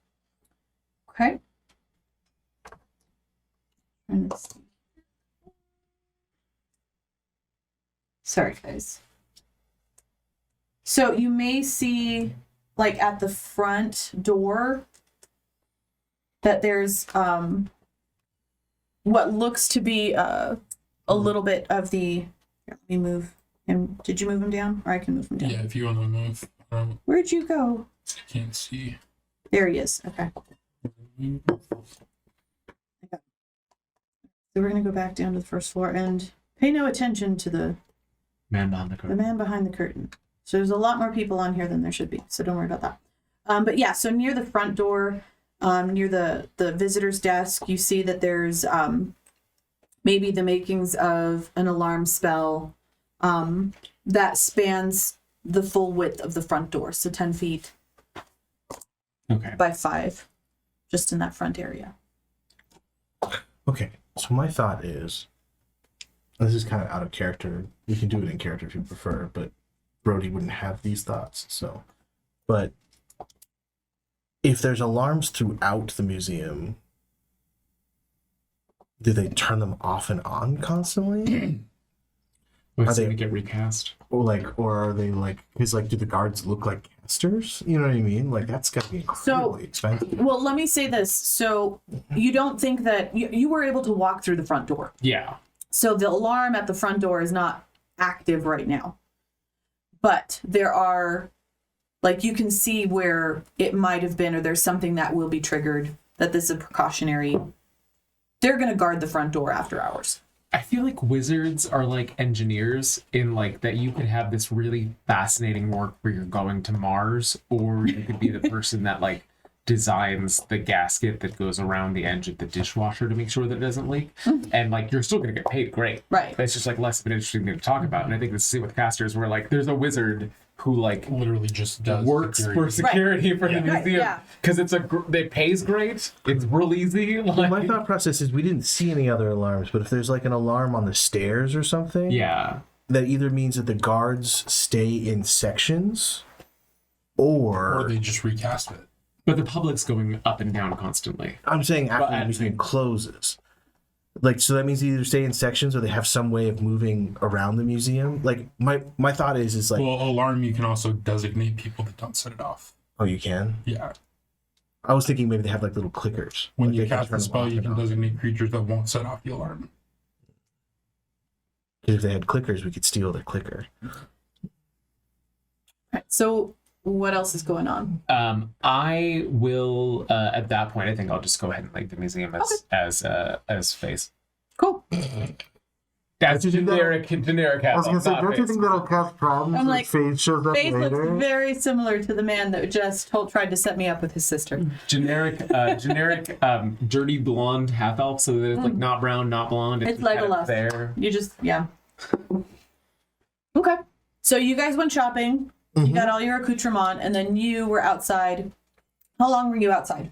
Okay. Trying to see. Sorry, guys. So you may see, like at the front door, that there's what looks to be a little bit of the. Here, let me move him. Did you move him down, or I can move him down? Yeah, if you want to move, Where'd you go? I can't see. There he is. Okay. So we're gonna go back down to the first floor and pay no attention to the Man behind the curtain. man behind the curtain. So there's a lot more people on here than there should be. So don't worry about that. But yeah, so near the front door, near the visitor's desk, you see that there's maybe the makings of an alarm spell that spans the full width of the front door. So 10 feet Okay. by 5, just in that front area. Okay, so my thought is, this is kind of out of character. We can do it in character if you prefer, but Brody wouldn't have these thoughts. So, but if there's alarms throughout the museum, do they turn them off and on constantly? Are they- they get recast? or are they like? Because like, do the guards look like casters? You know what I mean? Like that's got to be incredibly expensive. Well, let me say this. So you don't think that you were able to walk through the front door. Yeah. So the alarm at the front door is not active right now. But there are, like, you can see where it might have been, or there's something that will be triggered, that this is a precautionary. They're going to guard the front door after hours. I feel like wizards are like engineers in like that you could have this really fascinating work where you're going to Mars, or you could be the person that like designs the gasket that goes around the edge of the dishwasher to make sure that it doesn't leak. And like you're still gonna get paid great. Right. But it's just like less of an interesting thing to talk about. And I think this is the same with casters where like there's a wizard who like Literally just does works for security for the Right, museum yeah. because it pays great. It's real easy. Well, Like, my thought process is we didn't see any other alarms, but if there's like an alarm on the stairs or something, yeah. that either means that the guards stay in sections, or or they just recast it. But the public's going up and down constantly. I'm saying after Well, the museum closes. Like, so that means they either stay in sections or they have some way of moving around the museum. Like, my thought is like, Well, alarm, you can also designate people that don't set it off. oh, you can? Yeah. I was thinking maybe they have like little clickers. When Like you they can cast turn the them spell, off you and can on. designate creatures that won't set off the alarm. 'Cause if they had clickers, we could steal their clicker. Right, so what else is going on? I will at that point. I think I'll just go ahead and leave the museum as face. Cool. That's you think generic. I was gonna say, not don't you face. think that'll cause problems I'm if like, Faith shows up Faith later? looks very similar to the man that just tried to set me up with his sister. Generic, dirty blonde half elf, so that it's like not brown, not blonde. It's just kind of Legolas. there. You just, yeah. Okay. So you guys went shopping. You got all your accoutrement, and then you were outside. How long were you outside?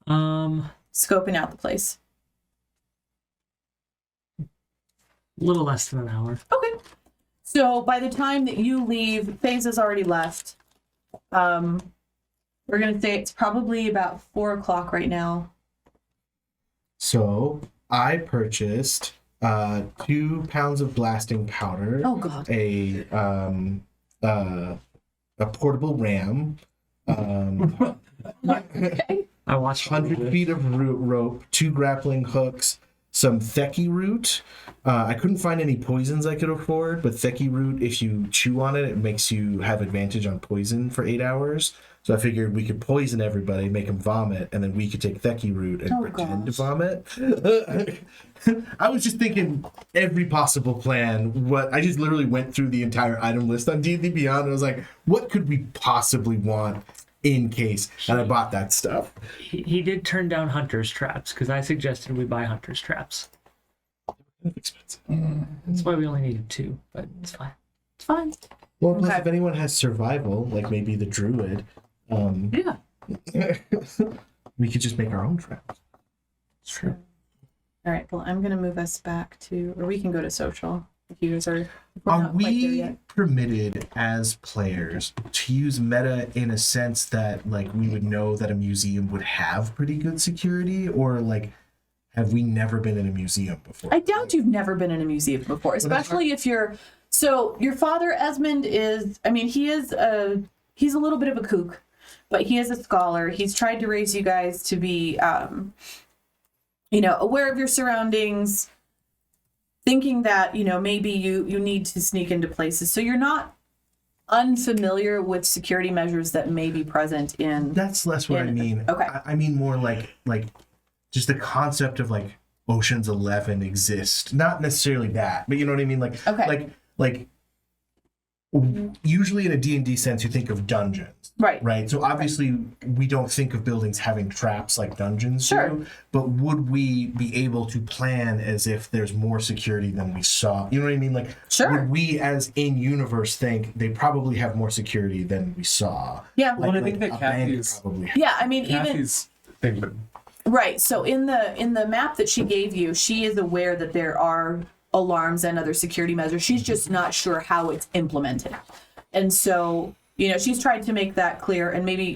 Scoping out the place. A little less than an hour. Okay. So by the time that you leave, FaZe has already left. We're gonna say it's probably about 4 o'clock right now. So I purchased 2 pounds of blasting powder. Oh God. A portable ram. Okay. I watched 100 feet of rope, 2 grappling hooks, some Theki root. I couldn't find any poisons I could afford, but Theki root, if you chew on it, it makes you have advantage on poison for 8 hours. So I figured we could poison everybody, make them vomit, and then we could take Theki root and pretend to vomit. I was just thinking every possible plan. I just literally went through the entire item list on D&D Beyond, and I was like, what could we possibly want in case? And I bought that stuff. He did turn down hunter's traps because I suggested we buy hunter's traps. Expensive. That's why we only needed 2, but it's fine. It's fine. Well, plus Okay. if anyone has survival, like maybe the druid, Yeah. we could just make our own traps. True. All right. Well, I'm gonna move us back to, or we can go to social if you guys are. If we're Are not quite there we yet. permitted as players to use meta in a sense that like we would know that a museum would have pretty good security, or like have we never been in a museum before? I doubt you've never been in a museum before, especially if you're. So your father Esmond is. I mean, he's a little bit of a kook, but he is a scholar. He's tried to raise you guys to be, aware of your surroundings, thinking that maybe you need to sneak into places. So you're not unfamiliar with security measures that may be present in. That's less what I mean. Okay. I mean more like just the concept of like Ocean's 11 exist. Not necessarily that, but you know what I mean. Like Okay. like usually in a D&D sense you think of dungeons. Right. So obviously we don't think of buildings having traps like dungeons Sure. do, but would we be able to plan as if there's more security than we saw? You know what I mean? Like, Sure. would we as in-universe think they probably have more security than we saw? Yeah. Well, I think that a bandit Kathy's probably Yeah. I mean, even Kathy's thing, but right. So in the map that she gave you, she is aware that there are alarms and other security measures. She's just not sure how it's implemented. And so, she's tried to make that clear, and maybe,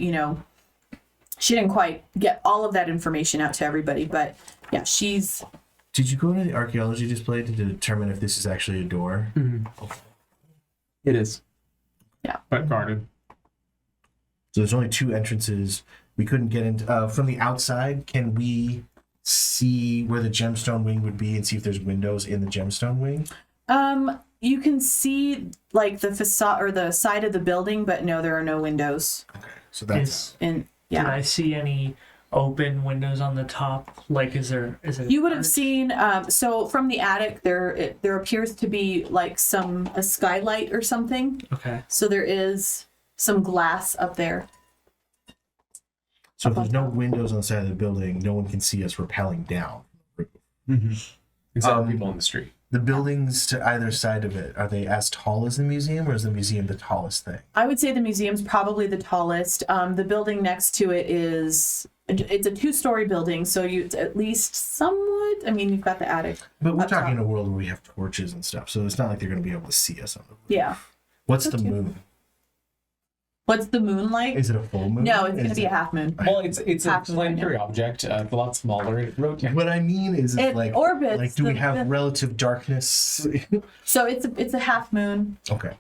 she didn't quite get all of that information out to everybody, but yeah, she's. Did you go to the archaeology display to determine if this is actually a door? it is. Yeah. But guarded. So there's only 2 entrances. We couldn't get into from the outside. Can we see where the gemstone wing would be and see if there's windows in the gemstone wing? You can see like the facade or the side of the building, but no, there are no windows. Okay, so that's And Did yeah, I see any open windows on the top? Like, is it? you would have seen. So from the attic, there appears to be like a skylight or something. Okay. So there is some glass up there. so if there's no windows on the side of the building, no one can see us rappelling down. Except for people on the street. The buildings to either side of it, are they as tall as the museum, or is the museum the tallest thing? I would say the museum's probably the tallest. The building next to it it's a 2-story building, so it's at least somewhat. I mean, you've got the attic. But we're up top. talking in a world where we have torches and stuff, so it's not like they're going to be able to see us on the roof. Yeah. What's the Okay. moon? What's the moon like? Is it a full moon? No, it's going to Is be a it- half moon. Well, it's a Half moon, planetary object, a lot smaller. It rotates. What I mean is, It like, orbits like, do we the- have the- relative darkness? So it's a half moon. Okay.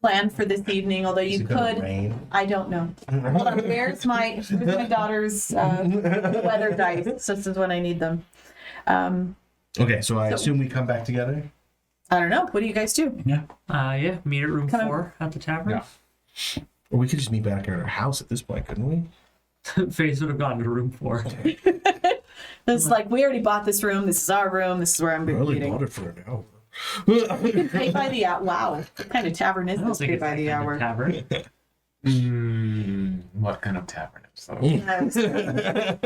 plan for this evening, although you could. Rain. I don't know. Hold on, where's my daughter's weather dice? This is when I need them. Okay, so I assume we come back together. I don't know. What do you guys do? Yeah, meet at room Kind of- 4 at the tavern. Or we could just meet back at our house at this point, couldn't we? Faze would have gone to room 4. It's like, we already bought this room. This is our room. This is where I'm I only meeting. bought it for an hour. You can pay by the hour. Wow. What kind of tavern is I don't this? think Pay it's by the that kind hour. of tavern. What kind of tavern is that? Yes.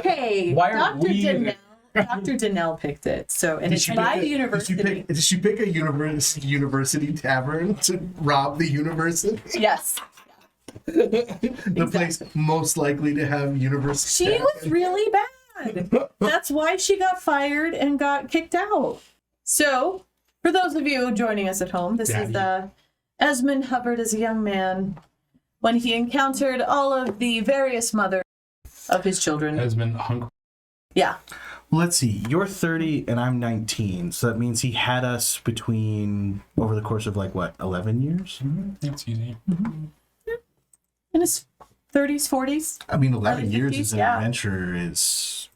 Hey, Why are Dr. we- Donnell. Dr. Donnell picked it. So, and it's by the university. Did she pick a university tavern to rob the university? Yes. The place most likely to have university. She was really bad. That's why she got fired and got kicked out. So, for those of you joining us at home, this is Esmond Hubbard as a young man when he encountered all of the various mothers of his children. Has been hung. Yeah. Let's see. You're 30 and I'm 19, so that means he had us between over the course of 11 years. It's easy. In his 30s, 40s. I mean, 11 Early years 50s, as an yeah. adventurer is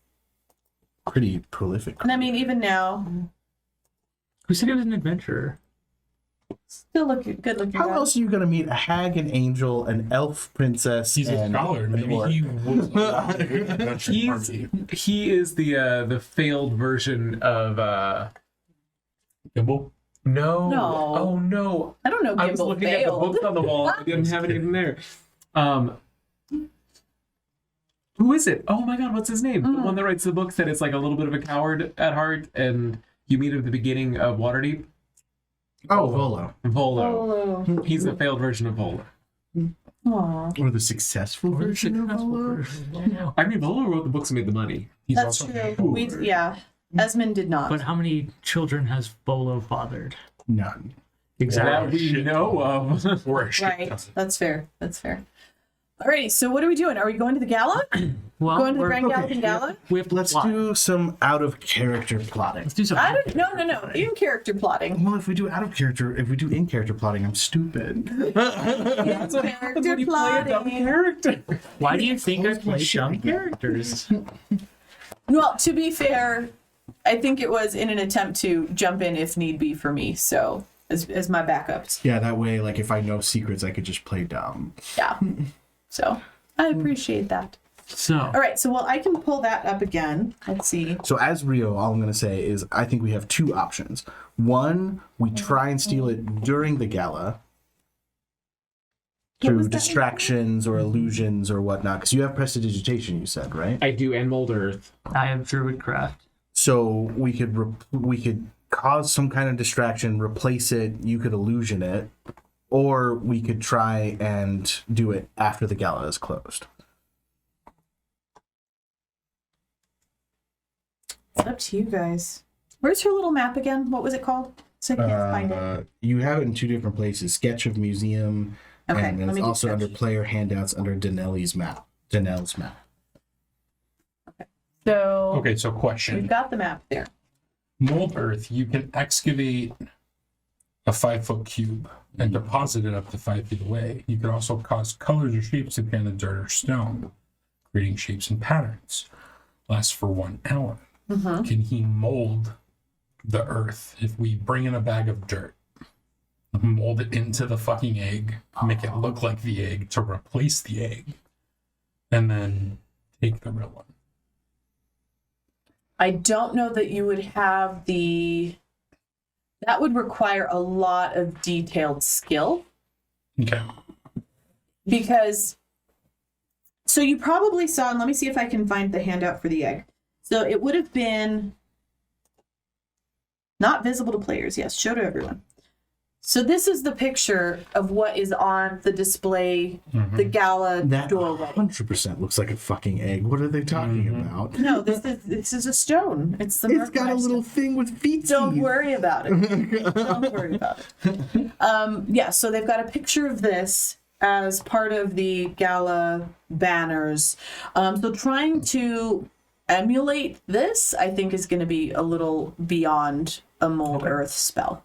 pretty prolific. And I mean, even now, Who said he was an adventurer? still good looking. How guy. else are you gonna meet a hag, an angel, an elf princess? He's a and scholar. Maybe or- he was a good adventure party. He is the failed version of Gimble? no. No. Oh no. I don't know. I was Gimble looking at the failed. books on the wall. I didn't have anything there. Who is it? Oh my god, what's his name? The one that writes the books that is like a little bit of a coward at heart, and you meet him at the beginning of Waterdeep. Oh, Volo. Volo. Oh, He's the failed version of Volo. aw. Or the successful version of Volo. I mean, Volo wrote the books and made the money. He's That's also true. Yeah. Esmond did not. But how many children has Bolo fathered? None. That we know of. or a shit Right. ton. That's fair. That's fair. Alrighty, so what are we doing? Are we going to the gala? Well, Going to the we're- Grand Galloping Gala? we have to Let's plot. do some out of character plotting. Let's do some. I don't. No. In character plotting. Well, if we do in character plotting, I'm stupid. That's what happens when Character you play a dumb plotting. character. Why do you think I Close my play shit dumb again. characters? Well, to be fair, I think it was in an attempt to jump in if need be for me. So as my backups. Yeah, that way, if I know secrets, I could just play dumb. Yeah. So I appreciate that. So, All right. So I can pull that up again. Let's see. So as Rio, all I'm going to say is I think we have two options. One, we try and steal it during the gala What through was that? distractions or illusions or whatnot. Because you have prestidigitation, you said, right? I do, and Mold Earth. I have Druidcraft. So we could cause some kind of distraction, replace it. You could illusion it, or we could try and do it after the gala is closed. It's up to you guys. Where's her little map again? What was it called? So I can't find it. You have it in two different places: sketch of museum, Okay, and then let me it's do also sketch. under player handouts under Danelli's map. Danelle's map. So Okay, so we've question. got the map there. Mold Earth, you can excavate a 5-foot cube and deposit it up to 5 feet away. You can also cause colors or shapes to appear in the dirt or stone, creating shapes and patterns. Lasts for 1 hour. Can he mold the earth if we bring in a bag of dirt, mold it into the fucking egg, make it look like the egg to replace the egg, and then take the real one? I don't know that you would have that would require a lot of detailed skill Okay. because so you probably saw, and let me see if I can find the handout for the egg. So it would have been not visible to players. Yes, show to everyone. So this is the picture of what is on the display, the gala That doorway. 100% looks like a fucking egg. What are they talking about? No, this is a stone. It's the It's got a Murkmire little stone. thing with feet. Don't worry about it. Don't worry about it. Yeah, so they've got a picture of this as part of the gala banners. So trying to emulate this, I think, is going to be a little beyond a Mold Earth spell.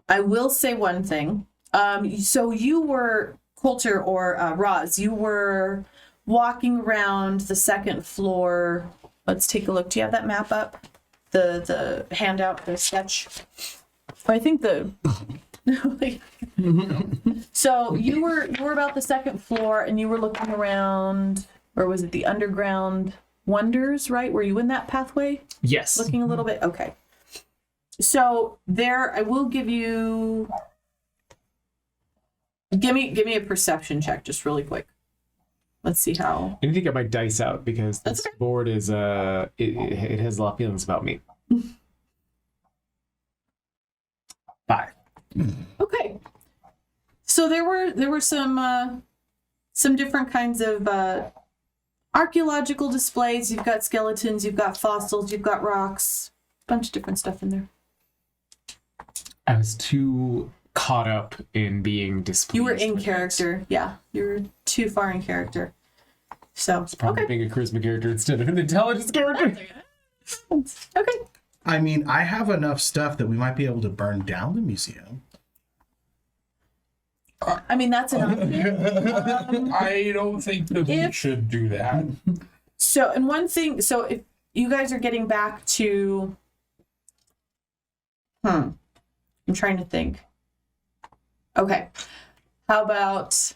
I will say one thing. So you were, Coulter or Roz, you were walking around the second floor. Let's take a look. Do you have that map up? The handout, the sketch? I think the... So you were about the second floor and you were looking around, or was it the underground wonders, right? Were you in that pathway? Yes. Looking a little bit? Okay. So there, I will give you... Give me a perception check just really quick. Let's see how... I need to get my dice out because this That's okay. board is it has a lot of feelings about me. 5. Okay. So there were some different kinds of archaeological displays. You've got skeletons, you've got fossils, you've got rocks, bunch of different stuff in there. I was too caught up in being displeased. You were in with it. character. Yeah, you were too far in character. So It's probably okay. being a charisma character instead of an intelligence character. Okay. I mean, I have enough stuff that we might be able to burn down the museum. I mean, that's an option. I don't think that we If- should do that. So, and one thing, so if you guys are getting back to, I'm trying to think. Okay. How about,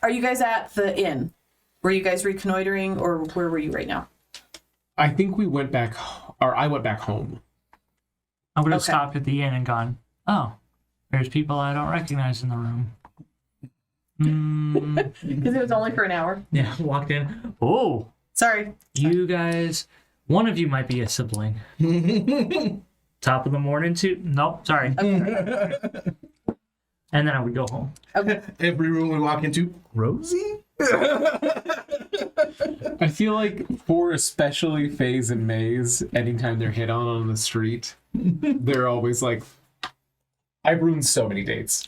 are you guys at the inn? Were you guys reconnoitering or where were you right now? I think we went back, or I went back home. I would have Okay. stopped at the inn and gone, oh, there's people I don't recognize in the room. Because it was only for an hour. Yeah, walked in. Oh, Sorry. you guys, one of you might be a sibling. Top of the morning too? Nope, sorry. Okay. And then I would go home. Okay. Every room we walk into, Rosie? I feel like for especially Faze and Maze, anytime they're hit on the street, they're always like, I've ruined so many dates.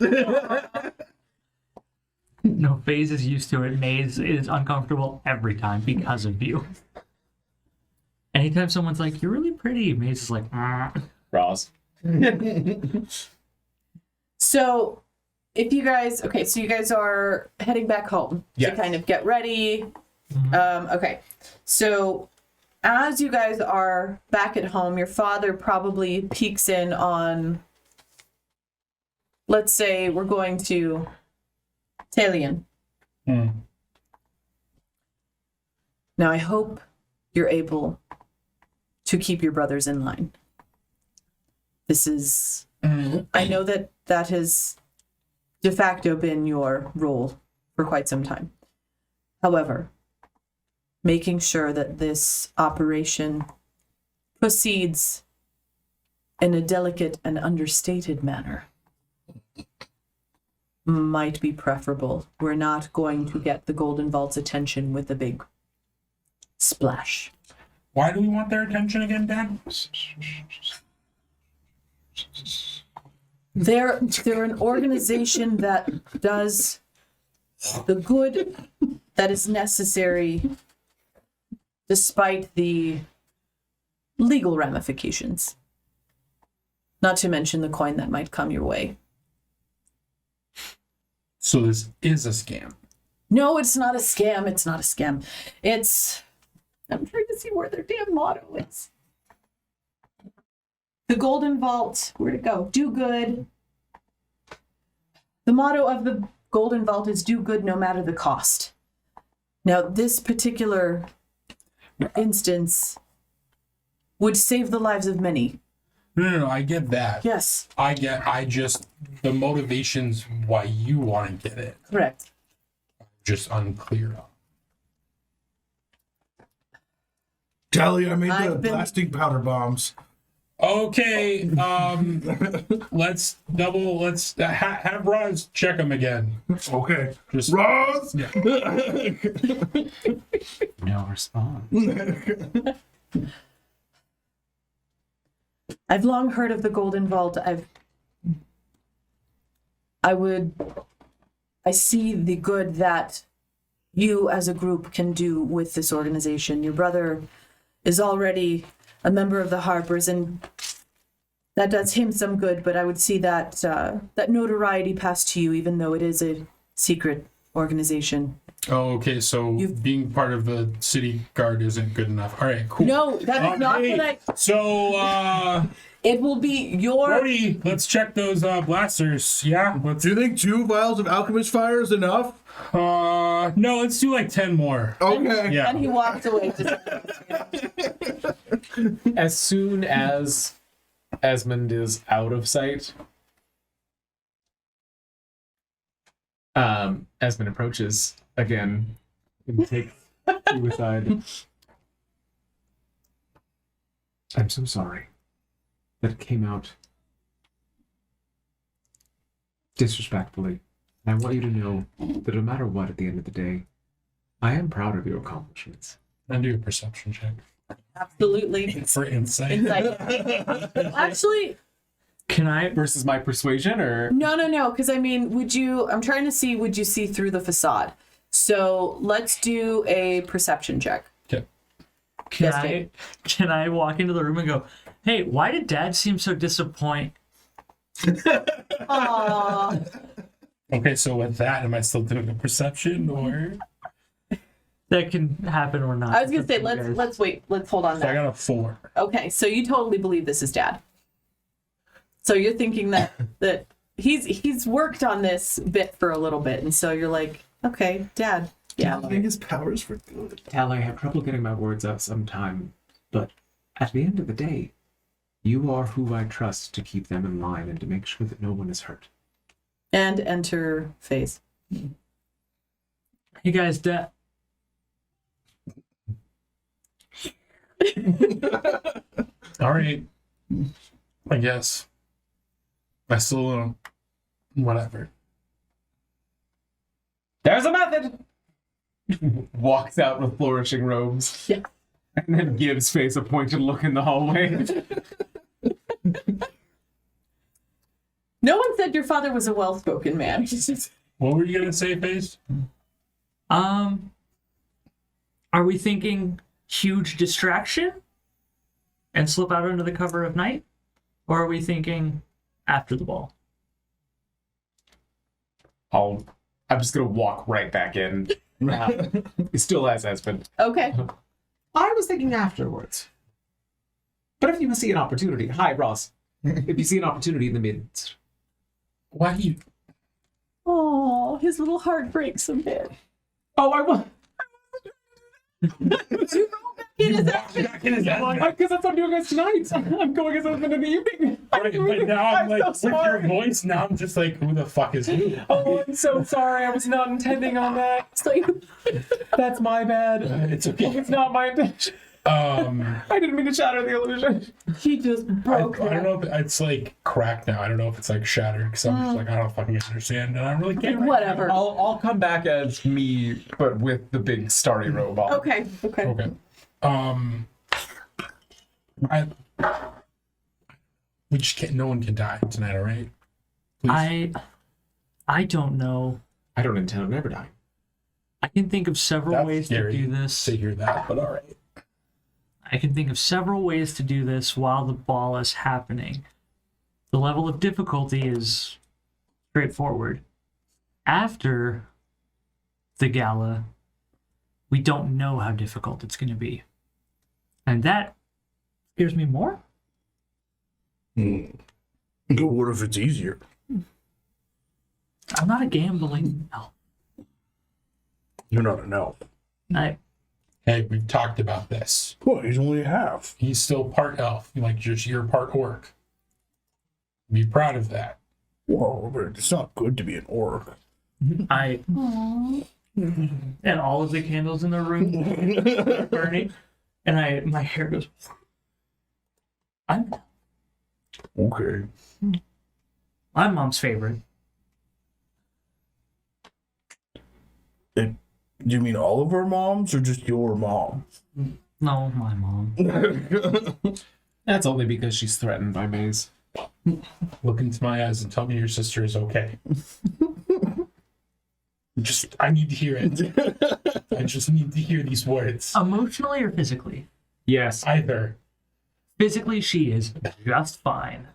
No, FaZe is used to it. Maze is uncomfortable every time because of you. Anytime someone's like, you're really pretty, Maze is like, Roz. So, if you guys, okay, so you guys are heading back home Yes. to kind of get ready. Okay, so as you guys are back at home, your father probably peeks in on, let's say we're going to Talion. Now, I hope you're able to keep your brothers in line. This is, I know that has de facto been your role for quite some time. However, making sure that this operation proceeds in a delicate and understated manner might be preferable. We're not going to get the Golden Vault's attention with a big splash. Why do we want their attention again, Dan? They're an organization that does the good that is necessary despite the legal ramifications. Not to mention the coin that might come your way. So this is a scam. No, it's not a scam. It's not a scam. It's... I'm trying to see where their damn motto is. The Golden Vault. Where'd it go? Do good. The motto of the Golden Vault is do good no matter the cost. Now, this particular instance would save the lives of many. No, I get that. Yes, I just, the motivations why you want to get it, correct. just unclear. Tally, I made the I've been- blasting powder bombs. Okay, let's have Roz check them again. Okay. Just Ross! yeah. No response. I've long heard of the Golden Vault. I see the good that you as a group can do with this organization. Your brother is already a member of the Harpers, and that does him some good, but I would see that that notoriety pass to you, even though it is a secret organization. Oh, okay. So being part of the city guard isn't good enough. All right, cool. No, that is not hey, what I... So, It will be your... Brody, let's check those blasters. Yeah? Do you think 2 vials of alchemist fire is enough? No, let's do like 10 more. Okay. Yeah. And he walked away. As soon as Esmond is out of sight, Esmond approaches again and takes you aside. I'm so sorry that it came out disrespectfully. I want you to know that no matter what, at the end of the day, I am proud of your accomplishments. And do a perception check. Absolutely. For insight. Insight. Actually, Can I? Versus my persuasion, or no, because I mean, I'm trying to see, would you see through the facade? So let's do a perception check. Okay. Can I walk into the room and go, hey, why did Dad seem so disappointed? Aww. Okay, so with that, am I still doing a perception or? That can happen or not. I was gonna say, let's wait. Let's hold on So I that. got a 4. Okay, so you totally believe this is Dad. So you're thinking that he's worked on this bit for a little bit, and so you're like, okay, Dad. Yeah. I think his powers for good. Tal, I have trouble getting my words out sometimes, but at the end of the day, you are who I trust to keep them in line and to make sure that no one is hurt. And enter phase. Hey guys, Dad. All right. I guess. I still don't. Whatever. There's a method! Walks out with flourishing robes. Yeah. And then gives Face a pointed look in the hallway. No one said your father was a well-spoken man. What were you gonna say, Face? Are we thinking huge distraction and slip out under the cover of night? Or are we thinking after the ball? I'm just gonna walk right back in. He still has Esmond. Okay. I was thinking afterwards. But if you see an opportunity, hi Ross. If you see an opportunity in the midst. Why do you? Oh, his little heart breaks a bit. Oh, I will. Back in his head. Because that's what I'm doing guys tonight. I'm going as Esmond in the evening. Right, but now I'm like, so with your sorry. voice, now I'm just like, who the fuck is who? Oh, I'm so sorry. I was not intending on that. So you, That's my bad. It's okay. It's not my intention. I didn't mean to shatter the illusion. he just I broke don't know if it's like cracked now. I don't know if it's like shattered because I'm just like, I don't fucking understand, and I really can't. Whatever. I'll come back as me, but with the big starry robe on. Okay. Okay. We just can't. No one can die tonight, all right? Please. I don't know. I don't intend on ever dying. I can think of several That's ways scary to do this. to hear that, but all right. I can think of several ways to do this while the ball is happening. The level of difficulty is straightforward. After the gala, we don't know how difficult it's going to be. And that scares me more. But what if it's easier? I'm not a gambling elf. You're not an elf. Hey, we've talked about this. Well, he's only half. He's still part elf. Like just you're part orc. Be proud of that. Whoa, but it's not good to be an orc. And all of the candles in the room are burning, and my hair goes. I'm Okay. mom's favorite. Do you mean all of our moms or just your mom? No, my mom. That's only because she's threatened by Maze. Look into my eyes and tell me your sister is okay. I need to hear it. I just need to hear these words. Emotionally or physically? Yes. Either. Physically, she is just fine.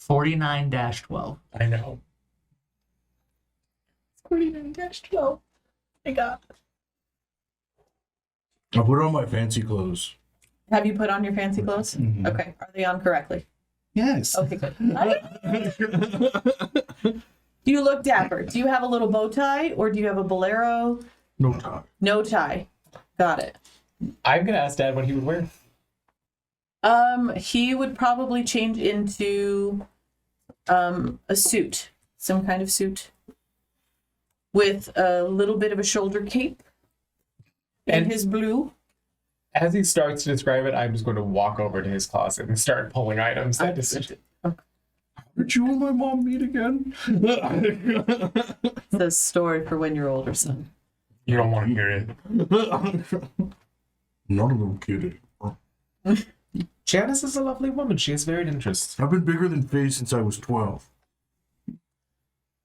49-12. I know. 49-12. I got. I put on my fancy clothes. Have you put on your fancy clothes? Okay. Are they on correctly? Yes. Okay, good. Do you look dapper? Do you have a little bow tie or do you have a bolero? No tie. No tie. Got it. I'm gonna ask Dad what he would wear. He would probably change into a suit, some kind of suit with a little bit of a shoulder cape and his blue. As he starts to describe it, I'm just going to walk over to his closet and start pulling items. That is Did you and my mom meet again? It's a story for when you're older, son. You don't want to hear it. Not a little kid. Janice is a lovely woman. She has varied interests. I've been bigger than Faye since I was 12.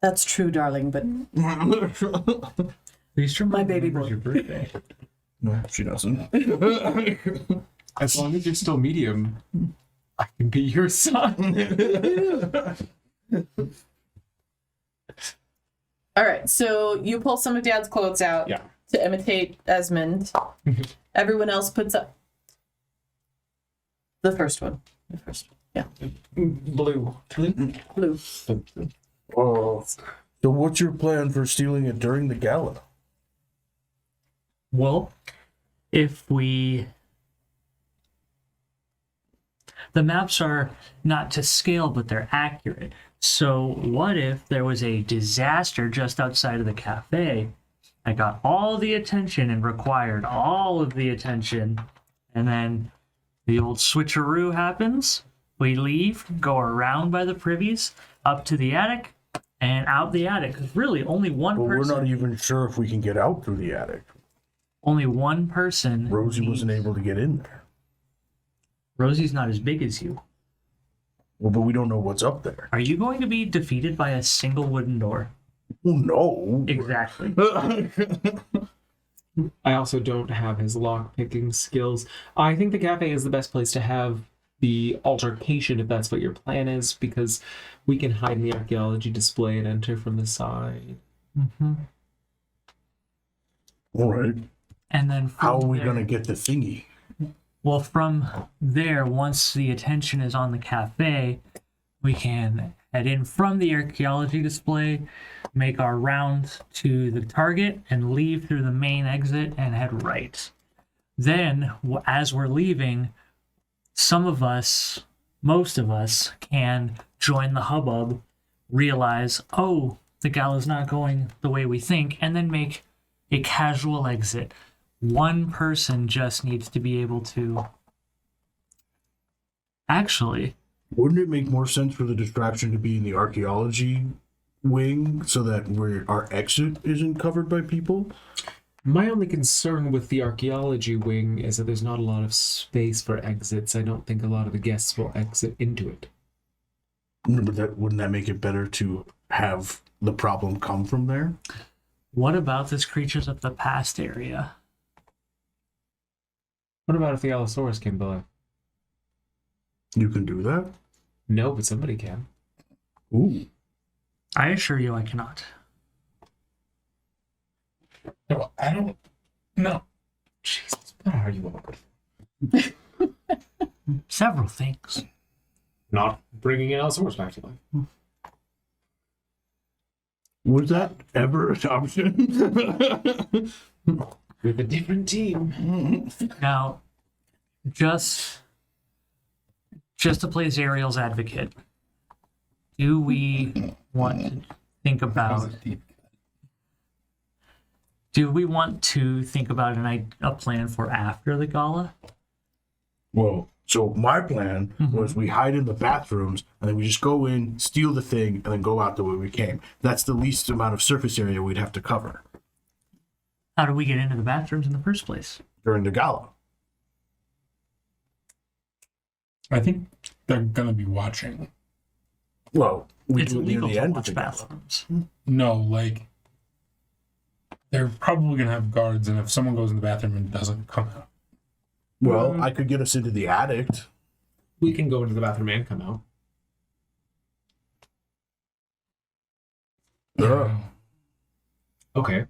That's true, darling, but Please my baby boy. your birthday. No, she doesn't. As long as you're still medium, I can be your son. All right, so you pull some of Dad's clothes out Yeah. to imitate Esmond. Everyone else puts up the first one. The first one. Yeah. Blue. Blue. Oh. So what's your plan for stealing it during the gala? Well, if we... The maps are not to scale, but they're accurate. So what if there was a disaster just outside of the cafe that got all the attention and required all of the attention, and then the old switcheroo happens, we leave, go around by the privies, up to the attic, and out the attic. 'Cause really, only one But person... we're not even sure if we can get out through the attic. Only one person... Rosie wasn't able to get in there. Rosie's not as big as you. Well, but we don't know what's up there. Are you going to be defeated by a single wooden door? Oh, no. Exactly. I also don't have his lock picking skills. I think the cafe is the best place to have the altercation if that's what your plan is, because we can hide in the archaeology display and enter from the side. Mm-hmm. All right. And then from How are we there- going to get the thingy? Well, from there, once the attention is on the cafe, we can head in from the archaeology display, make our round to the target, and leave through the main exit and head right. Then, as we're leaving, some of us, most of us, can join the hubbub, realize, oh, the gala's not going the way we think, and then make a casual exit. One person just needs to be able to... Actually, Wouldn't it make more sense for the distraction to be in the archaeology wing so that our exit isn't covered by people? My only concern with the archaeology wing is that there's not a lot of space for exits. I don't think a lot of the guests will exit into it. No, but wouldn't that make it better to have the problem come from there? what about this Creatures of the Past area? What about if the Allosaurus came by? You can do that? No, but somebody can. Ooh. I assure you I cannot. No, I don't. No. Jesus, what are you all? Several things. Not bringing an Allosaurus back to life. Was that ever an option? With a different team. Now, just to play Zariel's advocate, do we want to think about... Do we want to think about a plan for after the gala? Well, so my plan was we hide in the bathrooms and then we just go in, steal the thing, and then go out the way we came. That's the least amount of surface area we'd have to cover How do we get into the bathrooms in the first place? during the gala. I think they're gonna be watching. Well, we It's do it near illegal the to end of watch the gala. bathrooms. No, like they're probably gonna have guards, and if someone goes in the bathroom and doesn't come out, Well, I could get us into the attic. We can go into the bathroom and come out. Okay.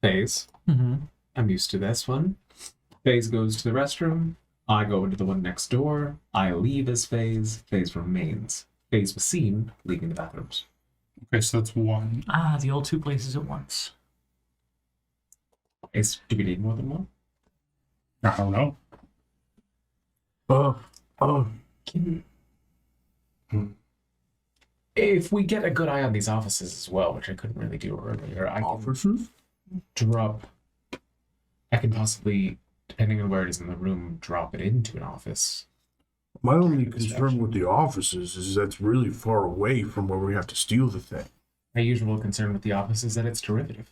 Phase. Mm-hmm. I'm used to this one. Phase goes to the restroom. I go into the one next door. I leave as Phase. Phase remains. Phase was seen leaving the bathrooms. Okay, so that's one. Ah, the old two places at once. Do we need more than one? I don't know. If we get a good eye on these offices as well, which I couldn't really do earlier, I can Officers? drop. I can possibly, depending on where it is in the room, drop it into an office. My only concern with the offices is that's really far away from where we have to steal the thing. My usual concern with the office is that it's derivative.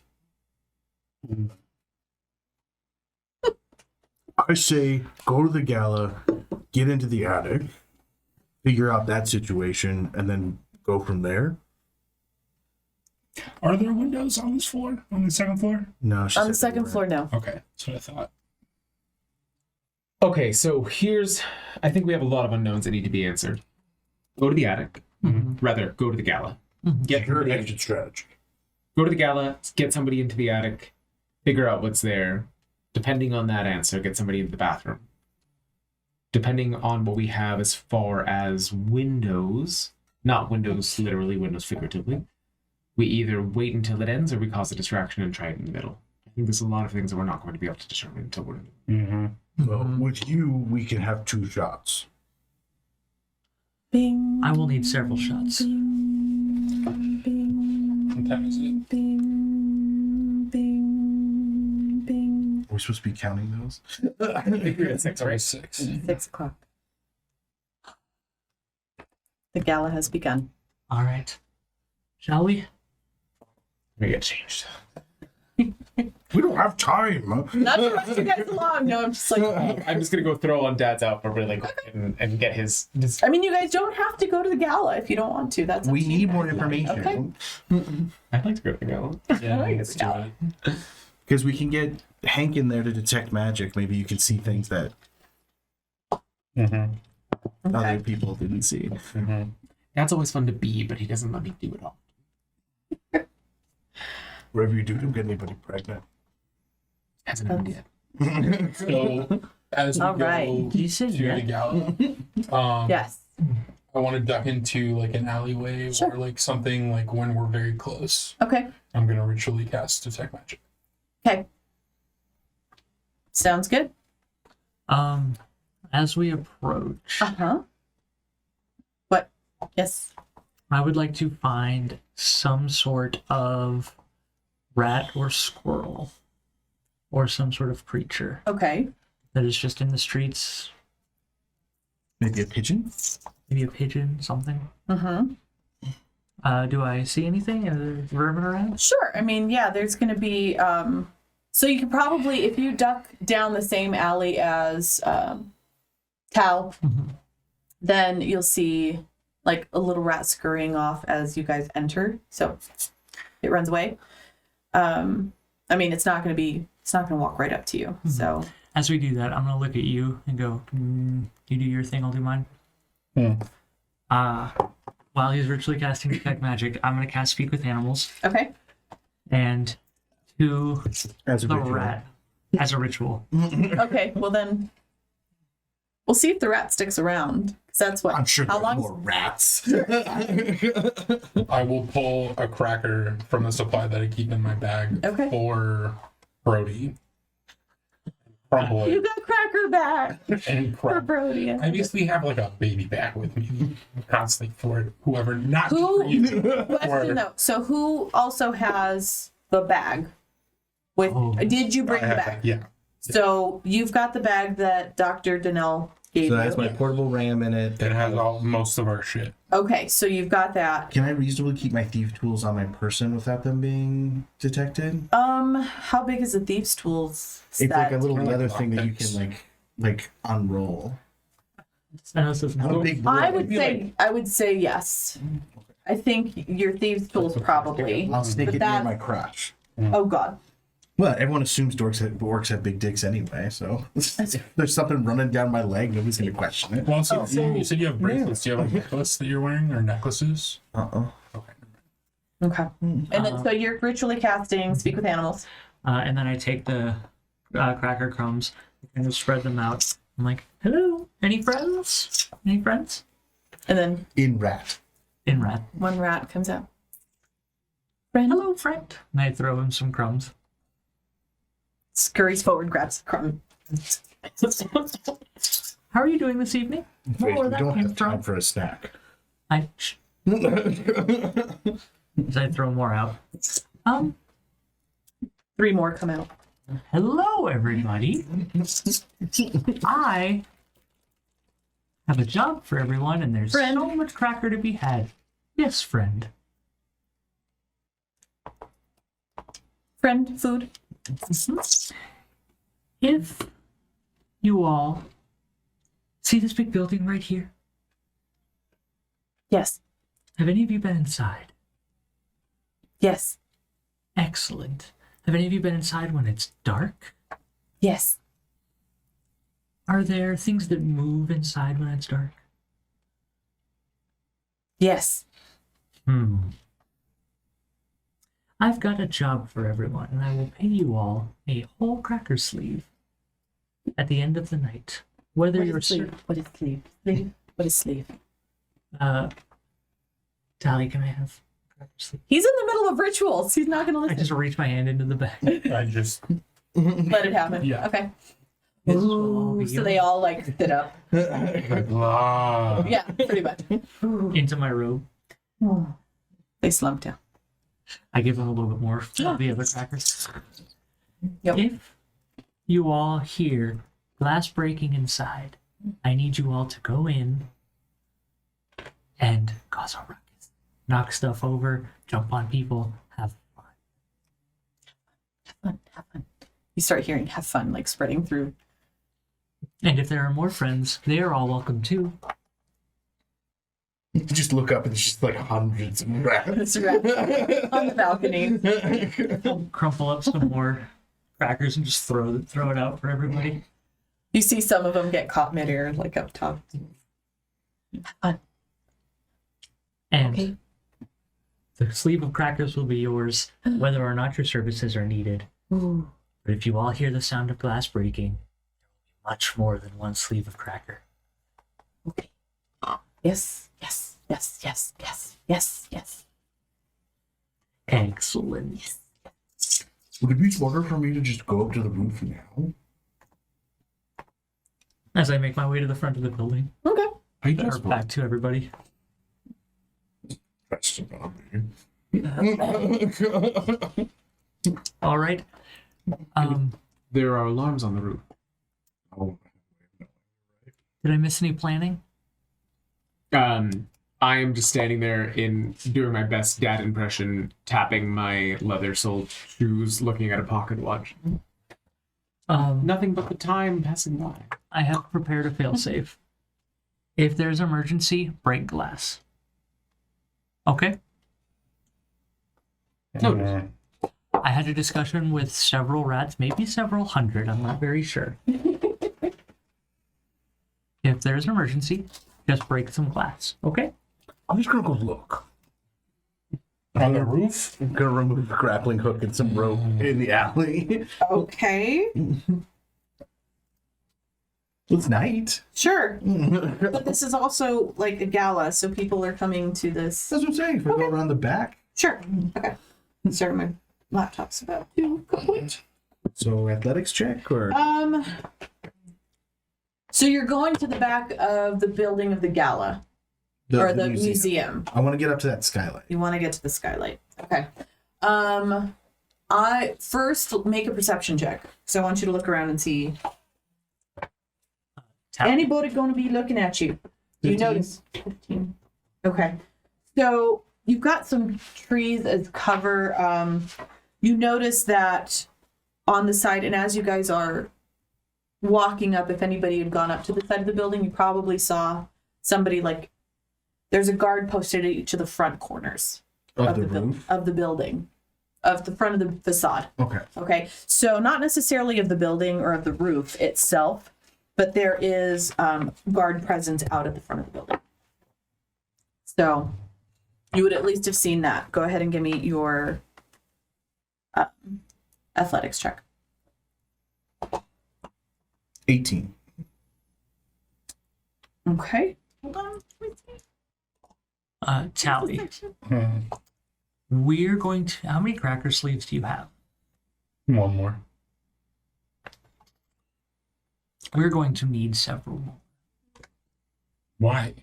I say go to the gala, get into the attic, figure out that situation, and then go from there. Are there windows on this floor? On the second floor? No, On the second floor, no. Okay, that's what I thought. Okay, so I think we have a lot of unknowns that need to be answered. Go to the attic. Rather, go to the gala. Get Your somebody, exit strategy. go to the gala, get somebody into the attic, figure out what's there. Depending on that answer, get somebody into the bathroom. Depending on what we have as far as windows, not windows literally, windows figuratively, we either wait until it ends or we cause a distraction and try it in the middle. I think there's a lot of things that we're not going to be able to determine until we're in. Well, with you, we can have 2 shots. Bing. I will need several shots. Bing, bing, What time is it? bing, bing, bing. Are we supposed to be counting those? I think we're at 6, Sorry, right? 6. 6 o'clock. The gala has begun. All right. Shall we? We get changed. We don't have time. Not to rush you guys along. No, I'm just like, I'm just gonna go throw on Dad's outfit really quick and get his. I mean, you guys don't have to go to the gala if you don't want to. That's up We to you need guys. more information. Okay. I'd like to go to the gala. Yeah, like let's the do gala. it. Because we can get Hank in there to detect magic. Maybe you can see things that other people didn't see. Dad's always fun to be, but he doesn't let me do it all. Wherever you do, don't get anybody pregnant. Hasn't happened yet. So, as we All go right. You said to yeah. the gala, Yes. I want to duck into like an alleyway Sure. or like something like when we're very close. Okay. I'm gonna ritually cast detect magic. Okay. Sounds good. As we approach, Uh-huh. What? Yes. I would like to find some sort of rat or squirrel or some sort of creature Okay. that is just in the streets. Maybe a pigeon? Maybe a pigeon, something. Mm-hmm. Do I see anything? Is there vermin around? Sure. I mean, yeah, there's going to be, so you could probably, if you duck down the same alley as Cal, then you'll see like a little rat scurrying off as you guys enter. So it runs away. I mean, it's not going to walk right up to you. So, As we do that, I'm going to look at you and go, you do your thing, I'll do mine. While he's ritually casting detect magic, I'm going to cast Speak with Animals okay. and to As a the ritual. rat as a ritual. Okay. Well, then we'll see if the rat sticks around. 'Cause that's what. I'm sure How there's long? more rats. I will pull a cracker from the supply that I keep in my bag Okay. for Brody. Crumble You it got cracker back and for crack. Brody. I basically have like a baby bag with me constantly for whoever, not Who- for you. Question though. So who also has the bag? With did you bring the bag? Yeah. So you've got the bag that Dr. Donnell gave So you. that's my portable ram in it. It has most of our shit. Okay, so you've got that. Can I reasonably keep my thief tools on my person without them being detected? How big is the thieves' tools set? It's like a little They're like leather thing that you lockpicks. can like unroll. No, How big? I would say yes. I think your thieves' tools probably. I'll stick But it near that- my crotch. Oh God. Well, everyone assumes orcs have big dicks anyway, so if there's something running down my leg, nobody's gonna question it. Well, so you said you have bracelets. Do you have a necklace that you're wearing or necklaces? Uh-uh. Okay. Okay. And then so you're ritually casting Speak with Animals. And then I take the cracker crumbs and just spread them out. I'm like, hello, any friends? Any friends? And then In rat. In rat. one rat comes out. Friend. Hello, friend. And I throw him some crumbs. Scurries forward, grabs the crumb. How are you doing this evening? Wait, where we that don't came have time from? for a snack. Shh. As I throw more out. 3 more come out. Hello, everybody. I have a job for everyone, and there's Friend. so much cracker to be had. Yes, friend. Friend, food. If you all see this big building right here, Yes. have any of you been inside? Yes. Excellent. Have any of you been inside when it's dark? Yes. Are there things that move inside when it's dark? Yes. I've got a job for everyone, and I will pay you all a whole cracker sleeve at the end of the night. Whether What you're is sleeve? What is sleeve? Sleeve? What is sleeve? Tally, can I have a cracker sleeve? He's in the middle of rituals. He's not going to I listen. just reach my hand into the bag. I just Let it happen. Yeah. Okay. This will all be So they all like sit up. like, blah. Yeah, pretty much. into my robe. They slump down. I give them a little bit more of the other crackers. Yep. If you all hear glass breaking inside, I need you all to go in and cause a ruckus. Knock stuff over, jump on people, have fun. Have fun. Have fun. You start hearing "have fun" like spreading through. And if there are more friends, they are all welcome too. You just look up and there's just like hundreds of rats. It's right on the balcony. I'll crumple up some more crackers and just throw it out for everybody. You see some of them get caught midair, like up top. Have fun. And Okay. the sleeve of crackers will be yours, whether or not your services are needed. Ooh. But if you all hear the sound of glass breaking, there will be much more than one sleeve of cracker. Okay. Yes. Yes. Yes. Yes. Yes. Yes. Yes. Excellent. Would it be smarter for me to just go up to the roof now? As I make my way to the front of the building, Okay. I or just back to everybody. That's about me. All right. There are alarms on the roof. Oh, Did I miss any planning? I am just standing there in doing my best dad impression, tapping my leather-soled shoes, looking at a pocket watch. Nothing but the time passing by. I have prepared a failsafe. If there's emergency, break glass. Okay. Noted. I had a discussion with several rats, maybe several hundred. I'm not very sure. If there's an emergency, just break some glass. Okay. I'm just gonna go look. on the roof. I'm gonna remove the grappling hook and some rope in the alley. Okay. It's night. Sure. But this is also like a gala, so people are coming to this. That's what I'm saying. If we go around the back. Sure. Okay. Sorry, my laptop's about to kaput. So athletics check or So you're going to the back of the building of the gala or the museum. I want to get up to that skylight. You want to get to the skylight. Okay. I first make a perception check. So I want you to look around and see anybody going to be looking at you. You 15? notice 15. Okay. So you've got some trees as cover. You notice that on the side, and as you guys are walking up, if anybody had gone up to the side of the building, you probably saw somebody like there's a guard posted at each of the front corners Of the roof? of the building, of the front of the facade. Okay. Okay, so not necessarily of the building or of the roof itself, but there is guard presence out at the front of the building. So You would at least have seen that. Go ahead and give me your athletics check. 18. Okay. Hold on. Tally. We're going to. How many cracker sleeves do you have? One more. We're going to need several more. Why?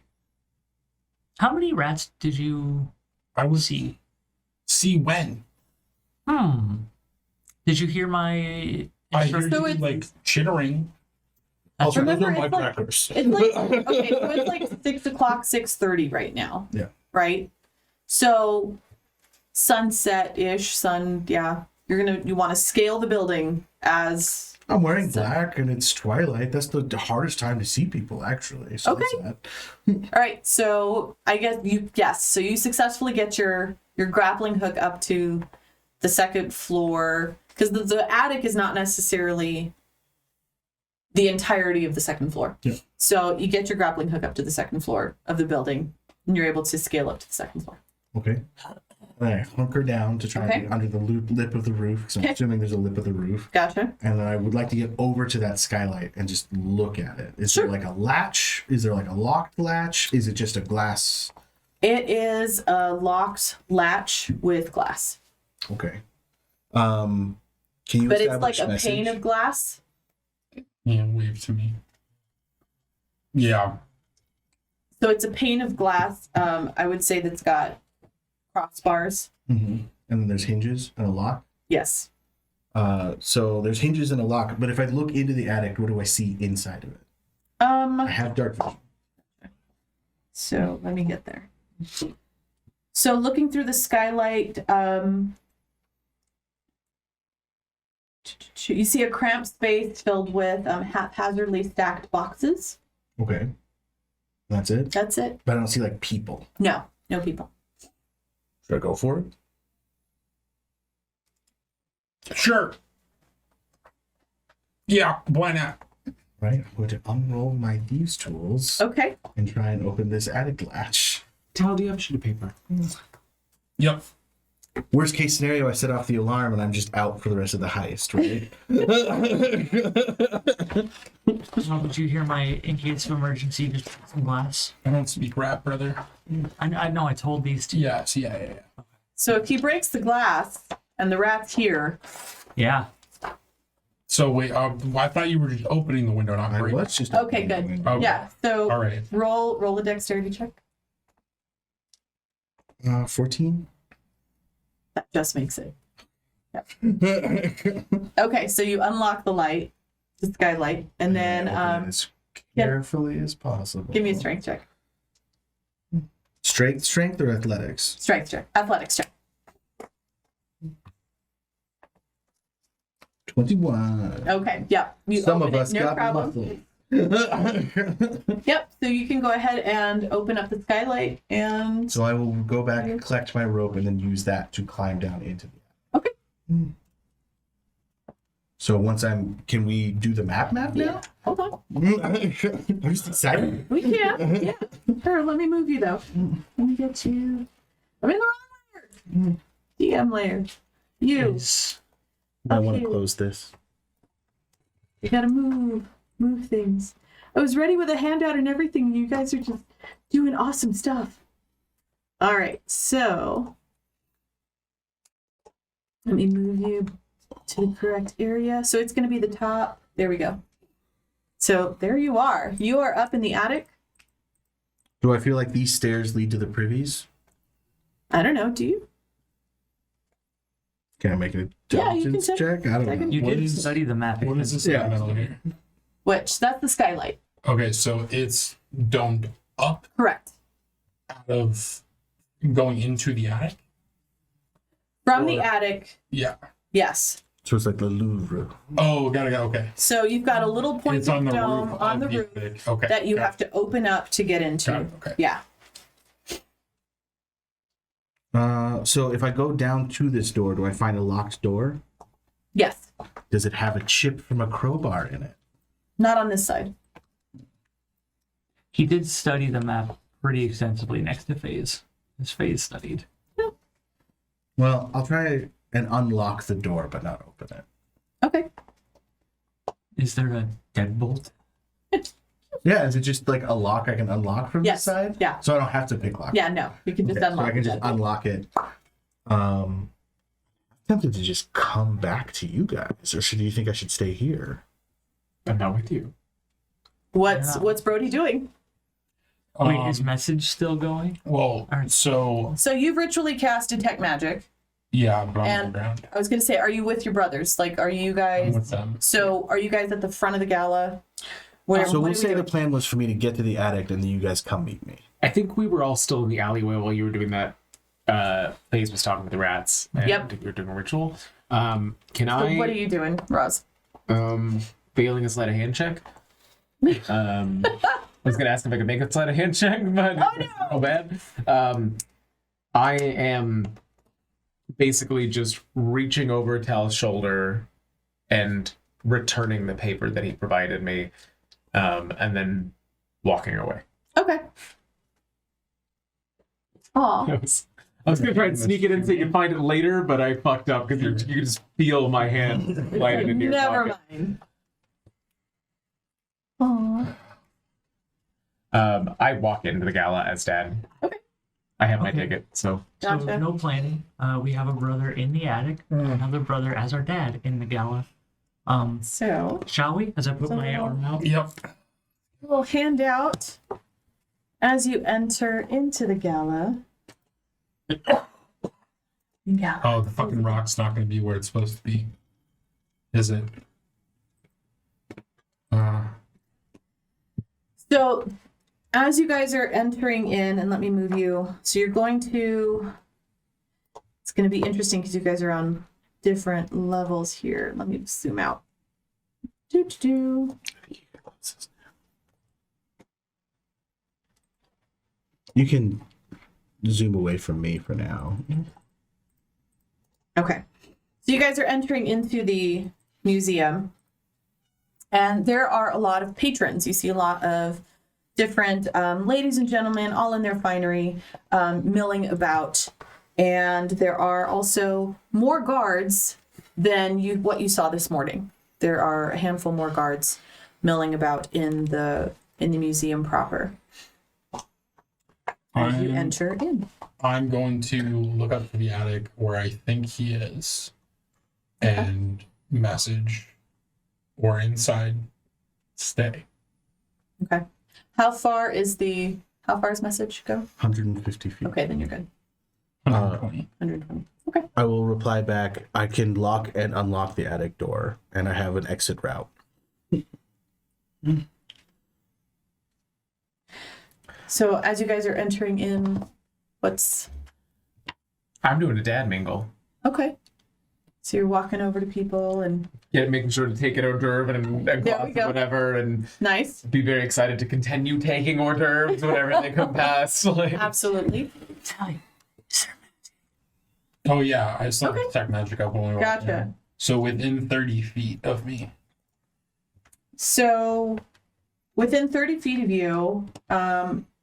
How many rats did you I was see? see when. Did you hear my I hear instructions? So you it's- like chittering. Also, those Remember, are my it's like- crackers. It's like okay, so it's like 6 o'clock, 6:30 right now. Yeah. Right. So sunset-ish, yeah. You want to scale the building as I'm wearing black and it's twilight. That's the hardest time to see people, actually. So Okay. that's all right. So I guess so you successfully get your grappling hook up to the second floor because the attic is not necessarily the entirety of the second floor. Yeah. So you get your grappling hook up to the second floor of the building and you're able to scale up to the second floor. Okay. And I hunker down to try Okay. and get under the lip of the roof, because I'm Okay. assuming there's a lip of the roof. Gotcha. And then I would like to get over to that skylight and just look at it. Is Sure. there like a latch? Is there like a locked latch? Is it just a glass? It is a locked latch with glass, Okay. Can you but it's like establish a message? pane of glass. Yeah, wave to me. Yeah. So it's a pane of glass. I would say that's got crossbars. Mhm. And then there's hinges and a lock. Yes. So there's hinges and a lock. But if I look into the attic, what do I see inside of it? I have dark vision. So let me get there. So looking through the skylight, you see a cramped space filled with haphazardly stacked boxes. Okay. That's it. That's it. But I don't see like people. No people. Should I go for it? Sure. Yeah, why not? Right. I'm going to unroll my thieves' tools Okay. and try and open this attic latch. Tal, do you have a sheet of paper? Yep. Worst case scenario, I set off the alarm and I'm just out for the rest of the heist, right? Did you hear my in case of emergency? Just some glass. I don't speak rap, brother. I know. I told these two. Yes, yeah. So if he breaks the glass and the rat's here, Yeah. So wait, I thought you were just opening the window, not I breaking. was just okay, opening the good. window. Okay. Yeah. So All right. roll a dexterity check. 14. That just makes it. Yep. Okay, so you unlock the skylight, and then as carefully as possible. give me a strength check. Strength or athletics? Strength check. Athletics check. 21. Okay, yep. You Some open of us it, no got problem. muscle. Yep, so you can go ahead and open up the skylight and So I will go back and collect my rope and then use that to climb down into the okay. So once can we do the map now? Yeah. Hold on. I'm just excited. We can. Yeah. Sure, let me move you though. Let me get you. I'm in the wrong layer. DM layer. You. Is I want Okay. to close this. You gotta move things. I was ready with a handout and everything. You guys are just doing awesome stuff. All right, so let me move you to the correct area. So it's gonna be the top. There we go. So there you are. You are up in the attic. Do I feel like these stairs lead to the privies? I don't know. Do you? Can I make an Yeah, you can intelligence check. check? I don't Check know. it. you What did is- study the map. What is this Yeah. in the middle here? Which that's the skylight. Okay, so it's domed up Correct. out of going into the attic? From the Or- attic. Yeah. Yes. So it's like the Louvre. Oh, got it, okay. So you've got a little It's pointed on the dome roof. on the of roof attic. Okay. that you got have to open up to get into. Got it, okay. Yeah. So if I go down to this door, do I find a locked door? Yes. Does it have a chip from a crowbar in it? Not on this side. He did study the map pretty extensively next to Phase. his face studied. Well, I'll try and unlock the door, but not open it. Okay. Is there a deadbolt? Yeah, is it just like a lock I can unlock from Yes. the side? Yeah. So I don't have to pick lock. Yeah, no. You can just Okay, unlock so I can just it. unlock it. I'm tempted to just come back to you guys, or do you think I should stay here? I'm not with you. What's Brody doing? Wait, is message still going? Well, so So you've ritually cast detect magic. yeah, but I'm on And- the ground. I was gonna say, are you with your brothers? Like, are you I'm guys? with them. So are you guys at the front of the gala? Where, So what we'll are we say the doing? plan was for me to get to the attic and then you guys come meet me. I think we were all still in the alleyway while you were doing that. Blaze was talking with the rats. And Yep. you were doing a ritual. Can So I? what are you doing, Roz? Failing a sleight of hand check. I was gonna ask if I could make a sleight of hand check, but oh bad. I am basically just reaching over Tal's shoulder and returning the paper that he provided me, and then walking away. Okay. Aw. I was gonna try and sneak it in so you can find it later, but I fucked up because you can just feel my hand sliding into your Never pocket. mind. Aw. I walk into the gala as Dad. Okay. I have my Okay. ticket, so So Gotcha. no planning. We have a brother in the attic, another brother as our dad in the gala. So Shall we? As I put my arm out. Yep. we'll hand out as you enter into the gala. Yeah. Oh, the fucking rock's not going to be where it's supposed to be, is it? So, as you guys are entering in, and let me move you. So you're going to. It's going to be interesting because you guys are on different levels here. Let me zoom out. You can zoom away from me for now. Okay. So you guys are entering into the museum, and there are a lot of patrons. You see a lot of different ladies and gentlemen, all in their finery, milling about. And there are also more guards than what you saw this morning. There are a handful more guards milling about in the museum proper as you enter in. I'm going to look up to the attic where I think he is and message or inside stay. Okay. How far is message go? 150 feet. Okay, then you're good. 120. 120. Okay. I will reply back. I can lock and unlock the attic door, and I have an exit route. So as you guys are entering in, I'm doing a dad mingle. okay. So you're walking over to people and Making sure to take an hors d'oeuvre and a There glass we of go. whatever, and nice. be very excited to continue taking hors d'oeuvres whenever they come past. Like, Absolutely. Oh, yeah. I still Okay. have detect magic up when we walk Gotcha. in. So within 30 feet of me. So within 30 feet of you,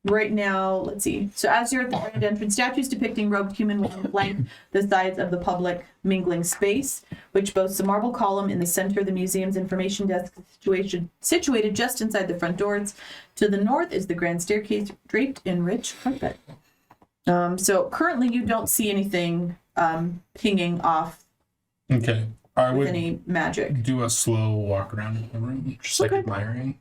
right now, let's see. So as you're at the grand entrance, statues depicting robed human women flank the sides of the public mingling space, which boasts a marble column in the center of the museum's information desk situated just inside the front doors. To the north is the grand staircase draped in rich carpet. So currently you don't see anything pinging off Okay. I with would any magic. do a slow walk around in the room, just like Okay. admiring,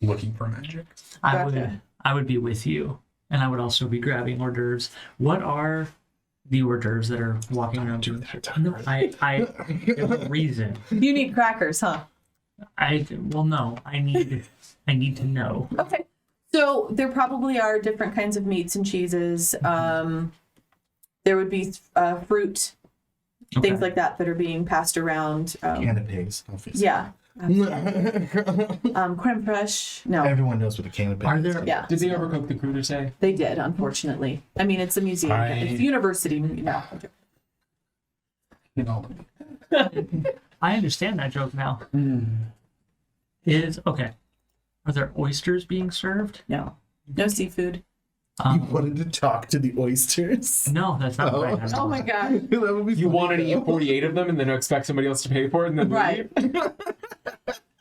looking for magic. Gotcha. I would be with you, and I would also be grabbing hors d'oeuvres. What are the hors d'oeuvres that are walking around? No, I there's a reason. You need crackers, huh? I need to know. Okay. So there probably are different kinds of meats and cheeses. There would be fruit, things Okay. like that are being passed around. Canapes. Yeah. Creme fraiche. No, Everyone knows what a canapé Are is. there? yeah, did they overcook the crudité? they did. Unfortunately, I mean it's a museum. It's university. No. You know, I understand that joke now. Is okay. Are there oysters being served? No. No seafood. You wanted to talk to the oysters? No, that's not what I had. Oh my god. That would be You funny, wanted to though. eat 48 of them and then expect somebody else to pay for it and then Right. leave?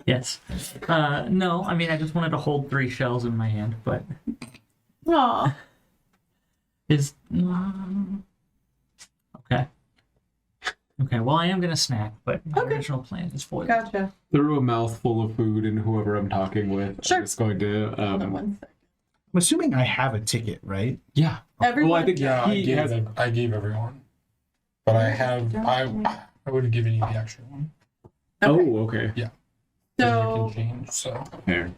Yes. No, I mean, I just wanted to hold 3 shells in my hand, but Aw. is okay. Okay, well, I am gonna snack, but my original plan is for Gotcha. Threw a mouthful of food into whoever I'm talking with. Sure. I'm just going to, Hold on one sec. I'm assuming I have a ticket, right? yeah. Everyone. Well, I think Yeah, he has. I gave everyone. But I would have given you the extra one. Oh, okay. 'Cause So you can change, so Fair.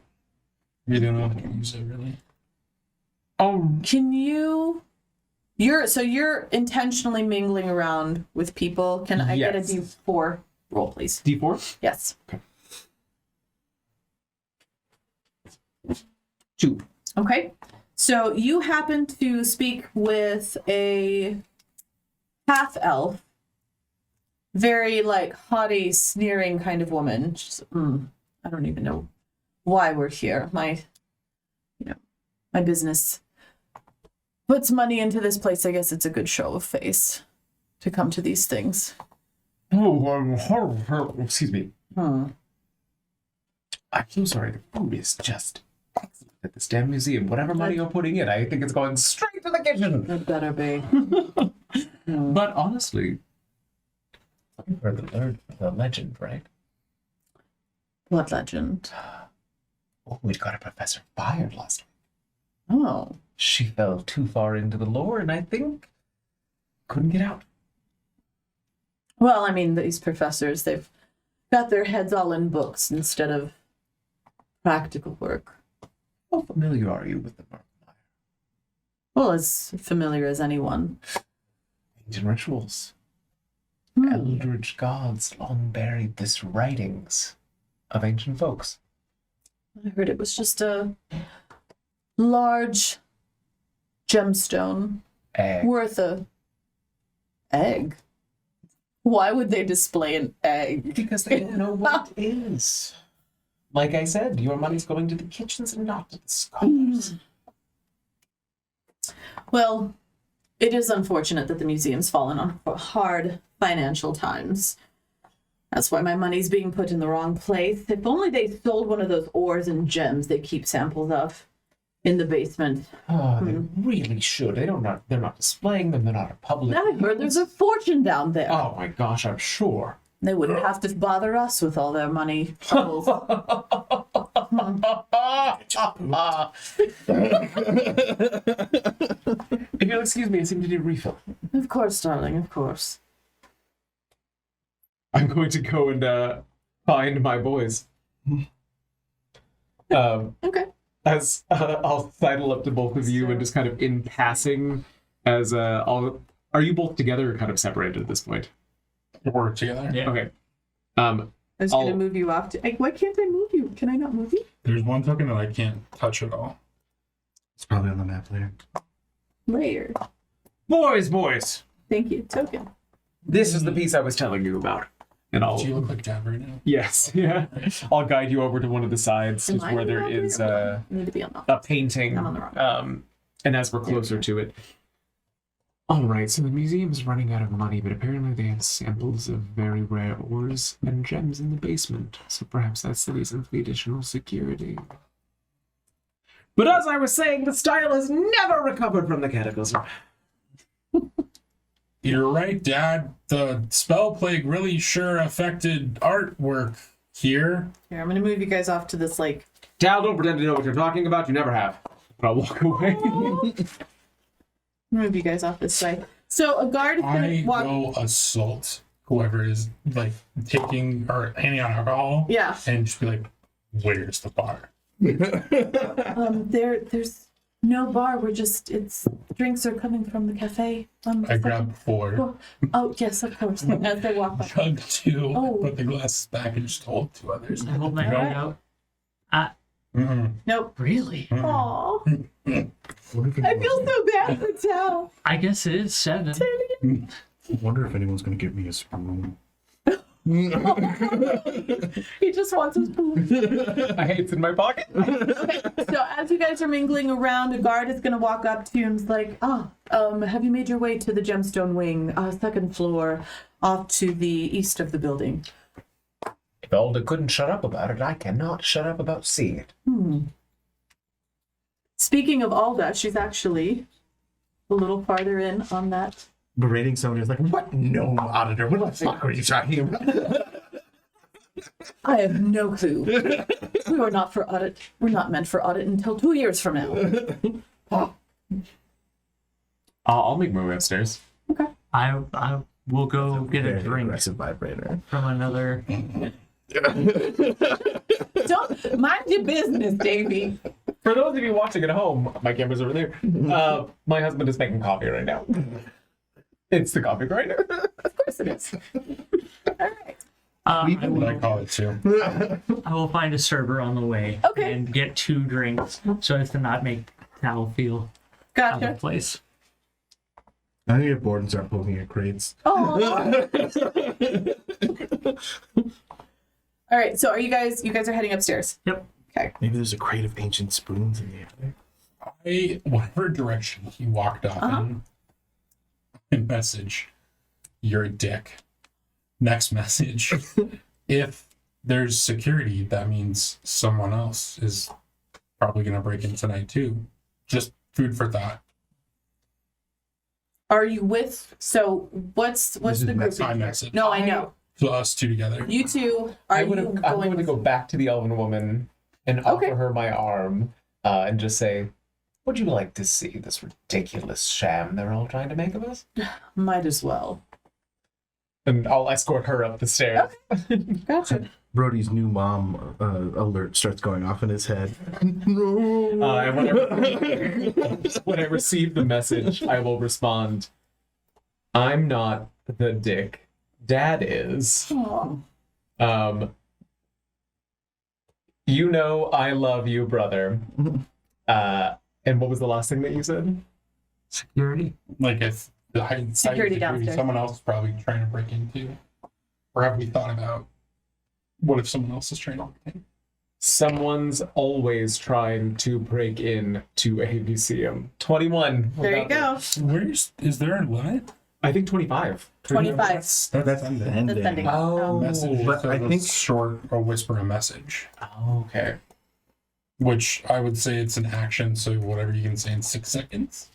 you don't know how to use it really. can you? You're intentionally mingling around with people. Can I get a Yes. D4 roll, please? D4? Yes. 2. Okay. So you happen to speak with a half elf, very like haughty, sneering kind of woman. She's, I don't even know why we're here. My business puts money into this place. I guess it's a good show of face to come to these things. Oh, excuse me. Hmm. I'm so sorry. The food is just excellent at this damn museum. Whatever money you're putting in, I think it's going straight to the kitchen. It better be. But honestly, looking for the legend, right? What legend? Oh, we got a professor fired last week. Oh. She fell too far into the lore, and I think couldn't get out. Well, I mean, these professors, they've got their heads all in books instead of practical work. How familiar are you with the Murkmire? Well, as familiar as anyone. Ancient rituals. Hmm. Eldritch gods long buried this writings of ancient folks. I heard it was just a large gemstone Egg. worth a egg. Why would they display an egg? Because they don't know what it is. Like I said, your money's going to the kitchens and not to the scholars. Well, it is unfortunate that the museum's fallen on hard financial times. That's why my money's being put in the wrong place. If only they sold one of those ores and gems they keep samples of in the basement. Oh, they really should. They're not displaying them. They're not a public. I heard there's a fortune down there. Oh my gosh, I'm sure. They wouldn't have to bother us with all their money troubles. If you'll excuse me, I seem to need a refill. Of course, darling, of course. I'm going to go and find my boys. Okay. As I'll sidle up to both of you and just kind of in passing, as are you both together or kind of separated at this point? We're together. Yeah. Okay. I was going to I'll- move you off to... why can't I move you? Can I not move you? There's one token that I can't touch at all. It's probably on the map later. Layer. Boys! Thank you. Token. This is the piece I was telling you about. And Do you look like Dad right now? yes, yeah. I'll guide you over to one of the sides, Am just I where on the there wrong is way? I need to be on the... a painting. I'm on the wrong. And as we're closer to it. All right, so the museum's running out of money, but apparently they have samples of very rare ores and gems in the basement. So perhaps that's the reason for the additional security. But as I was saying, the style has never recovered from the cataclysm. You're right, Dad. The spell plague really sure affected artwork here. Here, I'm going to move you guys off to this, like... Tal, don't pretend to know what you're talking about. You never have. But I'll walk away. move you guys off this way. So a guard is going I to walk... will assault whoever is like taking or handing out alcohol. Yeah. And just be like, "Where's the bar?" There's no bar. We're just... Drinks are coming from the cafe. I grab 4, Oh, yes, of course. As they walk by. chug 2, Oh. put the glasses back, and just hold 2 others. I hold my hand out. Nope. Really? Aww. I feel so bad for Tal. I guess it is 7. I wonder if anyone's going to give me a spoon. He just wants his food. Hey, it's in my pocket. Okay, so as you guys are mingling around, a guard is going to walk up to you and is like, have you made your way to the gemstone wing, second floor, off to the east of the building? If Alda couldn't shut up about it, I cannot shut up about seeing it. Speaking of Alda, she's actually a little farther in on that. Berating somebody is like, what gnome auditor? What the fuck are you talking about? I have no clue. We were not for audit. We're not meant for audit until 2 years from now. I'll make my way upstairs. Okay. I will go get a Very drink aggressive vibrator. from another. Don't mind your business, Davey. For those of you watching at home, my camera's over there. My husband is making coffee right now. It's the coffee grinder. Of course it is. All right. I What I will, call it too. I will find a server on the way Okay. and get 2 drinks so as to not make Tal feel out Gotcha. of place. I'm gonna get bored and start poking at crates. Oh. All right. So are you guys are heading upstairs? Yep. Okay. Maybe there's a crate of ancient spoons in the attic. Whatever direction he walked off in message, you're a dick. Next message, if there's security, that means someone else is probably going to break in tonight too. Just food for thought. Are you with? So what's is the group? My message. No, I know. So us two together. You two. Are you I'm going going to go back to the elven woman and Okay. offer her my arm and just say, would you like to see this ridiculous sham they're all trying to make of us? Might as well. And I'll escort her up the stairs. Gotcha. Brody's new mom alert starts going off in his head. And when I receive the message, I will respond, I'm not the dick. Dad is. Aw. You know I love you, brother. And what was the last thing that you said? Security. Like if the heightened Security downstairs. someone else is probably trying to break into. Or have we thought about what if someone else is trying to break in? Someone's always trying to break in to a museum. 21. There you go. Is there a limit? I think 25. 25. That's ending. That's ending. Oh, Message. But I think- short or whisper a message, okay. which I would say it's an action. So whatever you can say in 6 seconds.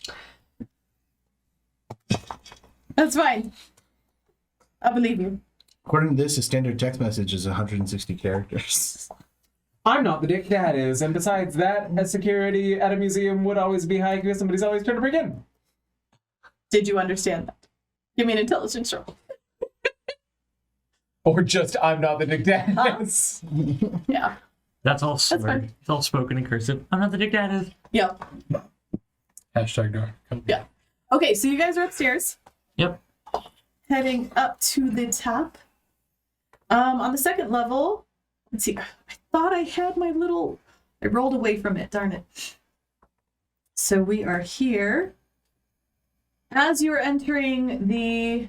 That's fine. I believe you. According to this, a standard text message is 160 characters. I'm not the dick, Dad is. And besides that, a security at a museum would always be high because somebody's always trying to break in. Did you understand that? Give me an intelligence roll. Or just, I'm not the dick, Dad is. Yeah. That's all fine. swear. It's all spoken in cursive. I'm not the dick dad is. Yep. Hashtag door. Yeah. Okay, so you guys are upstairs. Yep. Heading up to the top. On the second level, let's see. I thought I had my little. I rolled away from it. Darn it. So we are here. As you're entering the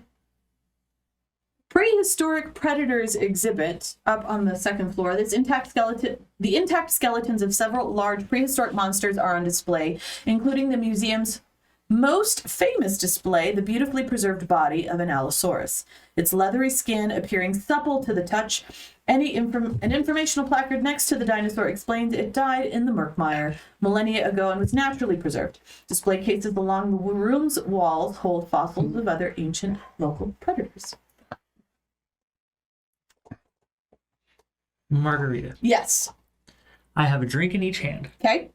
prehistoric predators exhibit up on the second floor, the intact skeletons of several large prehistoric monsters are on display, including the museum's most famous display, the beautifully preserved body of an Allosaurus, its leathery skin appearing supple to the touch. An informational placard next to the dinosaur explains it died in the Murkmire millennia ago and was naturally preserved. Display cases along the room's walls hold fossils of other ancient local predators. Margarita. Yes. I have a drink in each hand. Okay.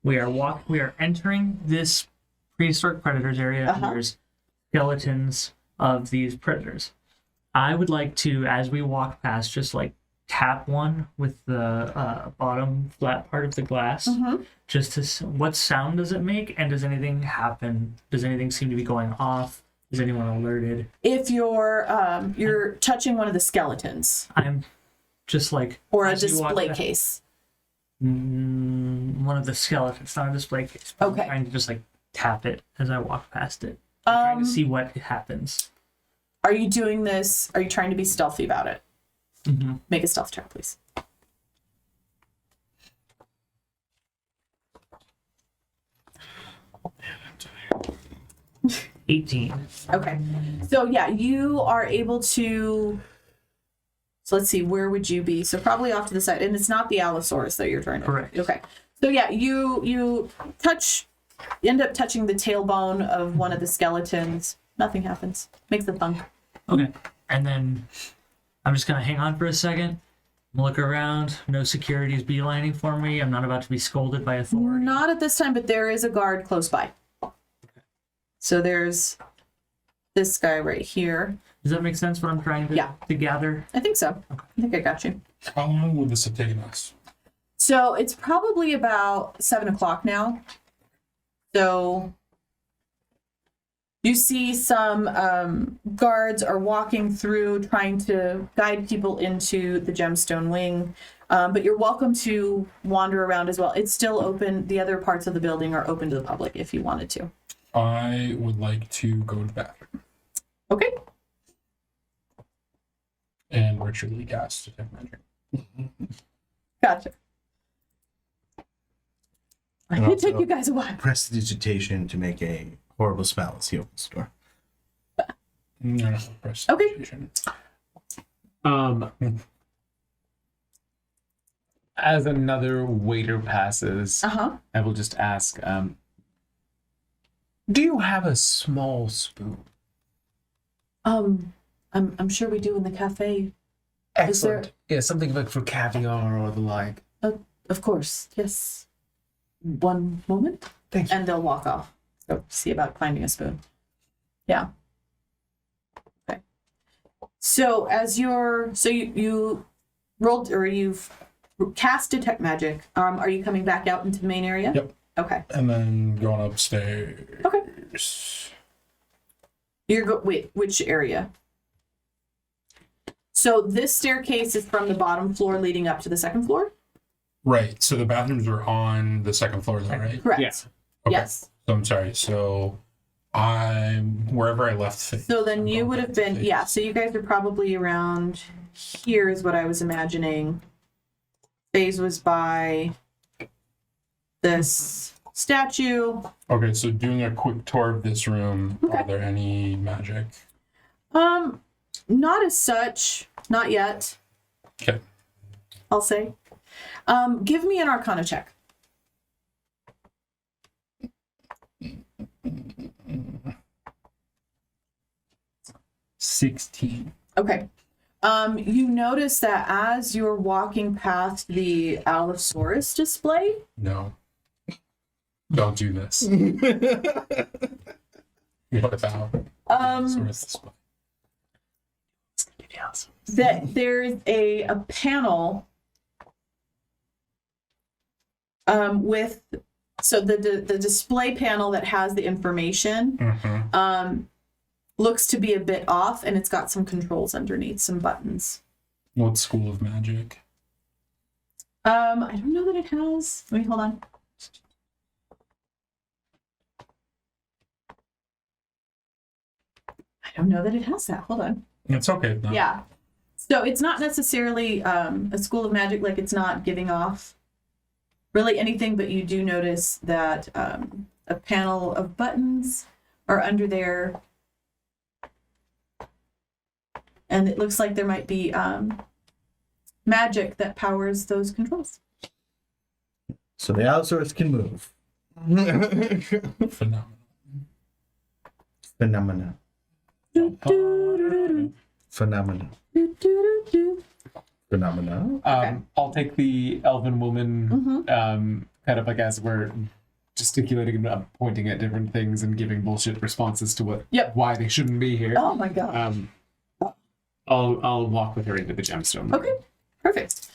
We are entering this prehistoric predators area, and there's skeletons of these predators. I would like to, as we walk past, just like tap one with the bottom flat part of the glass, just to what sound does it make, and does anything happen? Does anything seem to be going off? Is anyone alerted? If you're touching one of the skeletons I'm just like or a as you walk display past- case. One of the skeletons, not a display case. But Okay. I'm trying to just like tap it as I walk past it. I'm trying to see what happens. Are you doing this? Are you trying to be stealthy about it? Make a stealth check, please. 18. Okay. So yeah, you are able to. So let's see, where would you be? So probably off to the side, and it's not the Allosaurus that you're trying to. Correct. Okay. So yeah, you end up touching the tailbone of one of the skeletons. Nothing happens. Makes a thunk. Okay. And then I'm just going to hang on for a second, look around. No security's beelining for me. I'm not about to be scolded by authority. Not at this time, but there is a guard close by. So there's this guy right here. Does that make sense what I'm trying to gather? I think so. I think I got you. How long would this have taken us? So it's probably about 7 o'clock now. So you see some guards are walking through trying to guide people into the gemstone wing. But you're welcome to wander around as well. It's still open. The other parts of the building are open to the public if you wanted to. I would like to go to the bathroom Okay. and ritually cast Detect Magic. Gotcha. I And could also- take you guys a while. Prestidigitation to make a horrible spell as he opens the door. No, no, prestidigitation. As another waiter passes, Uh-huh. I will just ask, do you have a small spoon? I'm sure we do in the cafe. Excellent. Yeah, something like for caviar or the like. Of course, yes. One moment. Thank you. And they'll walk off. So see about finding a spoon. Yeah. Okay. So as you rolled or you've cast Detect Magic. Are you coming back out into the main area? Yep. Okay. And then going upstairs. Okay. Wait, which area? So this staircase is from the bottom floor leading up to the second floor? Right. So the bathrooms are on the second floor, though, right? Correct. Yeah. Okay. Yes. So I'm sorry. So I'm wherever I left Faith. So then I'm you going would back have to been, Faith. yeah, so you guys are probably around here is what I was imagining. Faze was by this statue. Okay, so doing a quick tour of this room. Okay. Are there any magic? Not as such, not yet, Okay. I'll say. Give me an Arcana check. Okay. You notice that as you're walking past the Allosaurus display, No. Don't do this. What about? Sort of display? that there's a panel with the display panel that has the information Mm-hmm. looks to be a bit off, and it's got some controls underneath, some buttons. What school of magic? I don't know that it has. Wait, hold on. I don't know that it has that. Hold on. It's okay. if not. Yeah. So it's not necessarily a school of magic, like it's not giving off really anything, but you do notice that a panel of buttons are under there. And it looks like there might be magic that powers those controls. So the Allosaurus can move. Phenomenal. Phenomena. Do-do-do-do-do. Phenomena. Do-do-do-do. Phenomena. Okay. I'll take the elven woman, kind of like as we're gesticulating and pointing at different things and giving bullshit responses to why they shouldn't be here. Oh my god. I'll walk with her into the gemstone room. Okay, perfect.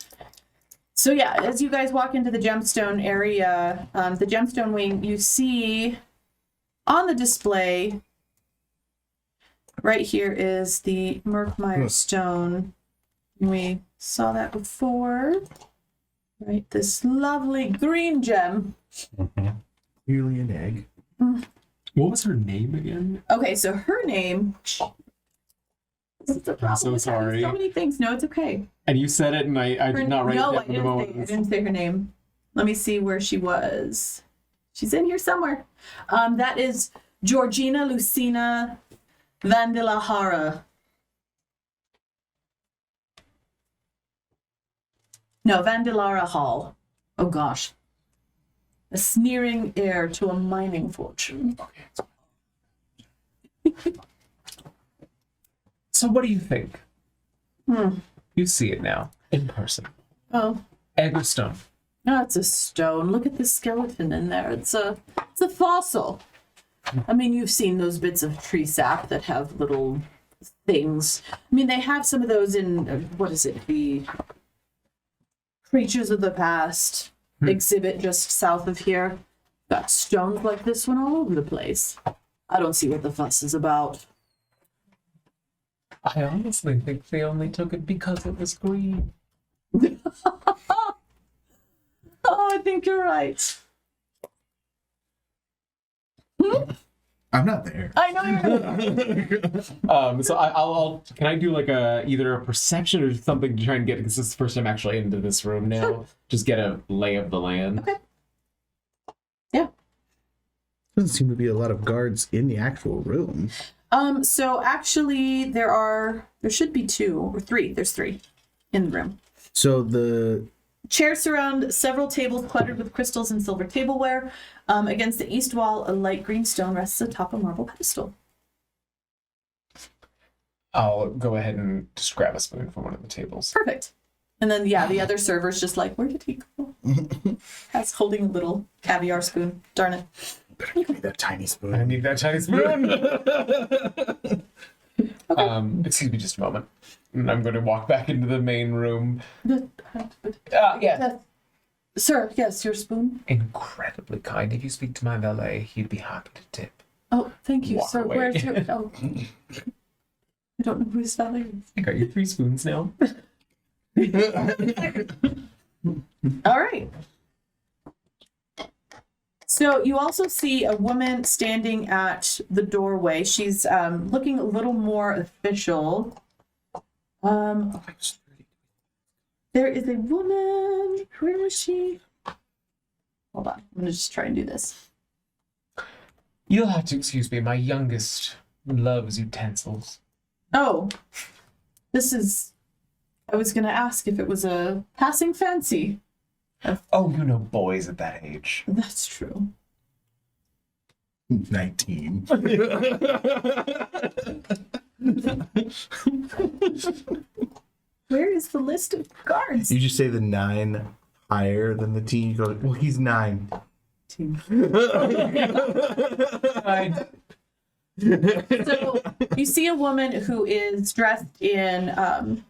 So yeah, as you guys walk into the gemstone area, the gemstone wing, you see on the display, right here is the Murkmire stone. We saw that before. Right, this lovely green gem. Clearly an egg. What was her name again? Okay, so her name This is the problem. so with having sorry. So many things. No, it's okay. And you said it, and I did not write No, it down in the I moment. didn't say her name. Let me see where she was. She's in here somewhere. That is Georgina Lucina Vandilahara. No, Vandilara Hall. Oh gosh. A sneering heir to a mining fortune. So what do you think? Hmm. You see it now, in person. Oh, Egg or stone? no, it's a stone. Look at the skeleton in there. It's a fossil. I mean, you've seen those bits of tree sap that have little things. I mean, they have some of those in, what is it, the Creatures of the Past exhibit just south of here. Got stones like this one all over the place. I don't see what the fuss is about. I honestly think they only took it because it was green. Oh, I think you're right. I'm not there. I know you're not. So I'll can I do like either a perception or something to try and get, because this is the first time actually into this room now. Sure. Just get a lay of the land. Okay. Yeah. Doesn't seem to be a lot of guards in the actual room. So actually there should be 2 or 3. There's 3 in the room. So the Chairs surround several tables cluttered with crystals and silver tableware. Against the east wall, a light green stone rests atop a marble pedestal. I'll go ahead and just grab a spoon from one of the tables. Perfect. And then, yeah, the other server's just like, where did he go? That's holding a little caviar spoon. Darn it. better give me that tiny spoon. I need that tiny spoon. Excuse me just a moment. And I'm going to walk back into the main room. Yeah. Sir, yes, your spoon. Incredibly kind. If you speak to my valet, he'd be happy to tip. Oh, thank you, Walk sir. away. Where's your... Oh. I don't know who his valet is. I got you 3 spoons now. All right. So you also see a woman standing at the doorway. She's looking a little more official. There is a woman. Where is she? Hold on. I'm gonna just try and do this. You'll have to excuse me. My youngest loves utensils. Oh, this is. I was gonna ask if it was a passing fancy. Oh, you know boys at that age. That's true. 19. Where is the list of guards? You just say the 9 higher than the teen. You go, well, he's 9. So you see a woman who is dressed in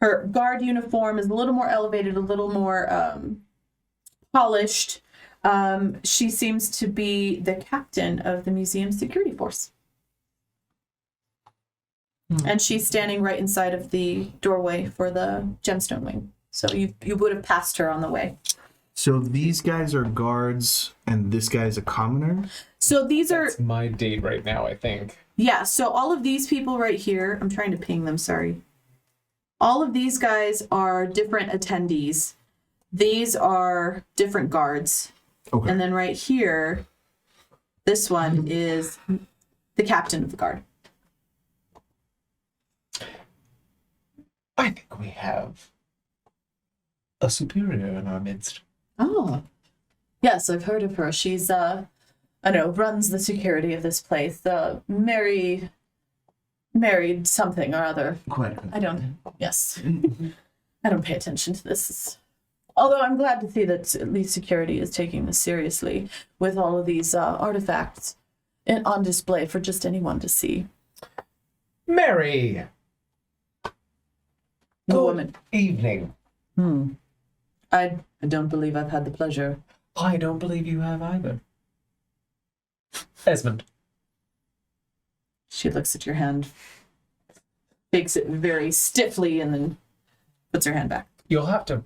her guard uniform is a little more elevated, a little more polished. She seems to be the captain of the museum's security force. And she's standing right inside of the doorway for the gemstone wing. So you would have passed her on the way. So these guys are guards, and this guy's a commoner? So these are... That's my date right now, I think. Yeah, so all of these people right here, I'm trying to ping them, sorry. All of these guys are different attendees. These are different guards. Okay. And then right here, this one is the captain of the guard. I think we have a superior in our midst. Oh. Yes, I've heard of her. She's, I know, runs the security of this place. Married something or other. Quite. I don't, yes. I don't pay attention to this. Although I'm glad to see that at least security is taking this seriously with all of these artifacts on display for just anyone to see. Mary! The woman. Evening. I don't believe I've had the pleasure. I don't believe you have either. Esmond. She looks at your hand, takes it very stiffly, and then puts her hand back. You'll have to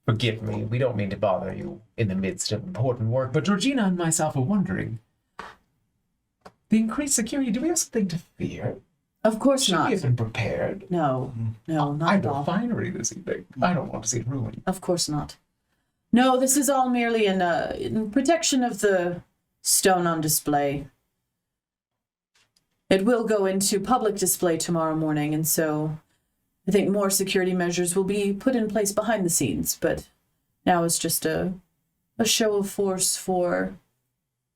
forgive me. We don't mean to bother you in the midst of important work, but Georgina and myself are wondering. The increased security, do we have something to fear? Of course She not. isn't prepared. No, not I at have a all. finery this evening. I don't want to see it ruined. Of course not. No, this is all merely in protection of the stone on display. It will go into public display tomorrow morning, and so I think more security measures will be put in place behind the scenes, but now it's just a show of force for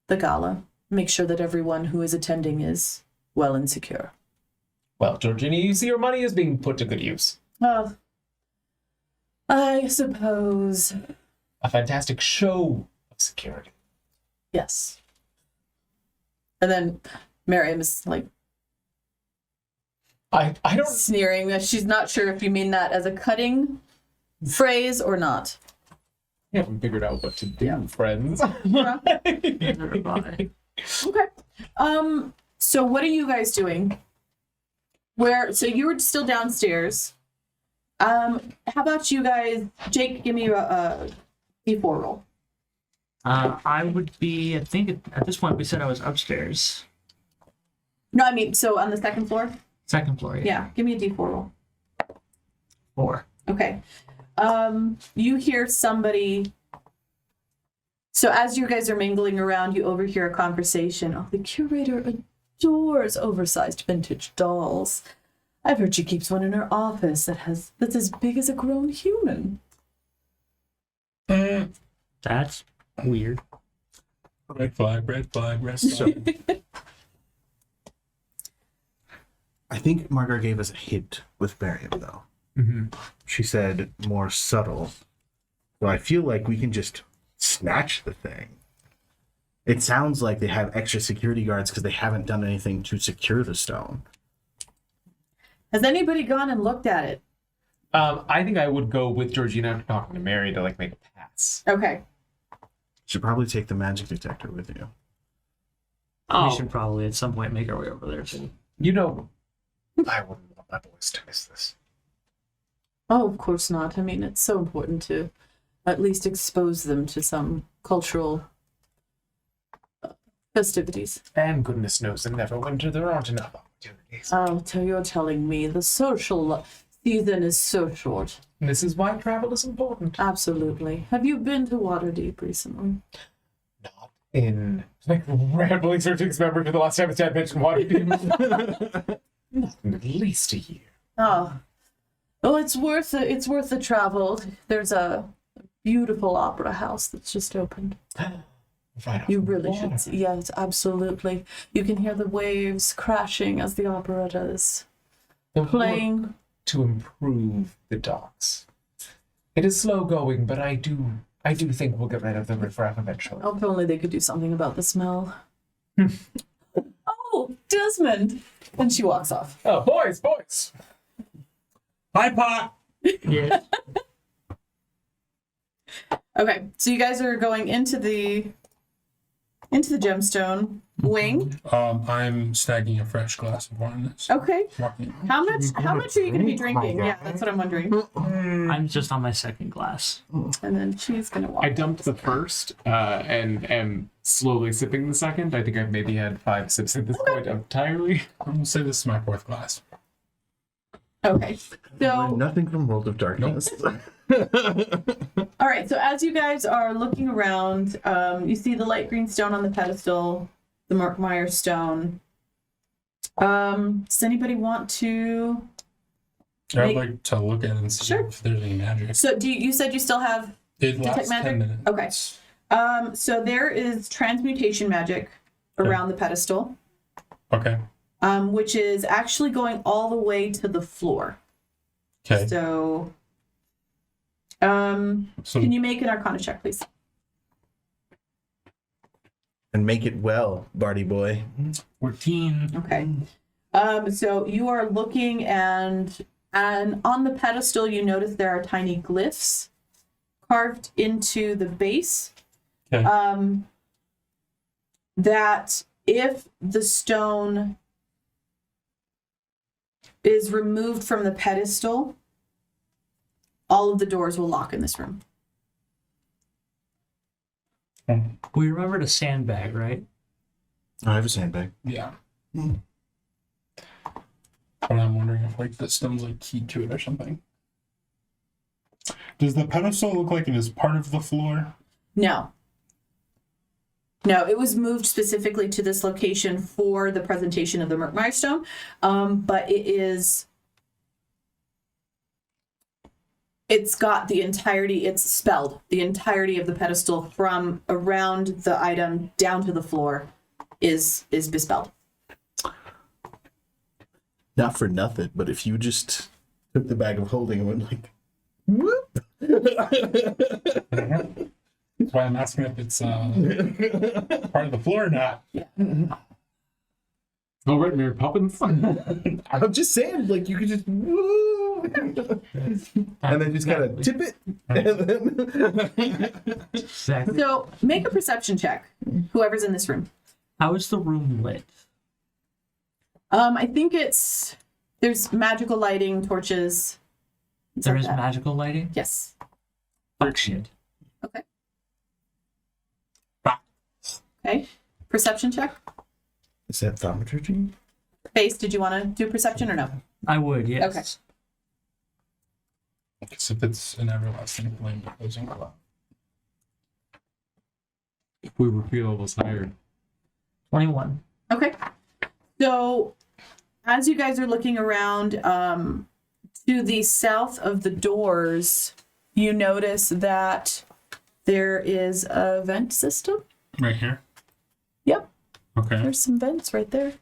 the gala. Make sure that everyone who is attending is well and secure. Well, Georgina, you see your money is being put to good use. Well, I suppose. A fantastic show of security. Yes. And then Miriam is like I don't... sneering. She's not sure if you mean that as a cutting phrase or not. I haven't figured out what to do, friends. Okay. So what are you guys doing? So you were still downstairs. How about you guys? Jake, give me a D4 roll. I would be, I think at this point we said I was upstairs. No, I mean, so on the second floor? Second floor, yeah. Yeah, give me a D4 roll. 4. Okay. You hear somebody. So as you guys are mingling around, you overhear a conversation. Oh, the curator adores oversized vintage dolls. I've heard she keeps one in her office that's as big as a grown human. That's weird. Red flag, red flag, red flag. I think Margaret gave us a hint with Miriam, though. Mm-hmm. She said more subtle. So I feel like we can just snatch the thing. It sounds like they have extra security guards because they haven't done anything to secure the stone. Has anybody gone and looked at it? I think I would go with Georgina after talking to Mary to, like, make a pass. Okay. Should probably take the magic detector with you. We should probably at some point make our way over there too. You know, I wouldn't want my boys to miss this. Oh, of course not. I mean, it's so important to at least expose them to some cultural festivities. And goodness knows in Neverwinter there aren't enough opportunities. Oh, you're telling me the social season is so short. And this is why travel is important. Absolutely. Have you been to Waterdeep recently? Not in, like, randomly searching his memory for the last time it's had mentioned Waterdeep. Not in at least a year. Oh, well, it's worth the travel. There's a beautiful opera house that's just opened. Right You off the really water. should see. Yes, absolutely. You can hear the waves crashing as the operetta is The work playing. to improve the docks. It is slow going, but I do think we'll get rid of the riffraff eventually. Oh, if only they could do something about the smell. Oh, Desmond! And she walks off. Oh, boys! Hi, Pot! Yeah. Okay, so you guys are going into the gemstone wing. I'm snagging a fresh glass of wine. That's Okay. walking. How much are you going to be drinking? Yeah, that's what I'm wondering. I'm just on my second glass. And then she's going to walk. I dumped the first and am slowly sipping the second. I think I've maybe had 5 sips at this point entirely. I'm gonna say this is my 4th glass. Okay. So Nothing from World of Darkness. all right, so as you guys are looking around, you see the light green stone on the pedestal, the Murkmire stone. Does anybody want to? I'd like to look at it and see Sure. if there's any magic. So you said you still have? It Detect lasts magic? 10 minutes. Okay. So there is transmutation magic around the pedestal, Okay. which is actually going all the way to the floor. Okay. So, So can you make an Arcana check, please? And make it well, Barty boy. 14. Okay. So you are looking and on the pedestal you notice there are tiny glyphs carved into the base. Okay. That if the stone is removed from the pedestal, all of the doors will lock in this room. We remembered a sandbag, right? I have a sandbag. yeah. But I'm wondering if like the stone's like keyed to it or something. Does the pedestal look like it is part of the floor? No. No, it was moved specifically to this location for the presentation of the Murkmire stone, but it's got the entirety, it's spelled, the entirety of the pedestal from around the item down to the floor is bespelled. Not for nothing, but if you just took the bag of holding and went like, whoop. That's why I'm asking if it's part of the floor or not. All right, Mary Poppins. I'm just saying, like, you could just woo, and then just kind of tip it. And then Exactly. So make a perception check, whoever's in this room. How is the room lit? I think there's magical lighting, torches. things There like is that. magical lighting? Yes. Fuck shit. Okay. Okay. Perception check. is that thaumaturgy? Face, did you want to do perception or no? I would, yes. Okay. Because if it's an everlasting flame that doesn't go out. If we were 3 levels higher. 21. Okay. So as you guys are looking around, to the south of the doors, you notice that there is a vent system. Right here? Yep. Okay. There's some vents right there.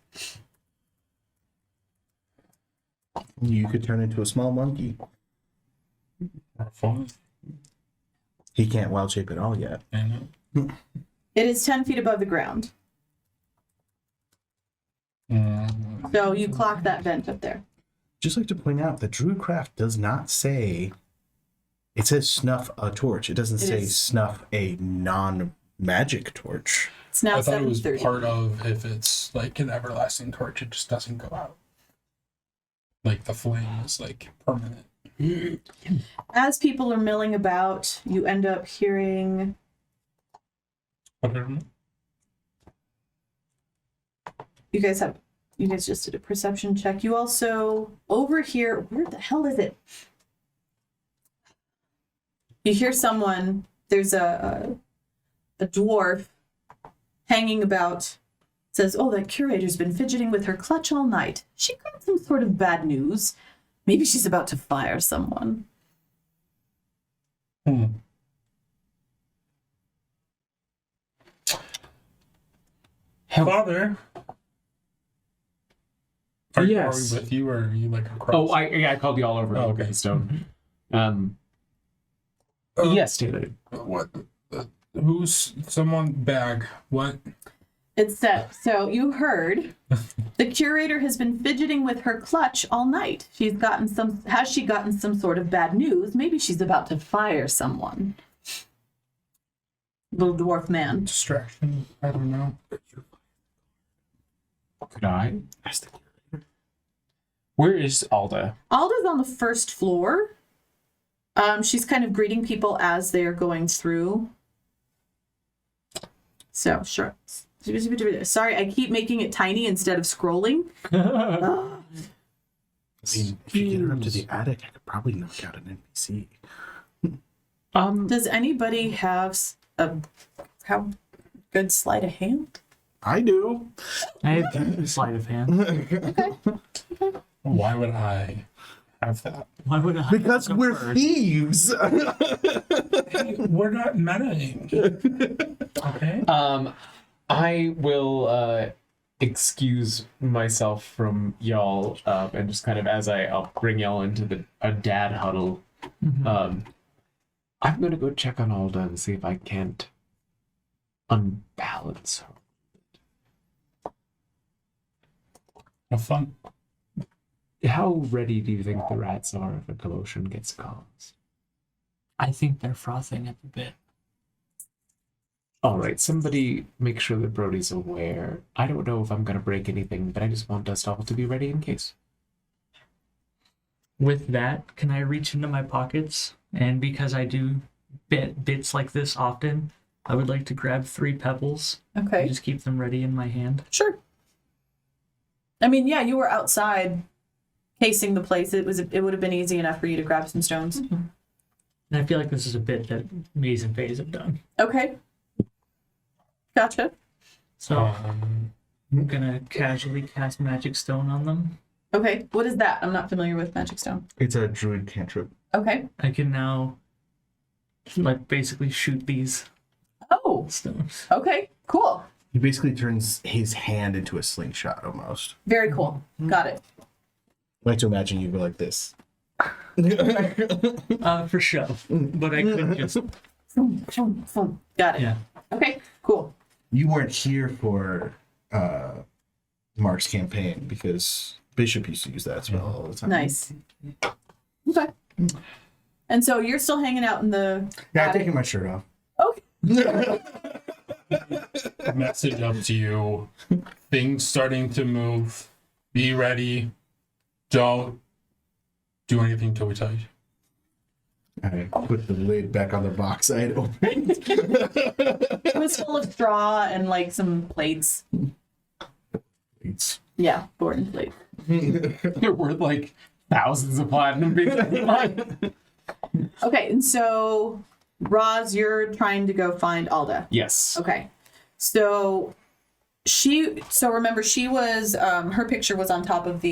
You could turn into a small monkey. Or a phone. He can't wild shape at all yet. And It is 10 feet above the ground. So you clock that vent up there. Just like to point out that Druidcraft does not say. It says snuff a torch. It doesn't It say is. snuff a non-magic torch. It's now I thought it was 7:30. part of if it's like an everlasting torch, it just doesn't go out. Like the flame is like permanent. As people are milling about, you end up hearing you guys just did a perception check. You also over here, where the hell is it? You hear someone, there's a dwarf hanging about, says, "Oh, that curator's been fidgeting with her clutch all night. She got some sort of bad news. Maybe she's about to fire someone." Father, are Yes. we with you or are you like across? Oh, I called you all over Oh, the okay. stone. Uh, Yes, Taylor. What? Who's someone bag? What? It's set. So you heard the curator has been fidgeting with her clutch all night. Has she gotten some sort of bad news? Maybe she's about to fire someone. Little dwarf man. Distraction? I don't know. Could I? That's the curator. Where is Alda? Alda's on the first floor. She's kind of greeting people as they're going through. So, sure. Sorry, I keep making it tiny instead of scrolling. I mean, if you get her up to the attic, I could probably knock out an NPC. Does anybody have how good sleight of hand? I do. I have sleight of hand. Why would I have that? Why would I? Because go we're first? thieves. We're not metaing. Okay. I will excuse myself from y'all, and just kind of I'll bring y'all into a dad huddle. I'm gonna go check on Alda and see if I can't unbalance her. Have fun. How ready do you think the rats are if a commotion gets caused? I think they're frothing at the bit. All right, somebody make sure that Brody's aware. I don't know if I'm gonna break anything, but I just want us all to be ready in case. With that, can I reach into my pockets? And because I do bits like this often, I would like to grab 3 pebbles Okay. and just keep them ready in my hand. Sure. I mean, yeah, you were outside casing the place, it would have been easy enough for you to grab some stones. And I feel like this is a bit that Maze and Phase have done. Okay. Gotcha. So I'm gonna casually cast Magic Stone on them. Okay. What is that? I'm not familiar with Magic Stone. It's a druid cantrip. Okay. I can now like basically shoot these Oh. stones. Okay. Cool. He basically turns his hand into a slingshot almost. Very cool. Got it. I like to imagine you go like this. For show. But I could just Got it. yeah. Okay. Cool. You weren't here for Mark's campaign because Bishop used to use that spell all the time. Nice. Okay. And so you're still hanging out in the. Yeah, I'm attic? taking my shirt off. Okay. Message up to you. Things starting to move. Be ready. Don't do anything till we tell you. I put the lid back on the box I had opened. It was full of straw and like some plates. It's Yeah, board and plate. They're worth like thousands of platinum pieces. Okay, and so Roz, you're trying to go find Alda. Yes. Okay. So remember she was her picture was on top of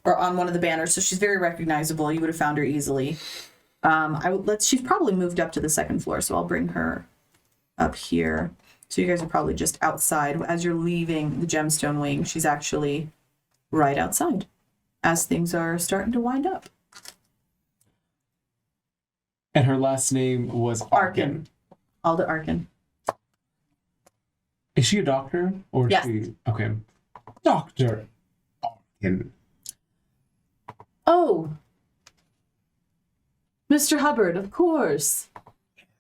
or on one of the banners, so she's very recognizable. You would have found her easily. She's probably moved up to the second floor, so I'll bring her up here. So you guys are probably just outside. As you're leaving the gemstone wing, she's actually right outside as things are starting to wind up. And her last name was Arkin. Alda Arkin. Is she a doctor? Or Yes. she okay. Doctor Arkin. Oh, Mr. Hubbard, of course.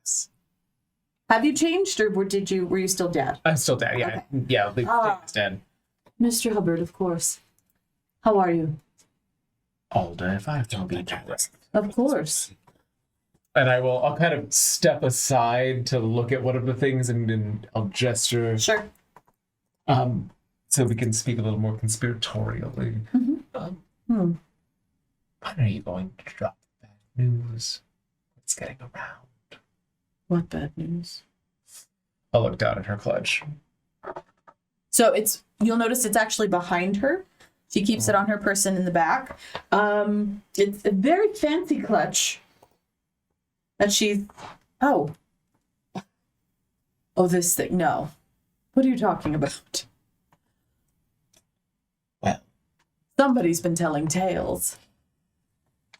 Yes. Have you changed, or were you still dead? I'm still dead. Yeah, Okay. yeah. The Ah. thing's dead. Mr. Hubbard, of course. How are you? Alda, if I have to be honest. Of course. And I'll kind of step aside to look at one of the things and I'll gesture Sure. so we can speak a little more conspiratorially. Hmm. When are you going to drop the bad news? What's getting around? What bad news? I'll look down at her clutch. So you'll notice it's actually behind her. She keeps it on her person in the back. It's a very fancy clutch that oh, this thing. No. What are you talking about? Well, Somebody's been telling tales.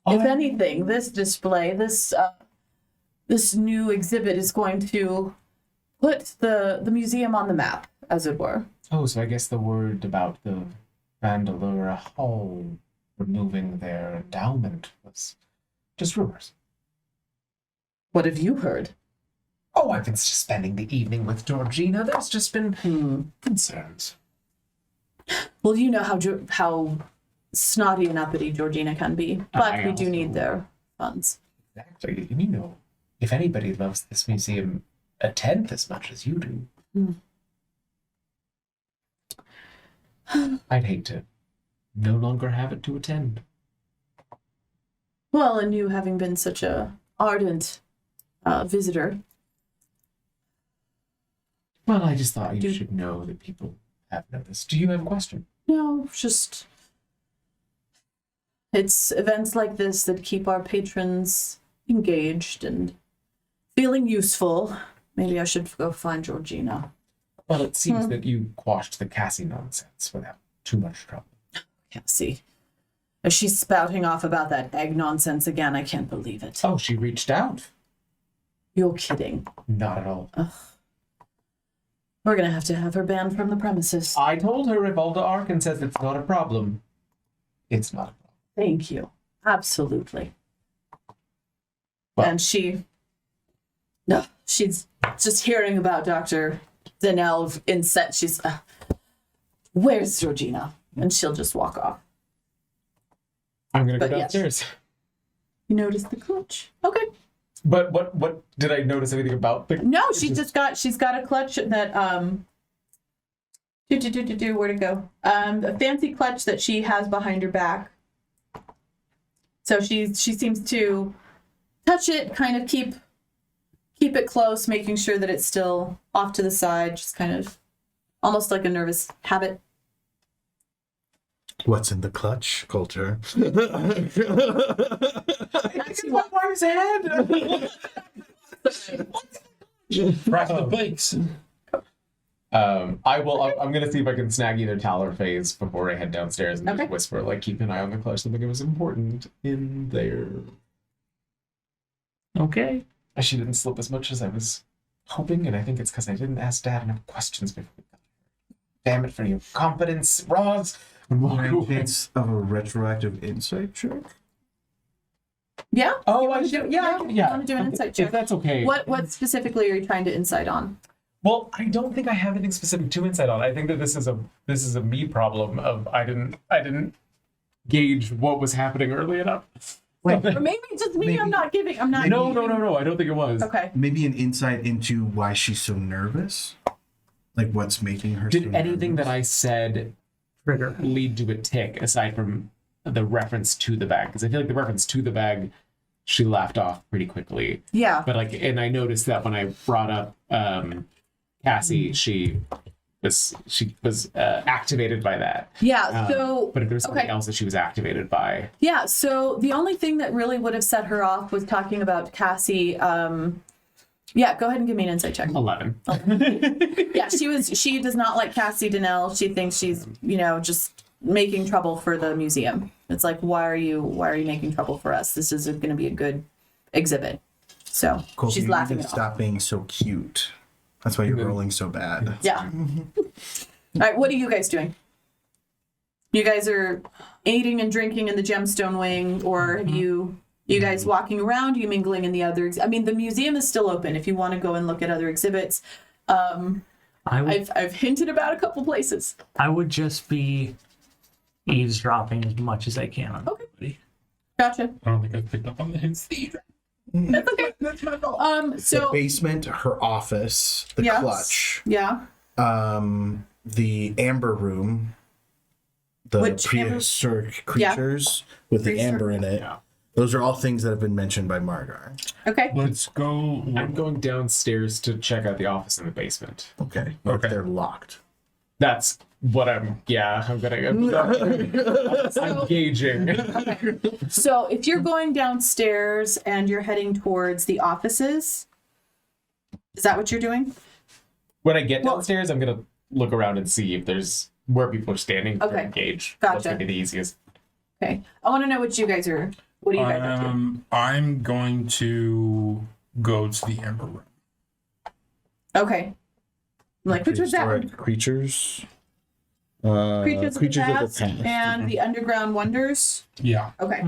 If anything, this display, this new exhibit is going to put the museum on the map, as it were. oh, so I guess the word about the Vandalura Hall removing their endowment was just rumors. What have you heard? Oh, I've been spending the evening with Georgina. There's just been concerns. Well, you know how snotty and uppity Georgina can be, but we do need their funds. Exactly. And you know, if anybody loves this museum a tenth as much as you do, I'd hate to no longer have it to attend. Well, and you having been such a ardent visitor. Well, I just thought you should know that people have noticed. Do you have a question? No, just it's events like this that keep our patrons engaged and feeling useful. Maybe I should go find Georgina. Well, it seems that you quashed the Cassie nonsense without too much trouble. Can't see. If she's spouting off about that egg nonsense again, I can't believe it. Oh, she reached out? You're kidding. Not at all. We're gonna have to have her banned from the premises. I told her if Alda Arkin says it's not a problem, it's not a problem. Thank you. Absolutely. Well- And she's just hearing about Dr. Denelv incensed. She's, where's Georgina? And she'll just walk off. I'm gonna go But yes. downstairs. You noticed the clutch? Okay. But what did I notice anything about the? No, she's got a clutch that where'd it go? A fancy clutch that she has behind her back. So she seems to touch it, kind of keep it close, making sure that it's still off to the side, just kind of almost like a nervous habit. What's in the clutch, Coulter? Crack the bikes. I'm gonna see if I can snag either Tal or Faze before I head downstairs and Okay. just whisper, like, keep an eye on the clutch. Something was important in there. Okay. She didn't slip as much as I was hoping, and I think it's because I didn't ask Dad enough questions before we got here. Damn it for your confidence, Roz. Any chance of a retroactive insight check? Yeah. Oh, You wanna do an insight check. If that's okay. What specifically are you trying to insight on? Well, I don't think I have anything specific to insight on. I think that this is a me problem of I didn't gauge what was happening early enough. Or maybe it's just me. Maybe- I'm not giving. I'm not. No. I don't think it was. Okay. Maybe an insight into why she's so nervous? Like what's making her Did so anything nervous? that I said Trigger. lead to a tick aside from the reference to the bag? Because I feel like the reference to the bag, she laughed off pretty quickly. Yeah. But and I noticed that when I brought up Cassie, she was activated by that. Yeah. So. But if there's something okay. else that she was activated by, Yeah, so the only thing that really would have set her off was talking about Cassie. Yeah, go ahead and give me an insight check. 11. Yeah, she does not like Cassie Donnell. She thinks she's, just making trouble for the museum. It's like, why are you making trouble for us? This is going to be a good exhibit. So Colton, she's you laughing need it to off. stop being so cute. That's why you're rolling so bad. Yeah. All right, what are you guys doing? You guys are eating and drinking in the gemstone wing, or have you guys walking around? Are you mingling in the other? I mean, the museum is still open if you want to go and look at other exhibits. I've hinted about a couple places. I would just be eavesdropping as much as I can on everybody. Gotcha. I don't think I picked up on the hints either. That's okay. The So basement, her office, the Yes. clutch, yeah. the amber room, the Which amber- prehistoric creatures with the Prehistoric- amber in it. Yeah. Those are all things that have been mentioned by Margar. Okay. Let's go. I'm going downstairs to check out the office in the basement. Okay. But Okay. they're locked. That's what I'm gauging. Okay. So if you're going downstairs and you're heading towards the offices, is that what you're doing? When I get Well- downstairs, I'm gonna look around and see if there's where people are standing. Okay. To gauge. Gotcha. That's gonna be the easiest. Okay. I want to know what you guys are. What are you guys up to? I'm going to go to the amber room. Okay. I'm like, which was that one? Prehistoric creatures. Creatures of the Past and the Underground Wonders. Yeah. Okay,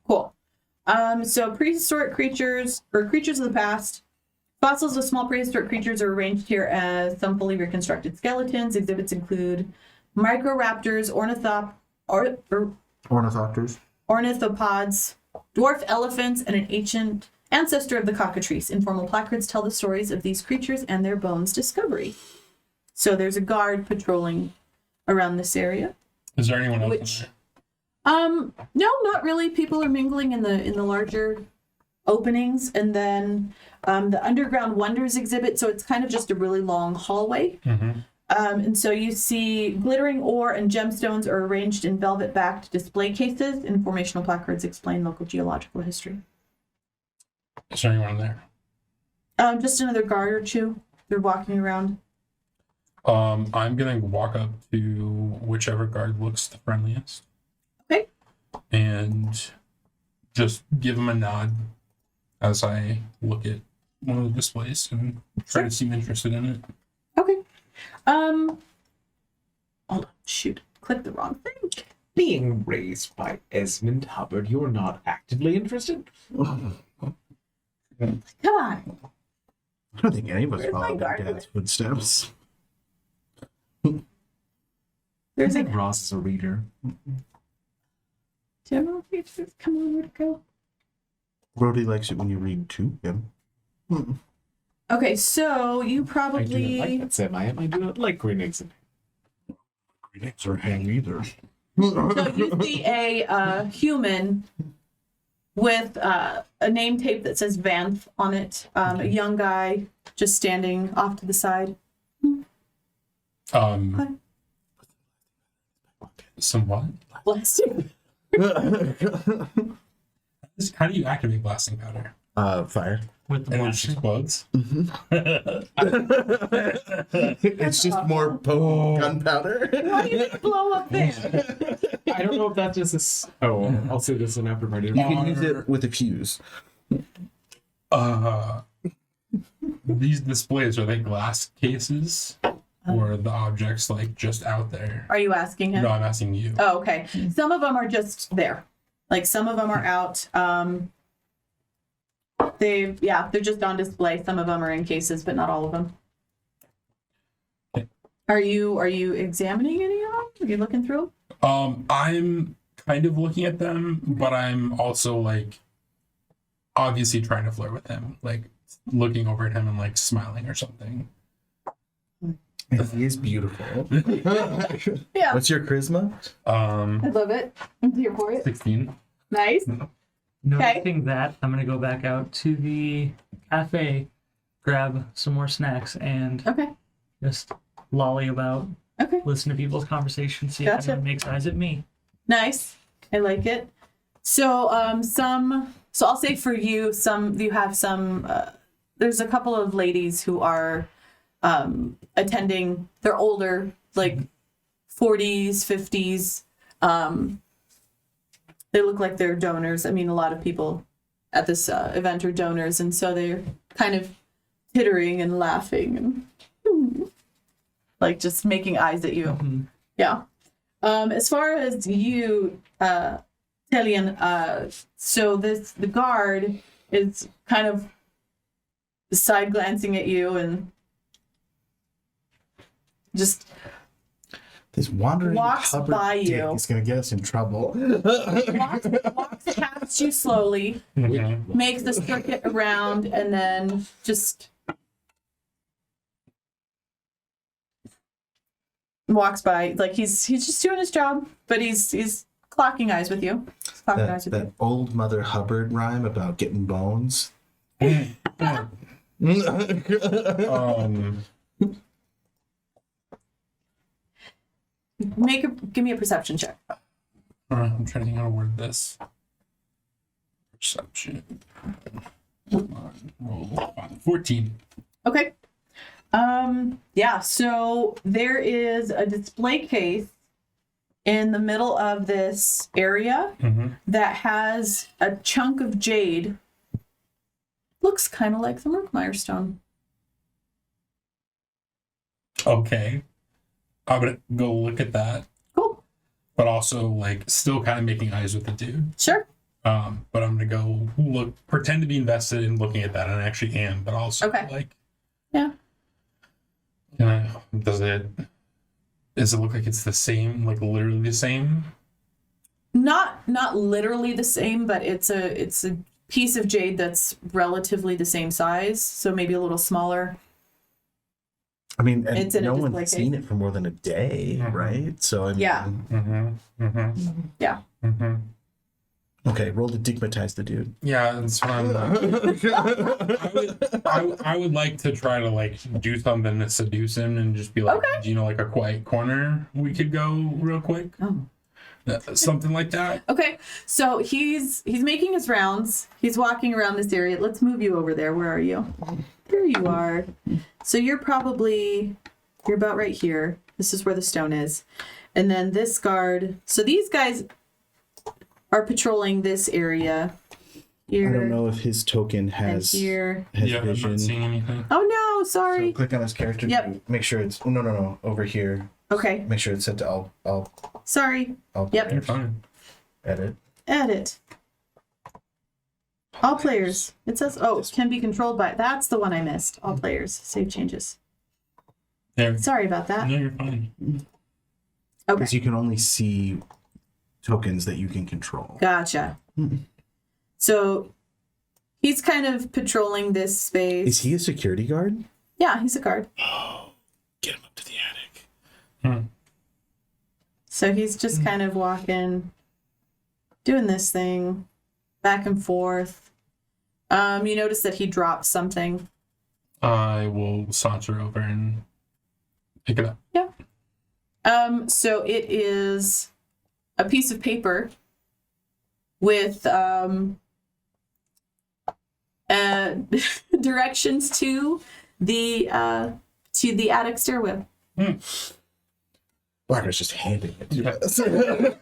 cool. So prehistoric creatures or creatures of the past. Fossils of small prehistoric creatures are arranged here as some fully reconstructed skeletons. Exhibits include microraptors, Ornithopters. ornithopods, dwarf elephants, and an ancient ancestor of the cockatrice. Informal placards tell the stories of these creatures and their bones discovery. So there's a guard patrolling around this area. Is there anyone else? Which- in there? No, not really. People are mingling in the larger openings, and then the Underground Wonders exhibit. So it's kind of just a really long hallway. And so you see glittering ore and gemstones are arranged in velvet-backed display cases. Informational placards explain local geological history. Is there anyone in there? Just another guard or two. They're walking around. I'm gonna walk up to whichever guard looks the friendliest. Okay. And just give him a nod as I look at one of the displays and try to seem interested in it. Okay. Hold on. Shoot. Clicked the wrong thing. Being raised by Esmond Hubbard, you're not actively interested? Come on. I don't think any of us Where's my followed their garden? dad's footsteps. There's a Ross is a reader. general features. Come on, where'd it go? Brody likes it when you read to him. Okay, so you I do not probably like that, Sam. I do not like green eggs. Greetings or hang either. so you see a human with a name tape that says Vanth on it. A young guy just standing off to the side. Some what? Blessing. How do you activate blasting powder? Fire. With the And it just blasting. explodes? It's just more potent gunpowder. Why do you think blow up there? I don't know if that's just a. I'll say this in after party. You can use it with a fuse. These displays, are they glass cases? Or are the objects like just out there? Are you asking him? No, I'm asking you. Oh, okay. Some of them are just there. Like some of them are out. They're just on display. Some of them are in cases, but not all of them. Okay. Are you examining any of them? Are you looking through? I'm kind of looking at them, but I'm also like obviously trying to flirt with him, like looking over at him and like smiling or something. And he is beautiful. Yeah. What's your charisma? I love it. I'm here for it. 16. Nice. Noticing that, I'm gonna go back out to the cafe, grab some more snacks, and Okay. just lolly about, Okay. listen to people's conversations, see Gotcha. if anyone makes eyes at me. Nice. I like it. So so I'll say for you, you have some there's a couple of ladies who are attending. They're older, like 40s, 50s. They look like they're donors. I mean, a lot of people at this event are donors, and so they're kind of tittering and laughing and like just making eyes at you. Mm-hmm. Yeah. As far as you, Telian, so the guard is kind of side glancing at you and just This wandering walks Hubbard by dick you. is gonna get us in trouble. walks past you slowly, makes the circuit around, and then just walks by. Like he's just doing his job, but he's clocking eyes with you. He's clocking eyes with That old Mother Hubbard rhyme about getting bones. Give me a perception check. I'm trying to think how to word this. Perception. Come on, roll 14. Okay. Yeah, so there is a display case in the middle of this area that has a chunk of jade. Looks kind of like the Murkmire stone. Okay. I'm gonna go look at that, Cool. but also like still kind of making eyes with the dude. Sure. But I'm gonna go look, pretend to be invested in looking at that, and I actually am. But also, Okay. like, Yeah. Does it look like it's the same, like literally the same? Not literally the same, but it's a piece of jade that's relatively the same size, so maybe a little smaller. I mean, and It's in a no display one's case. seen it for more than a day, right? So I mean, Yeah. Yeah. Okay, roll to digmatize the dude. Yeah, that's what I'm. I would like to try to like do something to seduce him and just be like, Okay. do you know like a quiet corner we could go real quick? Oh. Something like that. Okay, so he's making his rounds. He's walking around this area. Let's move you over there. Where are you? There you are. So you're about right here. This is where the stone is. And then this guard. So these guys are patrolling this area. Here. I don't know if his token And has here. Yeah, I'm vision. not seeing anything. Oh no, So sorry. click on his character. Yep. Make sure it's no over here. Okay, Make sure it's set to all sorry. Yep. You're fine. edit. Edit. All players. It says, can be controlled by. That's the one I missed. All players. Save changes. There. Sorry about that. No, you're fine. Okay. Because you can only see tokens that you can control. Gotcha. So he's kind of patrolling this space. Is he a security guard? Yeah, he's a guard. Get him up to the attic. So he's just kind of walking, doing this thing. back and forth. You notice that he dropped something. I will saunter over and pick it up. Yeah. So it is a piece of paper with directions to the attic stairwell. Blacker's just handing it to us. Well,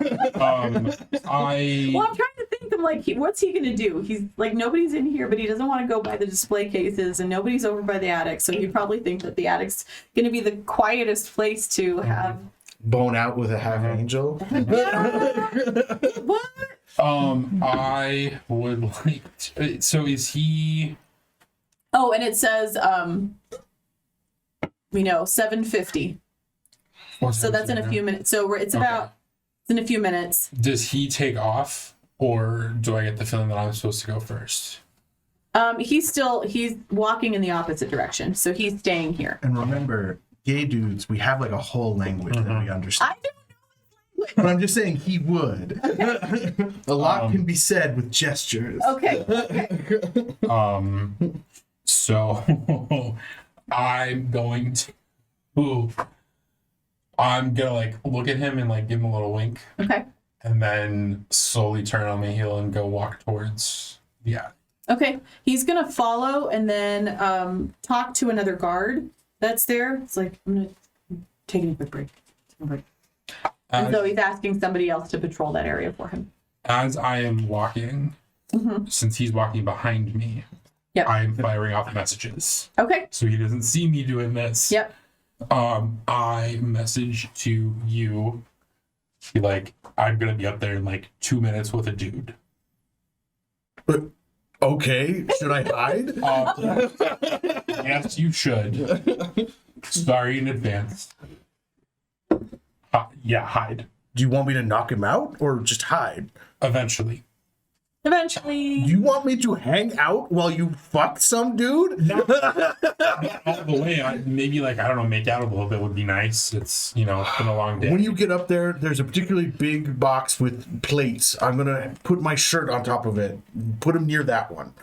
I'm trying to think. I'm like, what's he gonna do? He's like, nobody's in here, but he doesn't want to go by the display cases, and nobody's over by the attic. So you probably think that the attic's gonna be the quietest place to have. Bone out with a half angel. What? I would like to, so is he? Oh, and it says 7:50. So that's in a few minutes. So it's in a few minutes. Does he take off, or do I get the feeling that I'm supposed to go first? He's walking in the opposite direction, so he's staying here. And remember, gay dudes, we have like a whole language that we understand. I don't know. But I'm just saying he would. A lot can be said with gestures. Okay. So I'm gonna like look at him and like give him a little wink. Okay. And then slowly turn on my heel and go walk towards the attic. Okay. He's gonna follow and then talk to another guard that's there. It's like, I'm taking a quick break. And so he's asking somebody else to patrol that area for him. As I am walking, since he's walking behind me, Yep. I am firing off messages. Okay. So he doesn't see me doing this. Yep. I message to you, be like, I'm gonna be up there in like 2 minutes with a dude. But, okay, should I hide? Yes, you should. Sorry in advance. Yeah, hide. Do you want me to knock him out or just hide? Eventually. Do Eventually. you want me to hang out while you fuck some dude? Not all the way. Maybe like, I don't know, make out a little bit would be nice. It's been a long day. When you get up there, there's a particularly big box with plates. I'm going to put my shirt on top of it. Put him near that one.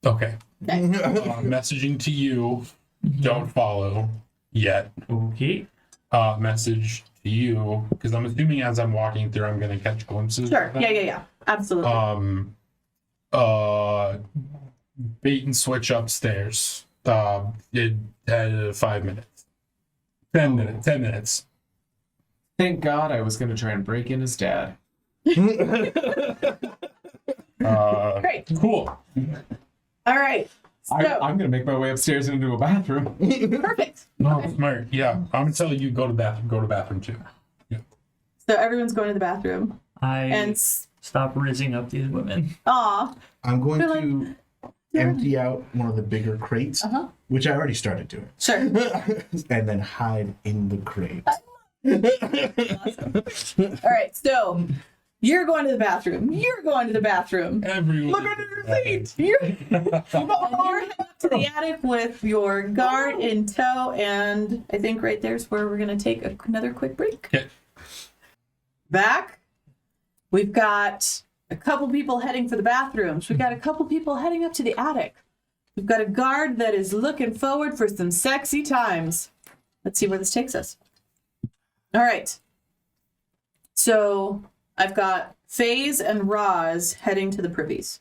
Okay. Messaging to you. Don't follow yet. Okay. Message to you, because I'm assuming as I'm walking through, I'm going to catch glimpses. Sure. of them. Yeah. Absolutely. Bait and switch upstairs. 5 minutes. 10 minutes. 10 minutes. Thank God I was going to try and break in his dad. Great. Cool. All right. So, I'm going to make my way upstairs and into a bathroom. perfect. No, smart. Yeah, I'm gonna tell you go to bathroom. Go to bathroom too. Yeah. So everyone's going to the bathroom. I stop rizzing up these women. Aw. I'm going They're like- to empty out one of the bigger crates, which I already started doing, Sure. and then hide in the crate. Awesome. All right. So you're going to the bathroom. You're going to the bathroom. Everyone. Look under your feet. You're heading up to the attic with your guard in tow, and I think right there's where we're going to take another quick break. Okay. Back, we've got a couple people heading for the bathrooms. We've got a couple people heading up to the attic. We've got a guard that is looking forward for some sexy times. Let's see where this takes us. All right. So I've got FaZe and Roz heading to the privies.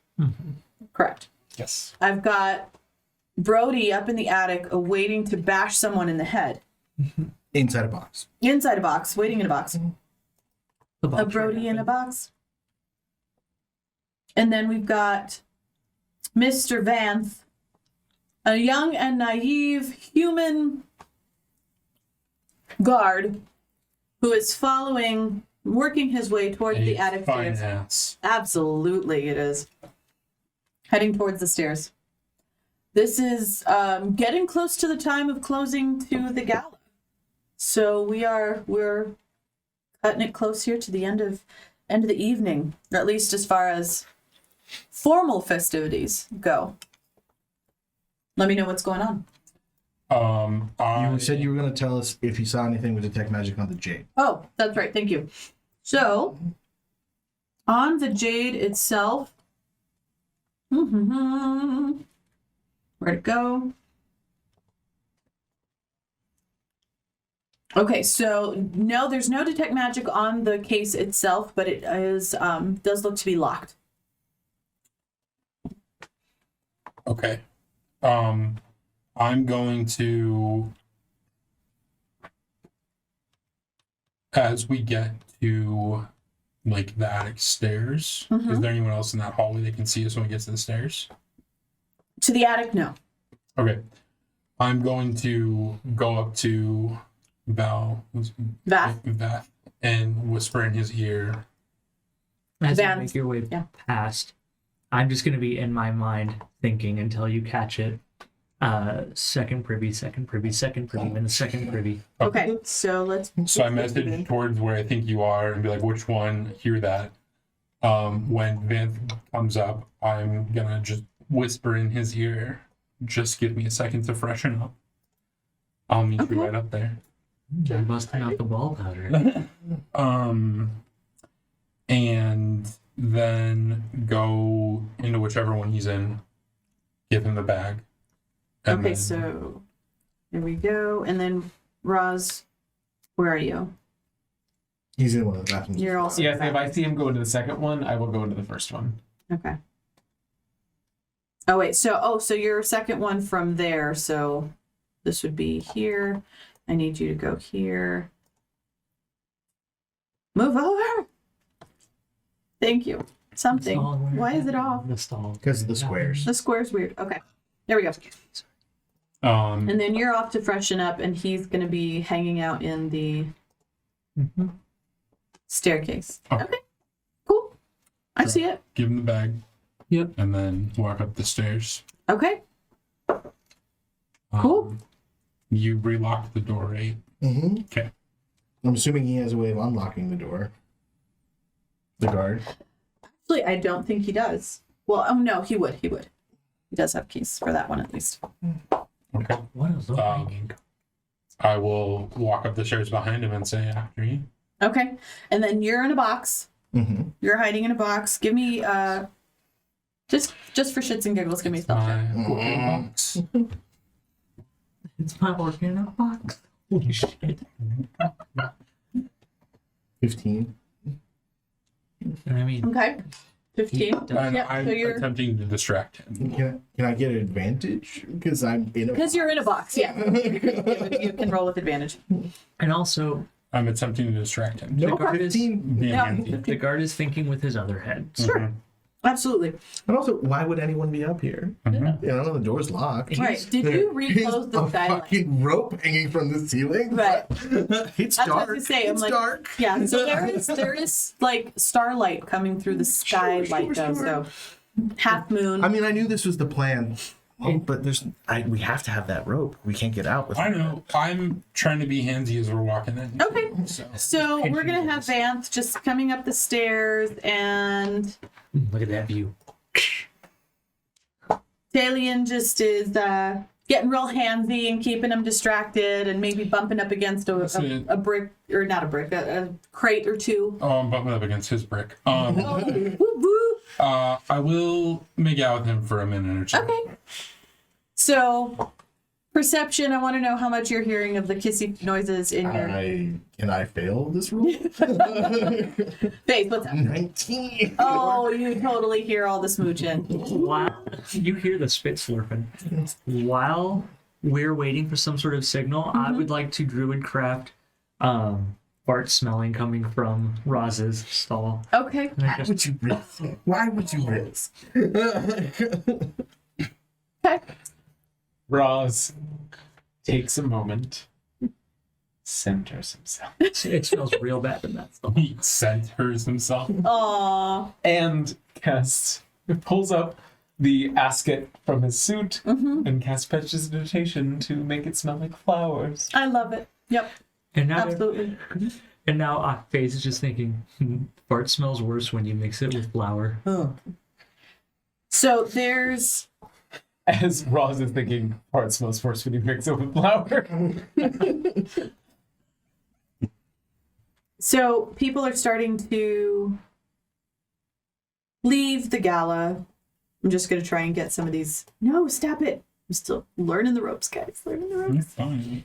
Correct. Yes. I've got Brody up in the attic waiting to bash someone in the head. Inside a box. Inside a box, waiting in a box. The A box Brody right in a now. box. And then we've got Mr. Vanth, a young and naive human guard who is working his way towards the attic fine stairs. ass. Absolutely, it is. Heading towards the stairs. This is getting close to the time of closing to the gala. So we're cutting it close here to the end of the evening, or at least as far as formal festivities go. Let me know what's going on. You said you were going to tell us if you saw anything with detect magic on the jade. Oh, that's right. Thank you. So, On the jade itself, where'd it go? Okay, so no, there's no detect magic on the case itself, but it is does look to be locked. Okay. I'm going to, as we get to like the attic stairs, is there anyone else in that hallway that can see us when we get to the stairs? To the attic, no. Okay. I'm going to go up to Vath and whisper in his ear. As you Vance, make your way yeah. past, I'm just going to be in my mind thinking until you catch it. Second privy, and the second privy. Okay, so let's. So I message towards where I think you are and be like, which one? Hear that. When Vanth comes up, I'm gonna just whisper in his ear. Just give me a second to freshen up. I'll meet you right up there. I'm busting out the ball powder. And then go into whichever one he's in. Give him the bag. And Okay, then- so there we go. And then Roz, where are you? He's in one of the bathrooms. You're also. Yes, if I see him go into the second one, I will go into the first one. Okay. Oh wait, so you're second one from there, so this would be here. I need you to go here. Move over. Thank you. Something. Why is it off? The stall. Because of the squares. The square's weird. Okay. There we go. And then you're off to freshen up, and he's gonna be hanging out in the staircase. Okay. Okay. Cool. I see it. give him the bag. Yep. And then walk up the stairs. Okay. Cool. You relocked the door, right? Mm-hmm. Okay. I'm assuming he has a way of unlocking the door. The guard. Actually, I don't think he does. Well, oh no, he would. He would. He does have keys for that one at least. Okay. What is that? I will walk up the stairs behind him and say after you. Okay. And then you're in a box. Mm-hmm. You're hiding in a box. Give me just for shits and giggles, give me a spell check. My box. It's my work in a box. Holy shit. 15. I mean, Okay. 15. And Yep, I'm so you're attempting to distract him. Can I get an advantage? Because I'm in a because you're in a box, yeah. You can roll with advantage. and also I'm attempting to distract him. No, the guard is- 15. Being Yeah. empty. the guard is thinking with his other head. Sure. Absolutely. And also, why would anyone be up here? Mhm. You know, the door's locked. Right. Did you reclose the a skylight? fucking rope hanging from the ceiling? Right. It's That's what I dark. was gonna say. I'm It's like, dark. Yeah, so there is like starlight coming through the skylight though, so half moon. I mean, I knew this was the plan. Oh, but we have to have that rope. We can't get out with I know. I'm trying to be handsy as we're walking in. Okay. So we're gonna have Vance just coming up the stairs, and Look at that view. Dalian just is getting real handsy and keeping him distracted, and maybe bumping up against a brick, or not a brick, a crate or two. Oh, I'm bumping up against his brick. Woo woo. I will make out with him for a minute or two. Okay. So, perception. I want to know how much you're hearing of the kissy noises in your Can I fail this rule? face. What's up? 19. Oh, you totally hear all the smooching. While you hear the spit slurping, while we're waiting for some sort of signal, I would like to druid craft fart smelling coming from Roz's stall. Okay. And I Why just- would you risk? Why would you risk? Okay. Roz takes a moment, centers himself, it smells real bad in that stall. He centers himself. Aw. and pulls up the ascot from his suit and casts prestidigitation to make it smell like flowers. I love it. Yep. And now, Absolutely. and now Faze is just thinking, fart smells worse when you mix it with flour. So there's As Roz is thinking, heart smells worse when you mix it with flour. So people are starting to leave the gala. I'm just going to try and get some of these. No, stop it. I'm still learning the ropes, guys. Learning the You're ropes. fine.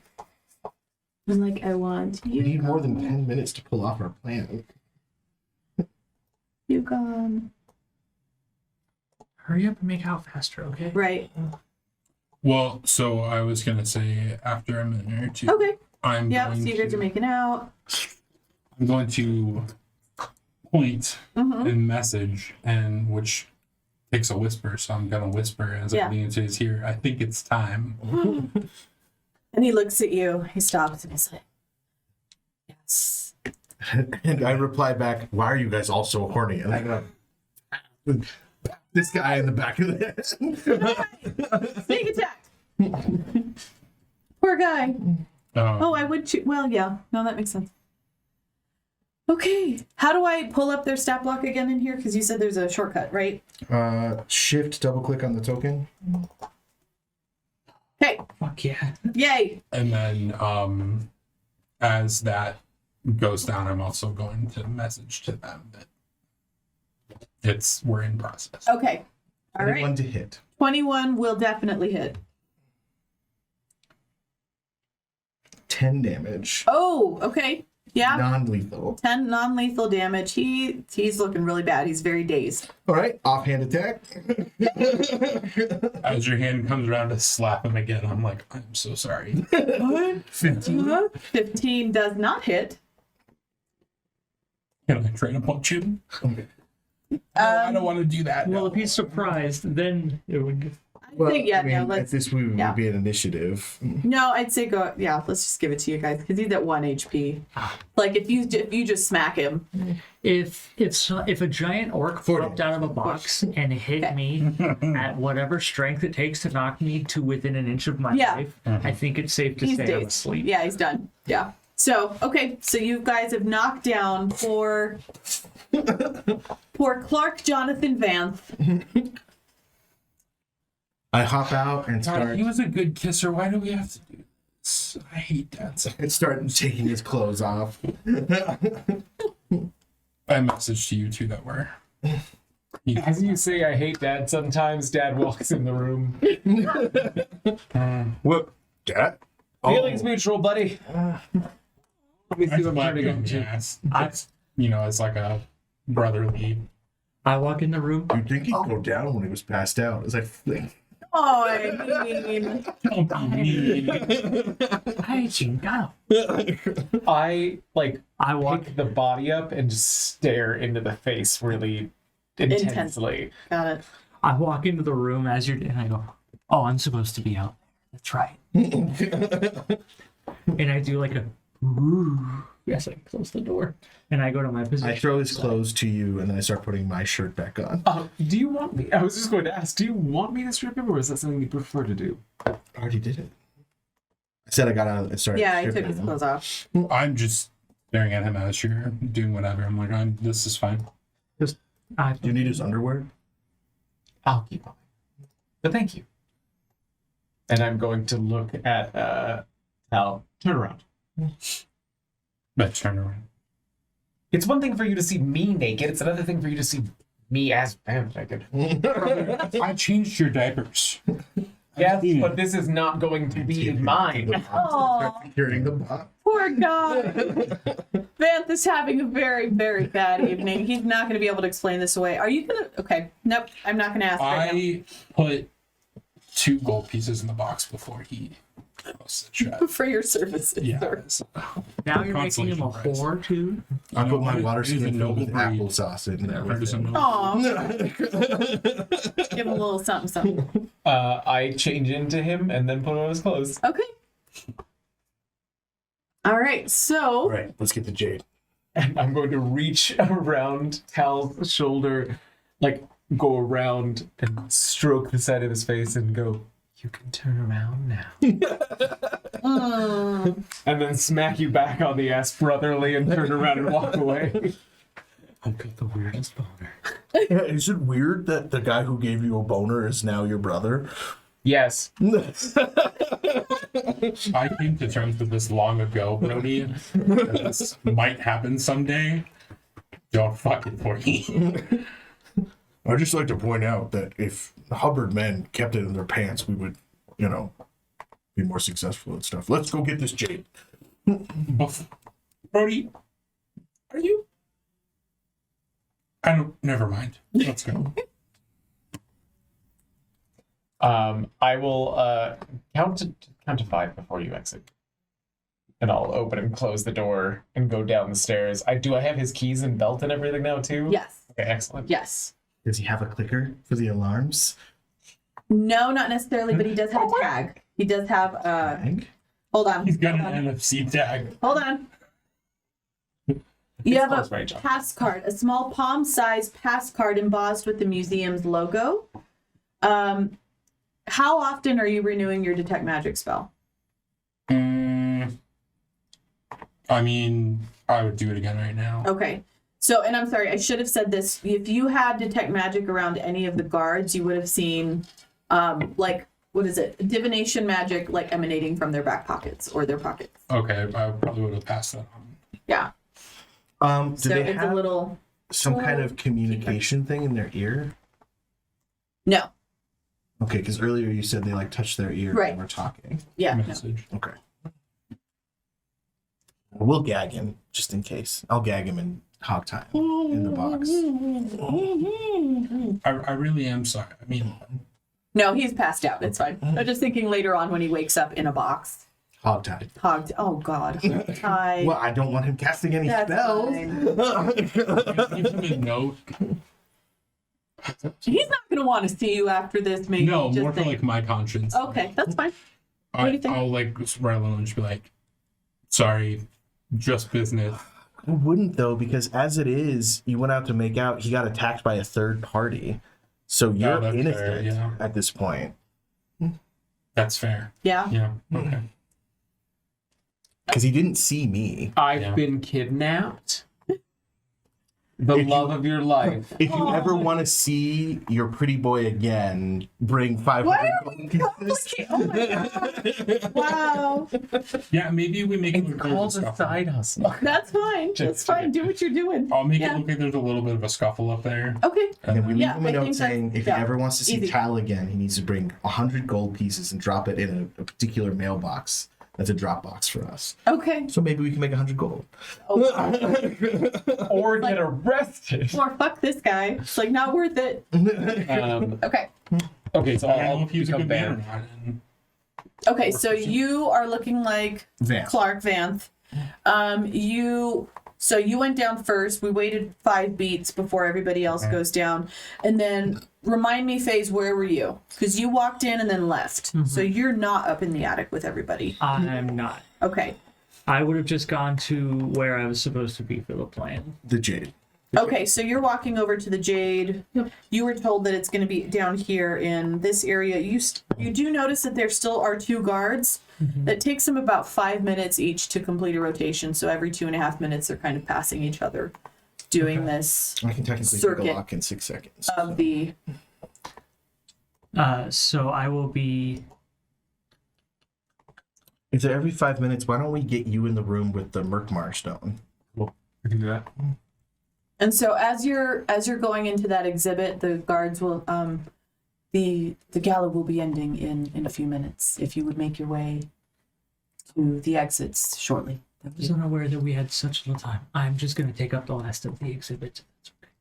I'm like, I want We you. need more than 10 minutes to pull off our plan. You gone. Hurry up and make out faster, okay? Right. Well, so I was gonna say after a minute or two, Okay. I'm Yep. going So you guys to, are making out. I'm going to point Mm-hmm. and message, and which takes a whisper, so I'm gonna whisper as Yeah. I lean into his ear. I think it's time. And he looks at you. He stops and he's like, yes. And I reply back, why are you guys all so horny? And I go, this guy in the back of the head. Sneak attack. Poor guy. Oh, I would shoot. Well, yeah. No, that makes sense. Okay. How do I pull up their stat block again in here? Because you said there's a shortcut, right? Shift, double click on the token. Okay. Fuck yeah. Yay. And then as that goes down, I'm also going to message to them that we're in process. Okay. All right. 21 to hit. 21 will definitely hit. 10 damage. Oh, okay. Yeah. Non-lethal. 10 non-lethal damage. He's looking really bad. He's very dazed. All right, offhand attack. As your hand comes around to slap him again, I'm like, I'm so sorry. 15. 15 does not hit. Can I try to punch him? I don't want to do that. Well, no. if he's surprised, then it would. I think, yeah, I mean, no, at let's. this we would yeah. be an initiative. No, I'd say go. Yeah, let's just give it to you guys because he's at 1 HP. Like if you just smack him. If a giant orc 40. popped out of a box and hit me at whatever strength it takes to knock me to within an inch of my Yeah. life, I think it's safe to He's say I'm dazed. asleep. Yeah, he's done. Yeah. So okay, so you guys have knocked down poor Clark Jonathan Vanth. I hop out and God, start he was a good kisser. Why do we have to do this? I hate that. and start taking his clothes off. I messaged to you two that were. As you say, I hate Dad. Sometimes Dad walks in the room. What? Dad? Feelings mutual, buddy. Let me I see what I'm slap trying to you get on the to. ass. It's, it's like a brotherly. I walk in the room. You'd think he'd go down when he was passed out. As I flick. Oh, I mean, Don't be mean. Hey, chingado. I I walk. pick the body up and just stare into the face really intensely. got it. I walk into the room as you're, and I go, "Oh, I'm supposed to be out there. That's right." And I do like a, ooh. Yes, I close the door, and I go to my position. I throw his clothes to you, and then I start putting my shirt back on. Do you want me? I was just going to ask. Do you want me to strip him, or is that something you prefer to do? I already did it. I said I got out and started. Yeah, I took stripping his him. clothes off. I'm just staring at him as you're doing whatever. I'm like, this is fine. Do you need his underwear? I'll keep on. But thank you. And I'm going to look at Hal. Turn around. But turn around. It's one thing for you to see me naked. It's another thing for you to see me as Bam naked. I changed your diapers. Yes, but this is not going to be mine. Oh, Securing the box. poor guy. Vanth is having a very, very bad evening. He's not going to be able to explain this away. Are you going to? Okay. Nope. I'm not going to ask right now. I put 2 gold pieces in the box before he was shut. For your services. Yeah. sir. Now you're making him a Consolation prize. whore too. I put my water It is a skin filled with noble breed. applesauce in there. There's a noble- Aw. Give him a little something, something. I change into him and then put on his clothes. Okay. All right. So. All right, let's get the jade. And I'm going to reach around Tal's shoulder, go around and stroke the side of his face and go, "You can turn around now." And then smack you back on the ass brotherly and turn around and walk away. I've got the weirdest boner. Is it weird that the guy who gave you a boner is now your brother? Yes. I came to terms with this long ago, Brody. This might happen someday. Don't fuck it for me. I'd just like to point out that if the Hubbard men kept it in their pants, we would, be more successful and stuff. Let's go get this jade. Brody, are you? I don't. Never mind. Let's go. I will count to 5 before you exit, and I'll open and close the door and go down the stairs. Do I have his keys and belt and everything now too? Yes. Okay, excellent. Yes. Does he have a clicker for the alarms? No, not necessarily, but he does have a tag. He does have a. Tag? Hold on. He's got hold an on. NFC tag. Hold on. You have close, a right, John? pass card, a small palm-sized pass card embossed with the museum's logo. How often are you renewing your detect magic spell? I mean, I would do it again right now. Okay. So, and I'm sorry, I should have said this. If you had detect magic around any of the guards, you would have seen, what is it? Divination magic, emanating from their back pockets or their pockets. Okay, I probably would have passed that on. Yeah. Do So they it's have a little. some kind of communication thing in their ear? No. Okay, because earlier you said they touched their ear Right. when we're talking. Yeah. No. Message. Okay. We'll gag him just in case. I'll gag him in hog time in the box. I really am sorry. I mean, No, he's passed out. It's fine. I'm just thinking later on when he wakes up in a box. Hog time. Hogged. Oh, God. Hog-tied. Well, I don't want him casting any That's spells. fine. give him a note. He's not going to want to see you after this, maybe. No, just more for think. my conscience. Okay, that's fine. What do you think? I'll write alone and just be like, sorry, just business. I wouldn't though, because as it is, you went out to make out. He got attacked by a third party, so you're that's innocent fair, yeah. at this point. That's fair. Yeah. Yeah. Okay. Because he didn't see me. I've Yeah. been kidnapped. The If you- love of your life. If you ever want to see your pretty boy again, bring 500 Why are gold we pieces. complicated? Oh my God. Wow. Yeah, maybe we make it look like there's a scuffle. hustle. That's fine. That's fine. Do what you're doing. I'll make Yeah. it look like there's a little bit of a scuffle up there. Okay. And then we leave Yeah, him a I note think saying that's- if he yeah, ever wants to see easy. Kyle again, he needs to bring 100 gold pieces and drop it in a particular mailbox. That's a drop box for us. Okay. So maybe we can make 100 gold. Oh, Or get arrested. or fuck this guy. It's not worth it. Okay. Okay, so I don't know I'll if he's a become good man or banned. not. And Okay, so you are looking like Vance. Clark Vanth. So you went down first. We waited 5 beats before everybody else goes down. And then remind me, FaZe, where were you? Because you walked in and then left. So you're not up in the attic with everybody. I'm not. Okay. I would have just gone to where I was supposed to be for the plan. The Jade. Okay, so you're walking over to the Jade. You were told that it's going to be down here in this area. You do notice that there still are 2 guards. That takes them about 5 minutes each to complete a rotation. So every 2.5 minutes, they're kind of passing each other, doing this I can technically Circuit pick a lock in 6 seconds. of the. So I will be. If they're every 5 minutes, why don't we get you in the room with the Murkmire stone? We can do that. And so as you're going into that exhibit, the guards will the gala will be ending in a few minutes. If you would make your way to the exits shortly. I was unaware that we had such little time. I'm just going to take up the last of the exhibits.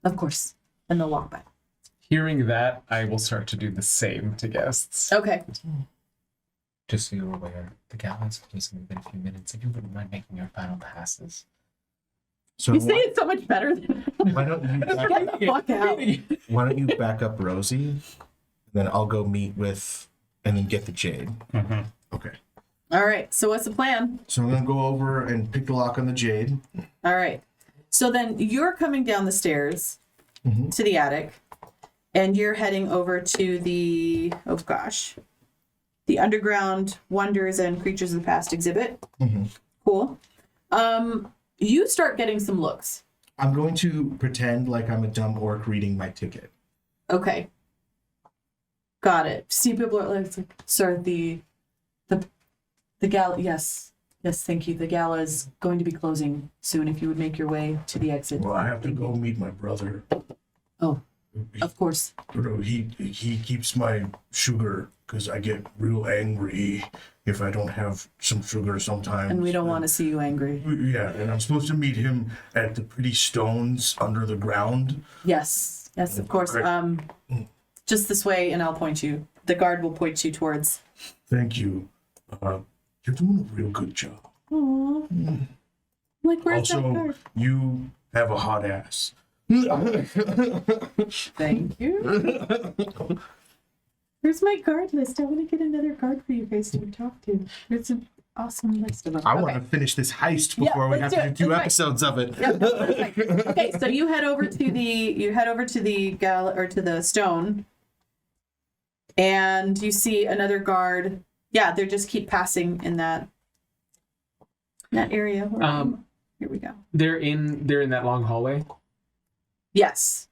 Of course. And they'll walk by. Hearing that, I will start to do the same to guests. Okay. Just so you're aware, the gala is closing within a few minutes. If you wouldn't mind making your final passes. So You say it so much better than why don't you get the fuck out. why don't you back up Rosie? Then I'll go meet with and then get the Jade. Okay. All right. So what's the plan? So I'm gonna go over and pick the lock on the Jade. All right. So then you're coming down the stairs to the attic, and you're heading over to the the Underground Wonders and Creatures of the Past exhibit. Cool. You start getting some looks. I'm going to pretend like I'm a dumb orc reading my ticket. Okay. Got it. See, people are like, sir, the gala. Yes, thank you. The gala is going to be closing soon. If you would make your way to the exit. Well, I have to go meet my brother. Oh, Of course. He keeps my sugar because I get real angry if I don't have some sugar sometimes. And we don't want to see you angry. Yeah, and I'm supposed to meet him at the pretty stones under the ground. Yes. Yes, of course. Great. Just this way, and I'll point you. The guard will point you towards. Thank you. You're doing a real good job. Aww. Like, where's that Also, guard? you have a hot ass. Thank you. Where's my guard list? I want to get another guard for you guys to talk to. There's an awesome list of them. I want to finish this heist before we have let's to do do it. 2 That's episodes of it. Yeah, no, that's fine. Okay, so you head over to the stone, and you see another guard. Yeah, they just keep passing in that area. Here we go. They're in that long hallway. Yes.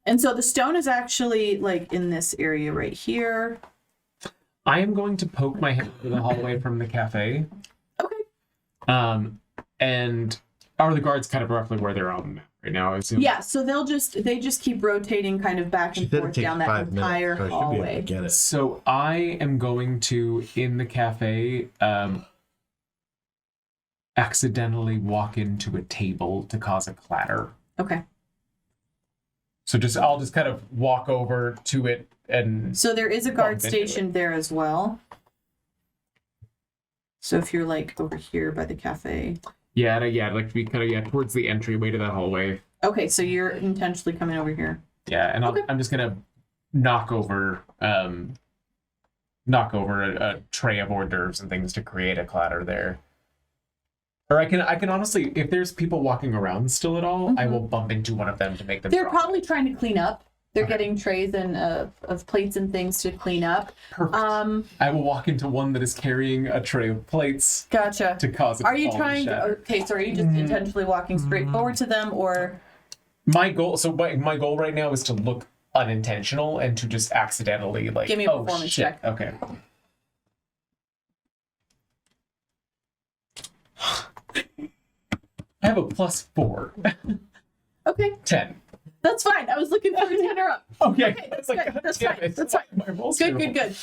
And so the stone is actually like in this area right here. I am going to poke my head through the hallway from the cafe. Okay. And are the guards kind of roughly where they're on the map right now? I assume. Yeah, so they just keep rotating kind of back and forth down that entire hallway. Get it. So I am going to, in the cafe, accidentally walk into a table to cause a clatter. Okay. So I'll just kind of walk over to it and. So there is a guard Bump into stationed there as well. So if you're like over here by the cafe. Yeah, I'd like to be kind of towards the entryway to that hallway. Okay, so you're intentionally coming over here. Yeah, and I'm just gonna knock over a tray of hors d'oeuvres and things to create a clatter there. Or I can honestly, if there's people walking around still at all, I will bump into one of them to make them. They're drop. probably trying to clean up. They're getting trays and of plates and things to clean up. Perfect. I will walk into one that is carrying a tray of plates Gotcha. to cause it. Are you trying to? Okay, so are you just intentionally walking straight forward to them, or? My goal right now is to look unintentional and to just accidentally like. Give me a performance shit. check. Okay. I have a +4. Okay, 10. that's fine. I was looking for a 10 or up. Okay. That's It's good. That's damn fine. it. That's fine. My roll's Good, terrible. good.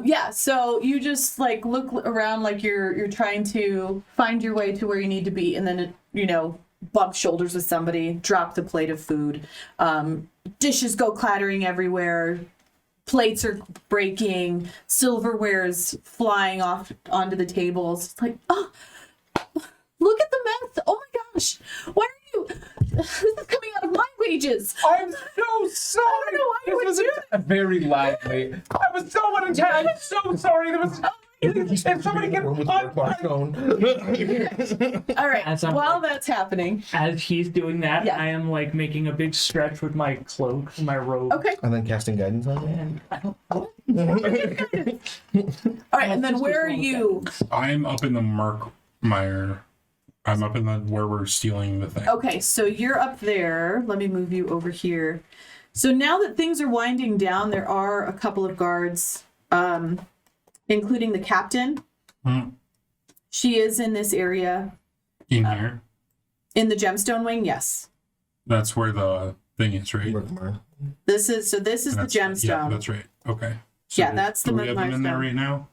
Yeah, so you just like look around like you're trying to find your way to where you need to be, and then bump shoulders with somebody, drop the plate of food. Dishes go clattering everywhere. Plates are breaking. Silverware's flying off onto the tables. It's like, oh, look at the mess. Oh my gosh. Why are you? This is coming out of my wages. I'm so sorry. I don't know why you would was do very loudly. I was so unintentional. I'm so sorry. There was. If somebody can. All right. As I'm While like- that's happening. As he's doing that, Yeah. I am like making a big stretch with my cloak and my robe. Okay. And then casting guidance on it. And I don't. All right. And then where are you? I'm up in the Murkmire. I'm up in the where we're stealing the thing. Okay, so you're up there. Let me move you over here. So now that things are winding down, there are a couple of guards, including the captain. Hmm. She is in this area. In here. In the gemstone wing, yes. That's where the thing is, right? This is the That's- gemstone. Yeah, that's right. Okay. Yeah, that's the three of them Murkmire in there stone. right now.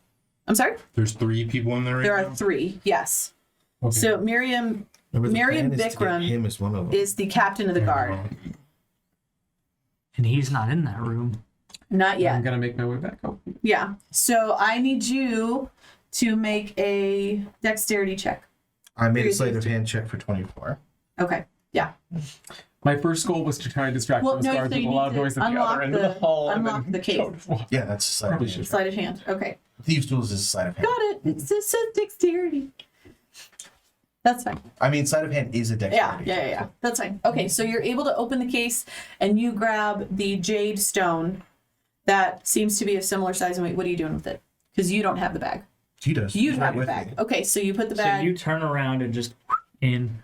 I'm sorry? There's 3 people in there right There now. are 3, yes. Okay. So Miriam Miriam Bikram Him is one of them. is the captain of the guard. And he's not in that room. Not I'm yet. gonna make my way back up. Yeah. So I need you to make a dexterity check. I made a sleight of hand check for 24. Okay. Yeah. My first goal was to try and distract Well, those no, guards so with you a need loud to noise at the unlock other end of the hall. and unlock then the case. go- Yeah, that's a sleight of hand. Sleight of hand. Okay. Thieves' tools is a sleight of hand. Got it. It's just a dexterity. That's fine. I mean, sleight of hand is a dexterity. Yeah. That's fine. Okay, so you're able to open the case and you grab the jade stone that seems to be of similar size and weight. What are you doing with it? Because you don't have the bag. He does. You He's have right the with bag. me. Okay, so you put the So bag you turn around and just in.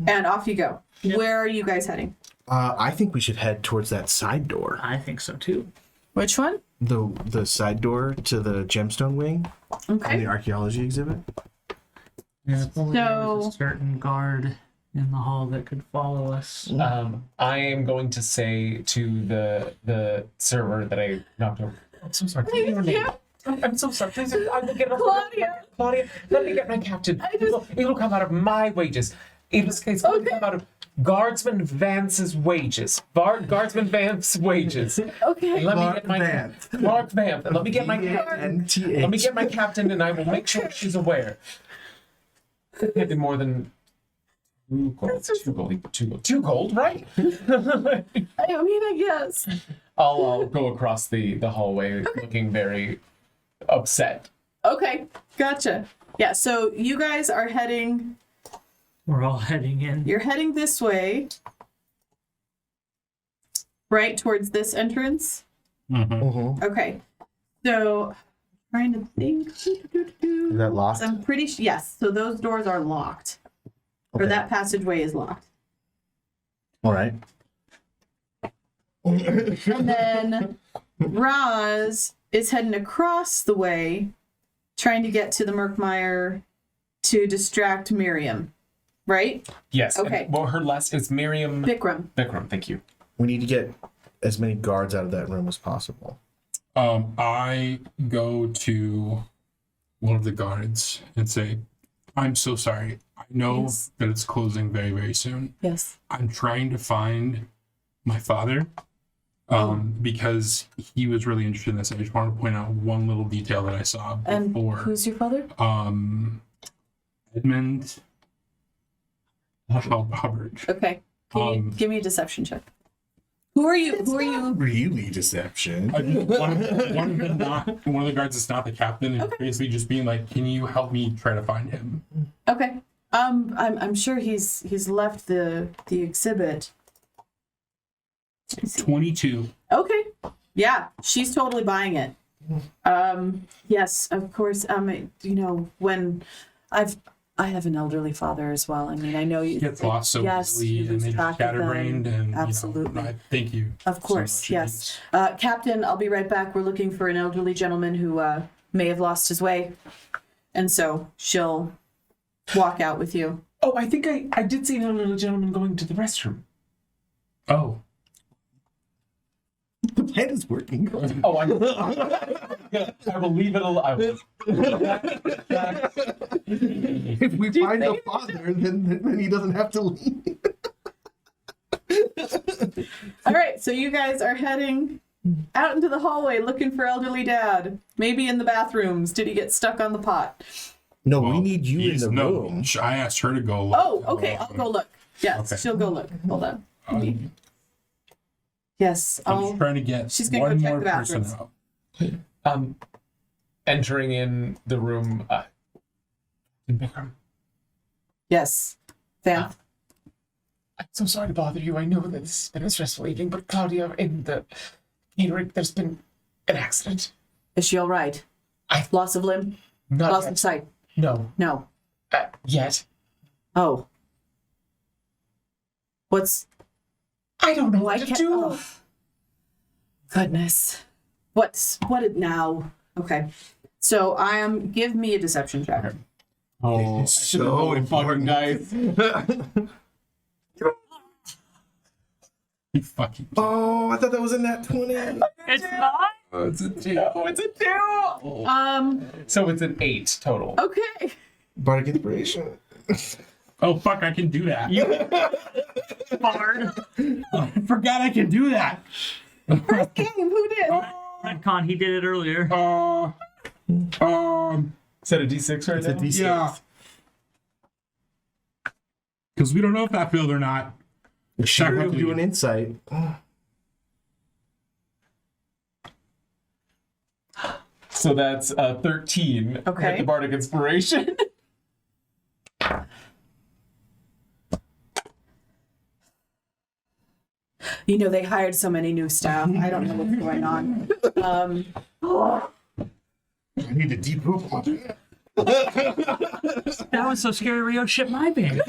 and off you go. Where are you guys heading? I think we should head towards that side door. I think so too. Which one? The side door to the gemstone wing on Okay. the archaeology exhibit. Yeah, if only there was So- a certain guard. in the hall that could follow us. I am going to say to the server that I knocked over. I'm so sorry. Tell me your name. I'm so sorry. Please, I will get Claudia. Claudia, let me get my captain. It'll come out of my wages. It's going to come out of Guardsman Vance's wages. Guardsman Vance's wages. Okay. Let me get my Clark Vamp. Let me get my VANTH. Let me get my captain, and I will make sure she's aware. It can't be more than 2 gold. 2 gold. 2 gold, right? I mean, I guess. I'll go across the hallway, looking very upset. Okay, gotcha. Yeah, so you guys are heading. We're all heading in. You're heading this way, right towards this entrance. Mm-hmm. Okay, so trying to think. Is that locked? I'm pretty sure. Yes, so those doors are locked, or Okay. that passageway is locked. All right. And then Roz is heading across the way, trying to get to the Murkmire to distract Miriam. Right? Yes. Okay. Well, her last is Miriam Bikram. Bikram. Thank you. We need to get as many guards out of that room as possible. I go to one of the guards and say, I'm so sorry. I know Yes. that it's closing very, very soon. Yes. I'm trying to find my father because he was really interested in this. I just want to point out one little detail that I saw And before. who's your father? Edmund Hubbard. Okay. Give me a deception check. Who are you? Who are you? Really deception. One of the guards is not the captain, and basically just being like, "Can you help me try to find him?" Okay. I'm sure he's left the exhibit. 22. Okay. Yeah, she's totally buying it. Yes, of course. You know, when I have an elderly father as well. I mean, I know you Gets lost so yes, easily you and lose maybe track of scatterbrained, them. and Absolutely. I thank you. Of so course, much. yes. Captain, I'll be right back. We're looking for an elderly gentleman who may have lost his way, and so she'll walk out with you. Oh, I think I did see another little gentleman going to the restroom. Oh, The plan is working. Oh, I will leave it alone. If we find the father, then he doesn't have to leave. All right, so you guys are heading out into the hallway looking for elderly dad. Maybe in the bathrooms. Did he get stuck on the pot? No, well, we need you in the room. I asked her to go look. Oh, okay. I'll go look. Yes, Okay. she'll go look. Hold on. I'm Yes, just trying to get she's gonna go one check more the person bathrooms. out. Entering in the room. Bikram. Yes. Van. I'm so sorry to bother you. I know that this has been a stressful evening, but Claudia, in the catering, there's been an accident. Is she all right? Loss of limb? Not Loss yet. of sight? No. No. Yet. Oh. What's... I don't know Why what to can't... do. Oh. Goodness. What now? Okay. So give me a deception check. Oh, So important, guys. you fucking. Oh, I thought that was in that 20. It's not. Oh, it's a 2. Oh, it's a 2. So it's an 8 total. Okay. Bardic Inspiration. Oh fuck! I can do that. Bard. I forgot I can do that. First game, who did? Redcon, he did it earlier. Is that a D6 right It's a now? D6. Yeah. Because we don't know if that failed or not. Sure, we'll do an insight. So that's 13 Okay. at the Bardic Inspiration. You know, they hired so many new staff. I don't know what's going on. I need to depoop. That was so scary. Rio shipped my band.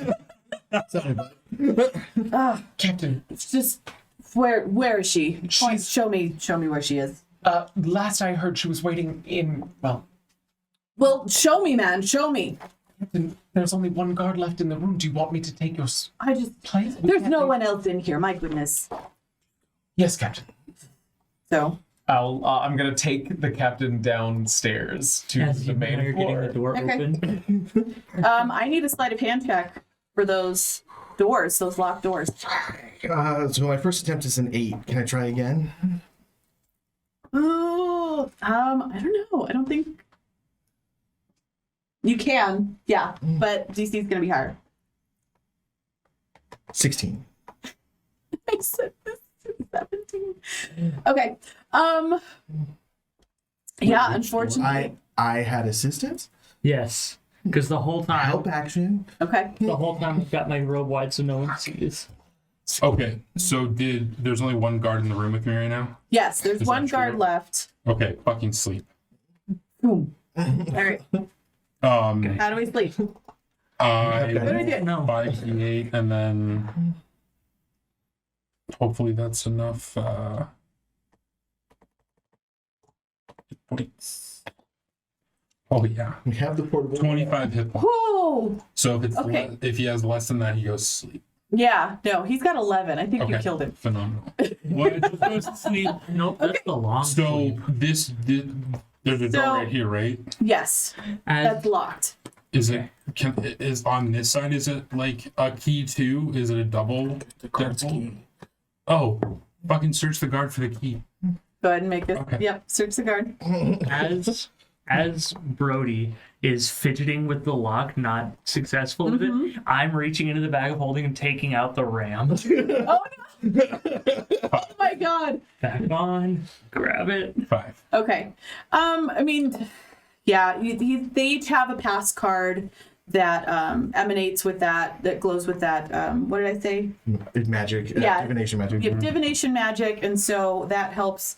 Sorry, bud. Captain, It's just where is she? She's- Show me where she is. last I heard she was waiting in, well, Well, show me, man. Show me. Captain, there's only one guard left in the room. Do you want me to take your I just place? We there's can't no leave. one else in here. My goodness. Yes, Captain. So I'm gonna take the captain downstairs to As the you main are getting floor. the door Okay. open. I need a sleight of hand check for those doors, those locked doors. So my first attempt is an 8. Can I try again? Oh, I don't know. I don't think you can. Yeah, but DC is gonna be higher. 16. I said this is 17. Okay. Yeah, unfortunately. I had assistance. Yes, because the whole time, Help action. Okay. the whole time I've got my robe wide so no one sees. Okay, so there's only one guard in the room with me right now? Yes, there's Is one that guard true? left. Okay, fucking sleep. Boom. All right. How How do we sleep? I What do we do? No. 5d8 and then hopefully that's enough points. Oh yeah, We have the portable. 25 hit points. Whoa. So if it's Okay. if he has less than that, he goes to sleep. Yeah. No, he's got 11. I think you Okay. killed him. Phenomenal. What just goes to sleep? Nope, that's the long So sleep. this there's a door So- right here, right? Yes, As that's locked. Is it is on this side? Is it like a key too? Is it a double? Oh, fucking search the guard for the key. Go ahead and make it. Okay. Yep. Search the guard. as Brody is fidgeting with the lock, not successful with it, I'm reaching into the bag of holding and taking out the ram. Oh no! Oh my god. Back on, grab it. 5. Okay. I mean, yeah, they each have a pass card that emanates with that glows with that. What did I say? Magic. Yeah. Divination magic. You have divination magic, and so that helps.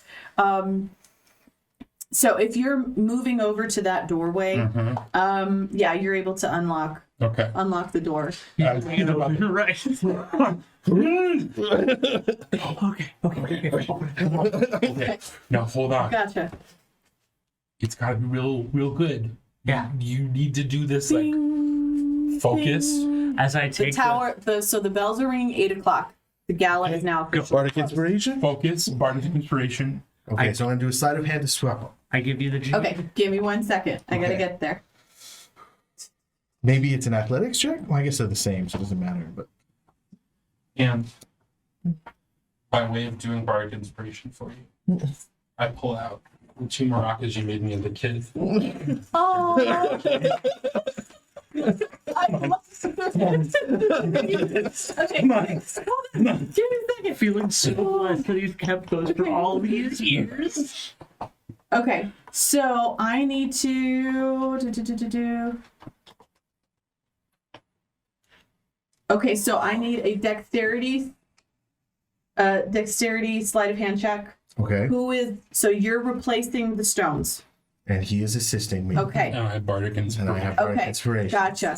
So if you're moving over to that doorway, yeah, you're able to unlock Okay. the door. Right. Okay. Now hold on. Gotcha. It's gotta be real good. Yeah. You need to do this like Ding, focus. ding. As I The take tower. So the bells are ringing 8:00. The gala is now officially Bardic closed. inspiration. Focus, bardic inspiration. Okay, so I'm gonna do a sleight of hand to swap. I give you the G. Okay, give me 1 second. I gotta Okay. get there. Maybe it's an athletics check. Well, I guess they're the same, so it doesn't matter. But And by way of doing bardic inspiration for you, I pull out the 2 maracas you made me as a kid. Oh. I love Okay. Hold on. Give me a second. Feeling so blessed that he's kept those for all these years. Okay, so I need to do. Okay, so I need a dexterity sleight of hand check. okay, Who is so you're replacing the stones? and he is assisting me. Okay, And I have bardic And I inspiration. have bardic okay, inspiration. gotcha.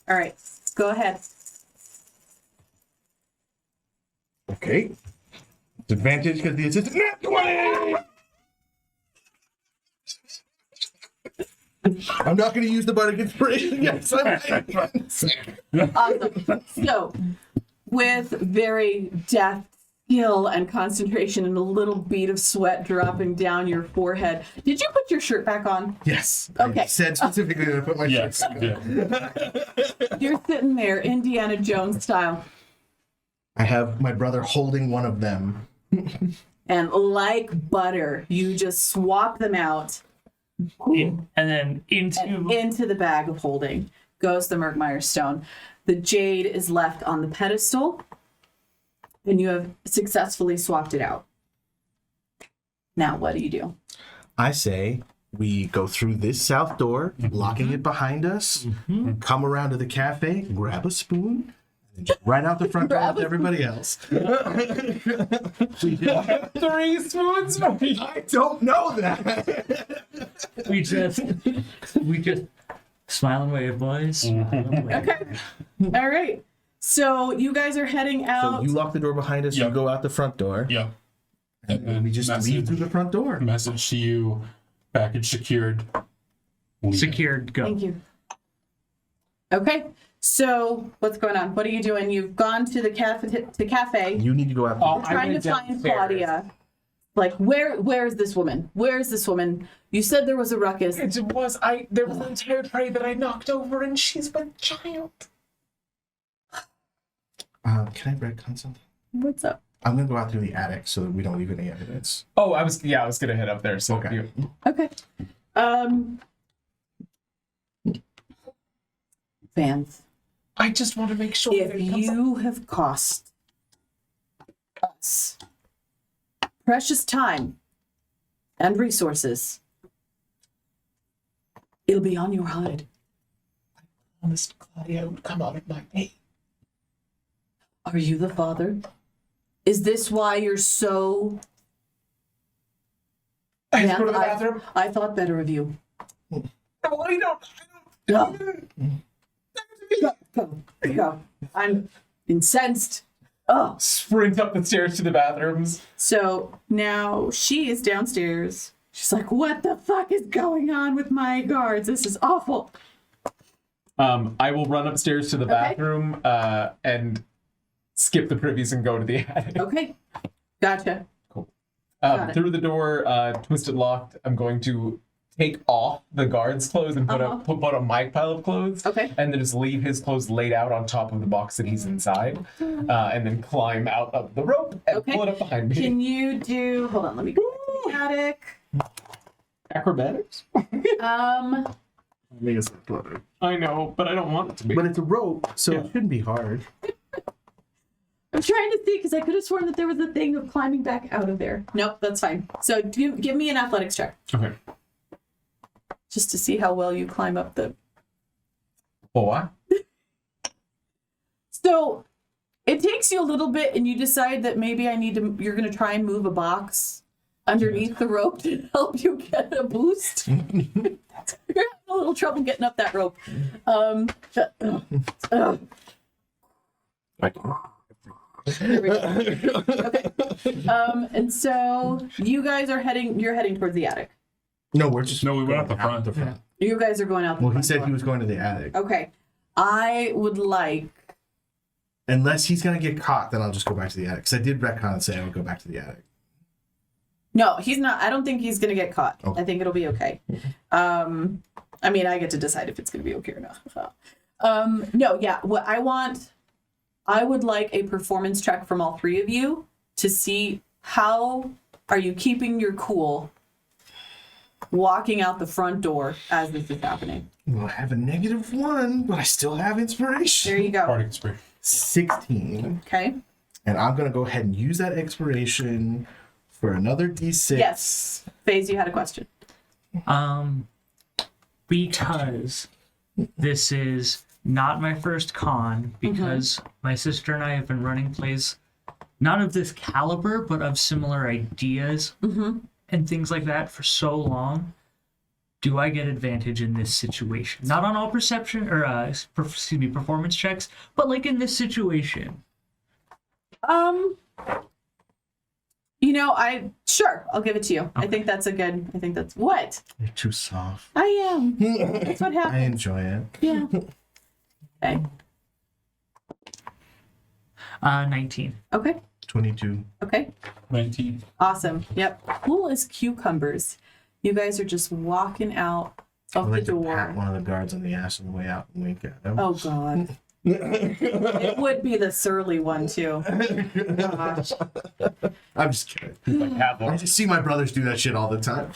All right, go ahead. Okay. It's advantage because the assistant. Nat 20! I'm not going to use the bardic inspiration. Yes, I'm. Awesome. So, with very deft skill and concentration and a little bead of sweat dropping down your forehead, did you put your shirt back on? Yes. Okay. I said specifically that I put my Yes, shirt back on. yeah. You're sitting there, Indiana Jones style, I have my brother holding one of them. and like butter, you just swap them out. And then And into the bag of holding goes the Murkmire stone. The jade is left on the pedestal, and you have successfully swapped it out. Now, what do you do? I say we go through this south door, locking it behind us, come around to the cafe, grab a spoon, and just right out the front door Grab with a everybody else. 3 spoons. I don't know that. we just smile and wave, boys. Smile and wave. Okay. All right. So you guys are heading So out. you lock the door behind us, you Yep. go out the front door, Yep. and we just leave through the front door. Message to you, package secured. Leave. Secured, go. Thank you. Okay. So what's going on? What are you doing? You've gone to the cafe. You need to go after. Oh, the I Trying to went find downstairs. Claudia. Like, where is this woman? Where is this woman? You said there was a ruckus. There was an entire tray that I knocked over, and she's with child. Can I retcon something? What's up? I'm gonna go out through the attic so that we don't leave any evidence. Oh, I was gonna head up there. So Okay. Okay. Vance, I just want to make sure if that it comes you have cost us precious time and resources, it'll be on your hide. honest, Claudia would come out of my pay. Are you the father? Is this why you're so... I have to go to Vance, the bathroom. I thought better of you. No, I don't. Go. Go. I'm incensed. Oh. Sprint up the stairs to the bathrooms. So now she is downstairs. She's like, what the fuck is going on with my guards? This is awful. I will run upstairs to the Okay. bathroom and skip the privies and go to the attic. Okay. Gotcha. Got it. Through the door, twisted locked, I'm going to take off the guard's clothes and put on my pile of clothes. Okay. And then just leave his clothes laid out on top of the box that he's inside. And then climb out of the rope and Okay. pull it up behind me. Can you do... Hold on, let me go to the attic. Acrobatics? I think it's clutter. I know, but I don't want it to be. But it's a rope, so it shouldn't be hard. I'm trying to see because I could have sworn that there was a thing of climbing back out of there. Nope, that's fine. So give me an athletics check. Okay. Just to see how well you climb up the... Oh, what? So it takes you a little bit and you decide that maybe you're going to try and move a box underneath the rope to help you get a boost. You're having a little trouble getting up that rope. There we go. Okay. And so you're heading towards the attic. No, we're just No, we went going out the front. You guys are going out the Well, he front said door. he was going to the attic. Okay. I would like... Unless he's gonna get caught, then I'll just go back to the attic. Because I did retcon and say I would go back to the attic. No, he's not. I don't think he's going to get caught. Okay. I think it'll be okay. I mean, I get to decide if it's going to be okay or not. No, yeah. What I would like a performance check from all three of you to see how are you keeping your cool walking out the front door as this is happening. Well, I have a -1, but I still have inspiration. There you go. Party experience. 16. Okay. And I'm gonna go ahead and use that inspiration for another D6. Yes. FaZe, you had a question. Because this is not my first con, because my sister and I have been running plays not of this caliber, but of similar ideas and things like that for so long. Do I get advantage in this situation? Not on all perception or performance checks, but like in this situation. Sure, I'll give it to you. Okay. I think that's what? You're too soft. I am. That's what I happened. enjoy it. Yeah. Okay. 19. Okay. 22. Okay. 19. Awesome. Yep. Cool as cucumbers. You guys are just walking out I of like the to pat door. one of the guards on the ass on the way out and wink at him. Oh God. It would be the surly one too. Gosh. I'm just kidding. Like half I just see my brothers do that shit all the time.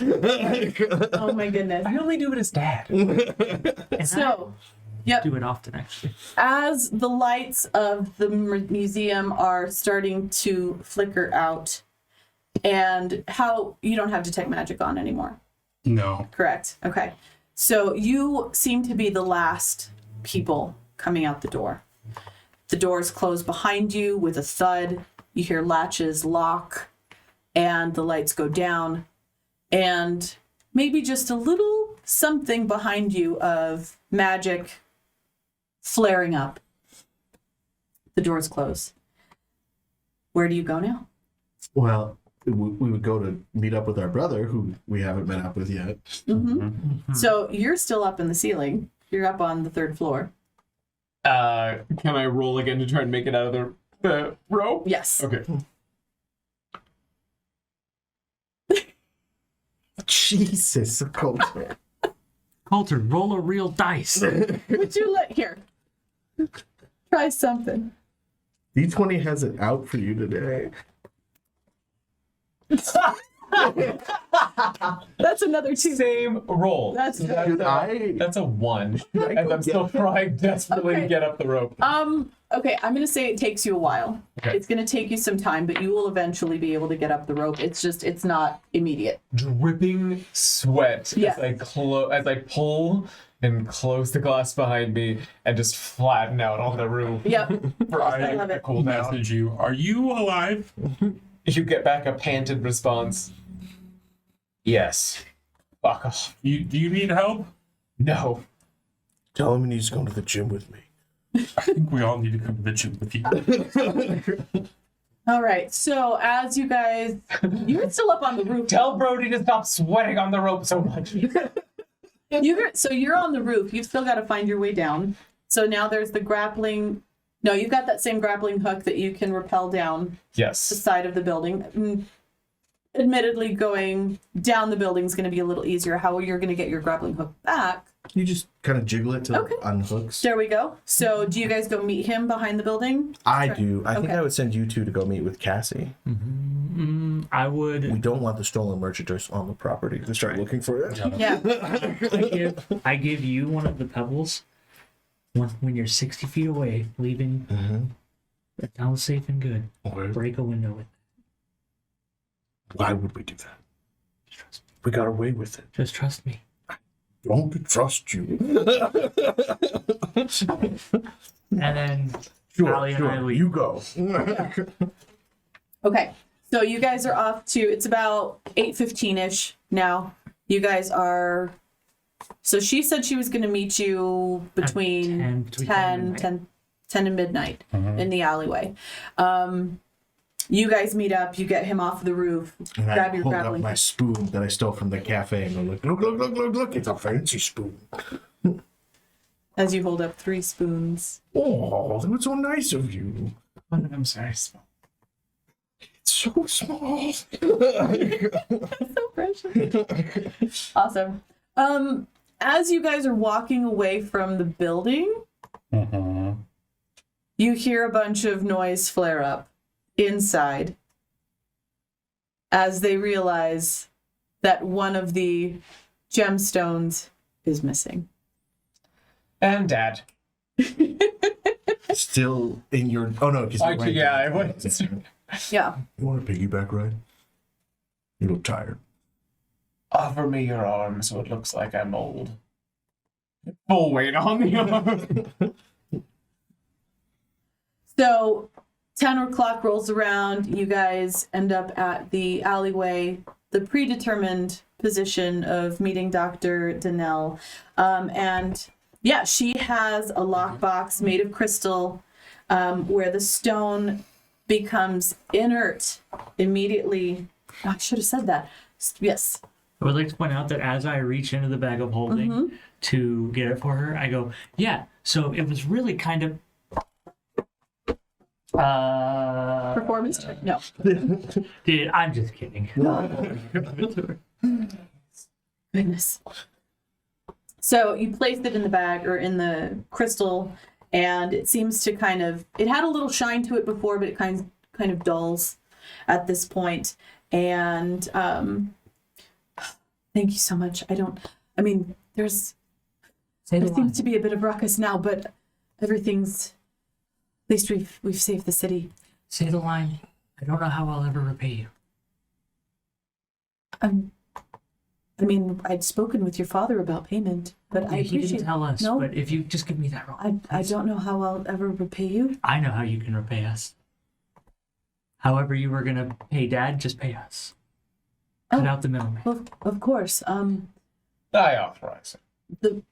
Oh my goodness. I only do it as dad. And So, I yep. do it often, actually. As the lights of the museum are starting to flicker out, and how you don't have detect magic on anymore. No. Correct. Okay. So you seem to be the last people coming out the door. The doors close behind you with a thud. You hear latches lock, and the lights go down, and maybe just a little something behind you of magic flaring up. The doors close. Where do you go now? Well, we would go to meet up with our brother, who we haven't met up with yet. So you're still up in the ceiling. You're up on the 3rd floor. Can I roll again to try and make it out of the rope? Yes. Okay. Jesus, Coulter. Coulter, roll a real dice. Would you let here? Try something. D20 has it out for you today. That's another 2. Same roll. That's Should I? That's a 1. I And go I'm still get- trying desperately Okay. to get up the rope. Okay, I'm gonna say it takes you a while. Okay. It's gonna take you some time, but you will eventually be able to get up the rope. It's not immediate. Dripping sweat Yeah. as I pull and close the glass behind me and just flatten out on the roof Yep. for I love to it. cool down. Message you. Are you alive? You get back a panted response. Yes. Fuck off. Do you need help? No. Tell him he needs to go to the gym with me. I think we all need to come to the gym with you. All right. So as you guys, you're still up on the roof. Tell Brody to stop sweating on the rope so much. So you're on the roof. You've still got to find your way down. So now there's the grappling. No, you've got that same grappling hook that you can rappel down the Yes. side of the building. Admittedly, going down the building is going to be a little easier. How you're going to get your grappling hook back? You just kind of jiggle it till Okay. it unhooks. There we go. So do you guys go meet him behind the building? I do. I think Okay. I would send you two to go meet with Cassie. I We would. don't want the stolen merchandise on the property. Let's start looking for it. Yeah. I give you one of the pebbles when you're 60 feet away, leaving the town safe and good. Break a window with it. Why would we do that? We got away with it. Just trust me. Don't trust you. And then Sure, Allie and I sure. leave. You go. Okay. So you guys are off to, it's about 8:15ish now. You guys are, so she said she was going to meet you between 10 and midnight in the alleyway. You guys meet up, you get him off the roof, And grab I your hold up grappling my spoon that I stole from the cafe and go, look, it's a fancy spoon. as you hold up 3 spoons. Oh, that was so nice of you. I'm sorry. It's so small. So precious. Awesome. As you guys are walking away from the building, you hear a bunch of noise flare up inside as they realize that one of the gemstones is missing. And Dad. Still in your. Oh no, because I went. Yeah. You want a piggyback ride? You look tired. Offer me your arm so it looks like I'm old. Full weight on the arm. So 10 o'clock rolls around. You guys end up at the alleyway, the predetermined position of meeting Dr. Donnell. And yeah, she has a lockbox made of crystal where the stone becomes inert immediately. Oh, I should have said that. Yes. I would like to point out that as I reach into the bag of holding to get it for her, I go, yeah, so it was really kind of Performance check? No. dude, I'm just kidding. Goodness. So you placed it in the bag or in the crystal, and it seems to it had a little shine to it before, but it kind of dulls at this point. And thank you so much. There seems to be a bit of ruckus now, but everything's, at least we've saved the city. Say the line. I don't know how I'll ever repay you. I'd spoken with your father about payment, but I He appreciate didn't tell us, No, but if you just give me that roll. I don't know how I'll ever repay you. I know how you can repay us. However you were going to pay Dad, just pay us. Cut Oh. out the middleman. Of course. I authorize it.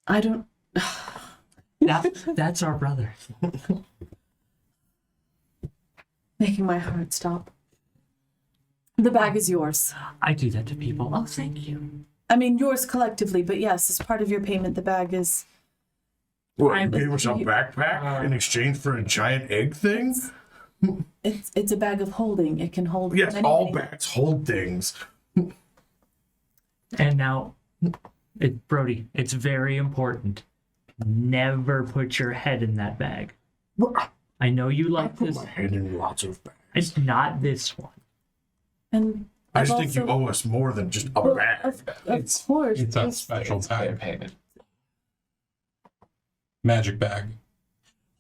I don't. That's our brother. Making my heart stop. The bag is yours. I do that to people. Oh, thank you. Yours collectively, but yes, as part of your payment, the bag is What, you gave us a backpack in exchange for a giant egg thing? It's a bag of holding. It can hold. Yes, many all things. bags hold things. And now, Brody, it's very important. Never put your head in that bag. I know you I like put this. my hand in lots of bags. It's not this one. And I I've just think you also- owe us more than just a Well, bag. of It's- course. It's a yes. special It's fair time. payment. Magic bag.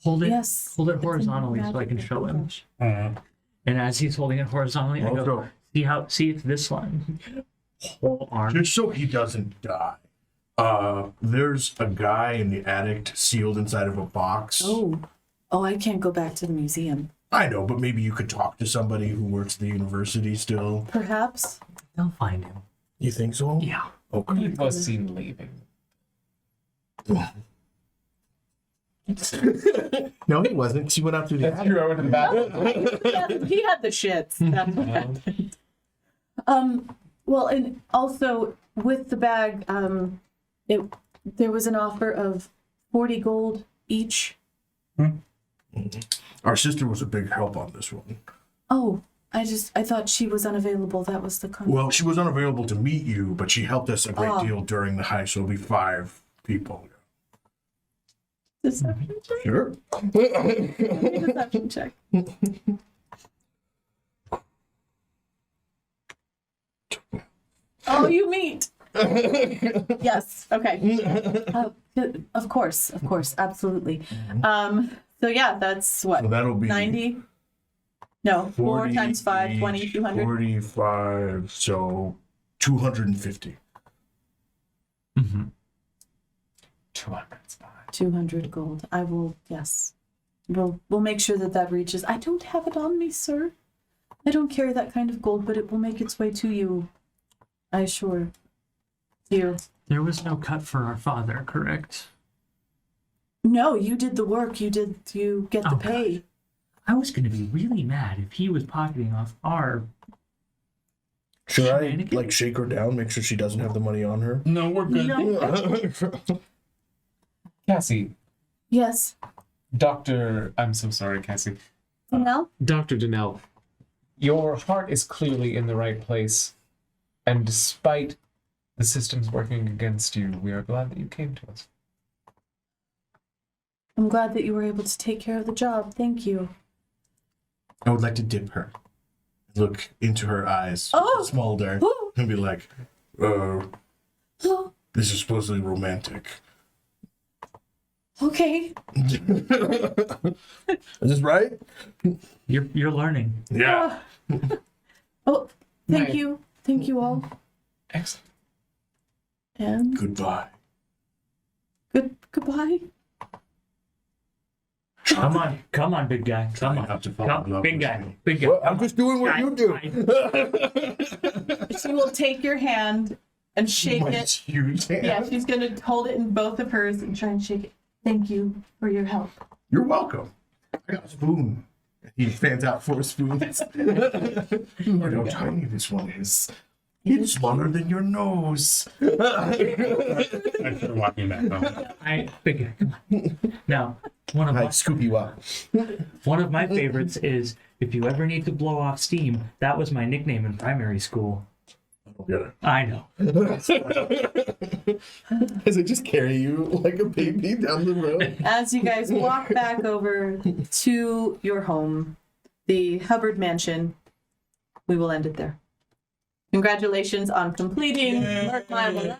Hold it. Yes. Hold it It's a horizontally so I can magic show him. gosh. And as he's holding it horizontally, I Let's go, go. see it's this one. Whole arm. Just so he doesn't die. There's a guy in the attic sealed inside of a box. Oh, I can't go back to the museum. I know, but maybe you could talk to somebody who works at the university still. Perhaps. They'll find him. You think so? Yeah. Okay. He was seen leaving. No, he wasn't. She went out through the That's true. I went to the bathroom. He had the shits. That's what happened. Well, and also with the bag, there was an offer of 40 gold each. Our sister was a big help on this one. Oh, I thought she was unavailable. That was the con. Well, she was unavailable to meet you, but she helped us a great Oh. deal during the hike, so it'll be 5 people. Deception check. Sure. Deception check. Oh, you meet. Yes. Okay. Of course, absolutely. So yeah, that's what, So that'll be 90? No, 4 times 5, 20, 200. 45, so 250. 200. 200 gold. I will, yes. We'll make sure that reaches. I don't have it on me, sir. I don't carry that kind of gold, but it will make its way to you. I assure you. There was no cut for our father, correct? No, you did the work. You get the Oh, pay. I was going to be really mad if he was pocketing off our. Should I Shenanigans? shake her down, make sure she doesn't have the money on her? No, we're good. No. Cassie, Yes. I'm so sorry, Cassie. No? Dr. Donnell. Your heart is clearly in the right place, and despite the systems working against you, we are glad that you came to us. I'm glad that you were able to take care of the job. Thank you. I would like to dip her. Look into her eyes. Oh! Smolder. Oh. And be like, this is supposedly romantic. Okay. Is this right? You're learning. Yeah. Oh, thank Right. you. Thank you all. Excellent. And Goodbye. goodbye. Come on, big guy. Come Try on. not to fall in Come, love big with guy. me. Big guy. Well, Come I'm just doing what on. you do. She will take your hand and shake My it. huge hand. Yeah, she's gonna hold it in both of hers and try and shake it. Thank you for your help. You're welcome. I got a spoon. He fans out 4 spoons. Look how tiny this one is. It's smaller than your nose. I start walking back home. Big guy. Come on. Now, I scoop you up. one of my favorites is if you ever need to blow off steam. That was my nickname in primary school. I don't get it. I know. As I just carry you like a baby down the road. As you guys walk back over to your home, the Hubbard Mansion, we will end it there. Congratulations on completing Murkmire Malevolence.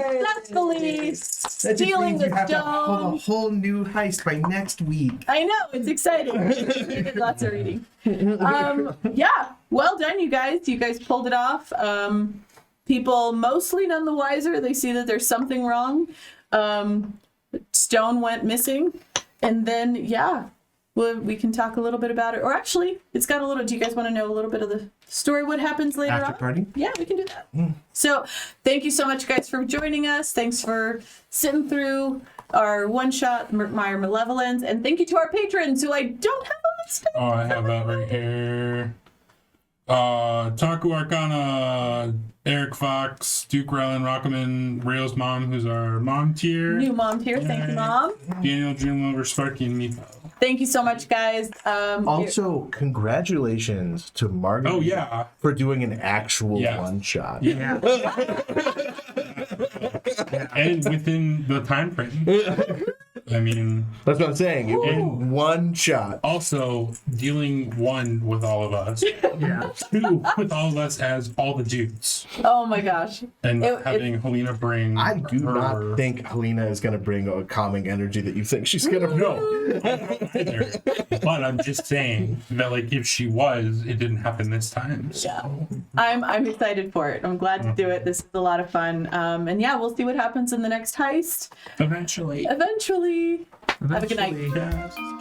Successfully stealing the stone. A whole new heist by next week. I know, it's exciting. You did lots of reading. Yeah, well done, you guys. You guys pulled it off. People mostly none the wiser. They see that there's something wrong. Stone went missing. And then, yeah, we can talk a little bit about it. Or actually, it's got a little, do you guys want to know a little bit of the story, what happens later After on? party? Yeah, we can do that. So thank you so much, guys, for joining us. Thanks for sitting through our one-shot Murkmire Malevolence. And thank you to our patrons, who I don't have a list of. Oh, I have that right here. Taku Arcana, Eric Fox, Duke Rellin, Rockaman, Rail's mom, who's our mom tier. New mom tier. Thank you, Mom. Daniel, Dreamlover, Sparky, and Meepo. Thank you so much, guys. Also, congratulations to Margaret. Oh, yeah. For doing an actual Yeah. one shot. Yeah. And within the time frame. I mean, That's what I'm saying. It was one shot. also dealing one with all of us. Yeah. Two with all of us as all the dudes. Oh my gosh. And having Helena bring I do her... not think Helena is going to bring a calming energy that you think she's going to bring. No, I don't either. But I'm just saying that, like, if she was, it didn't happen this time. So. Yeah. I'm excited for it. I'm glad to do it. This is a lot of fun. And yeah, we'll see what happens in the next heist. Eventually. Eventually. Have a good night. Yeah.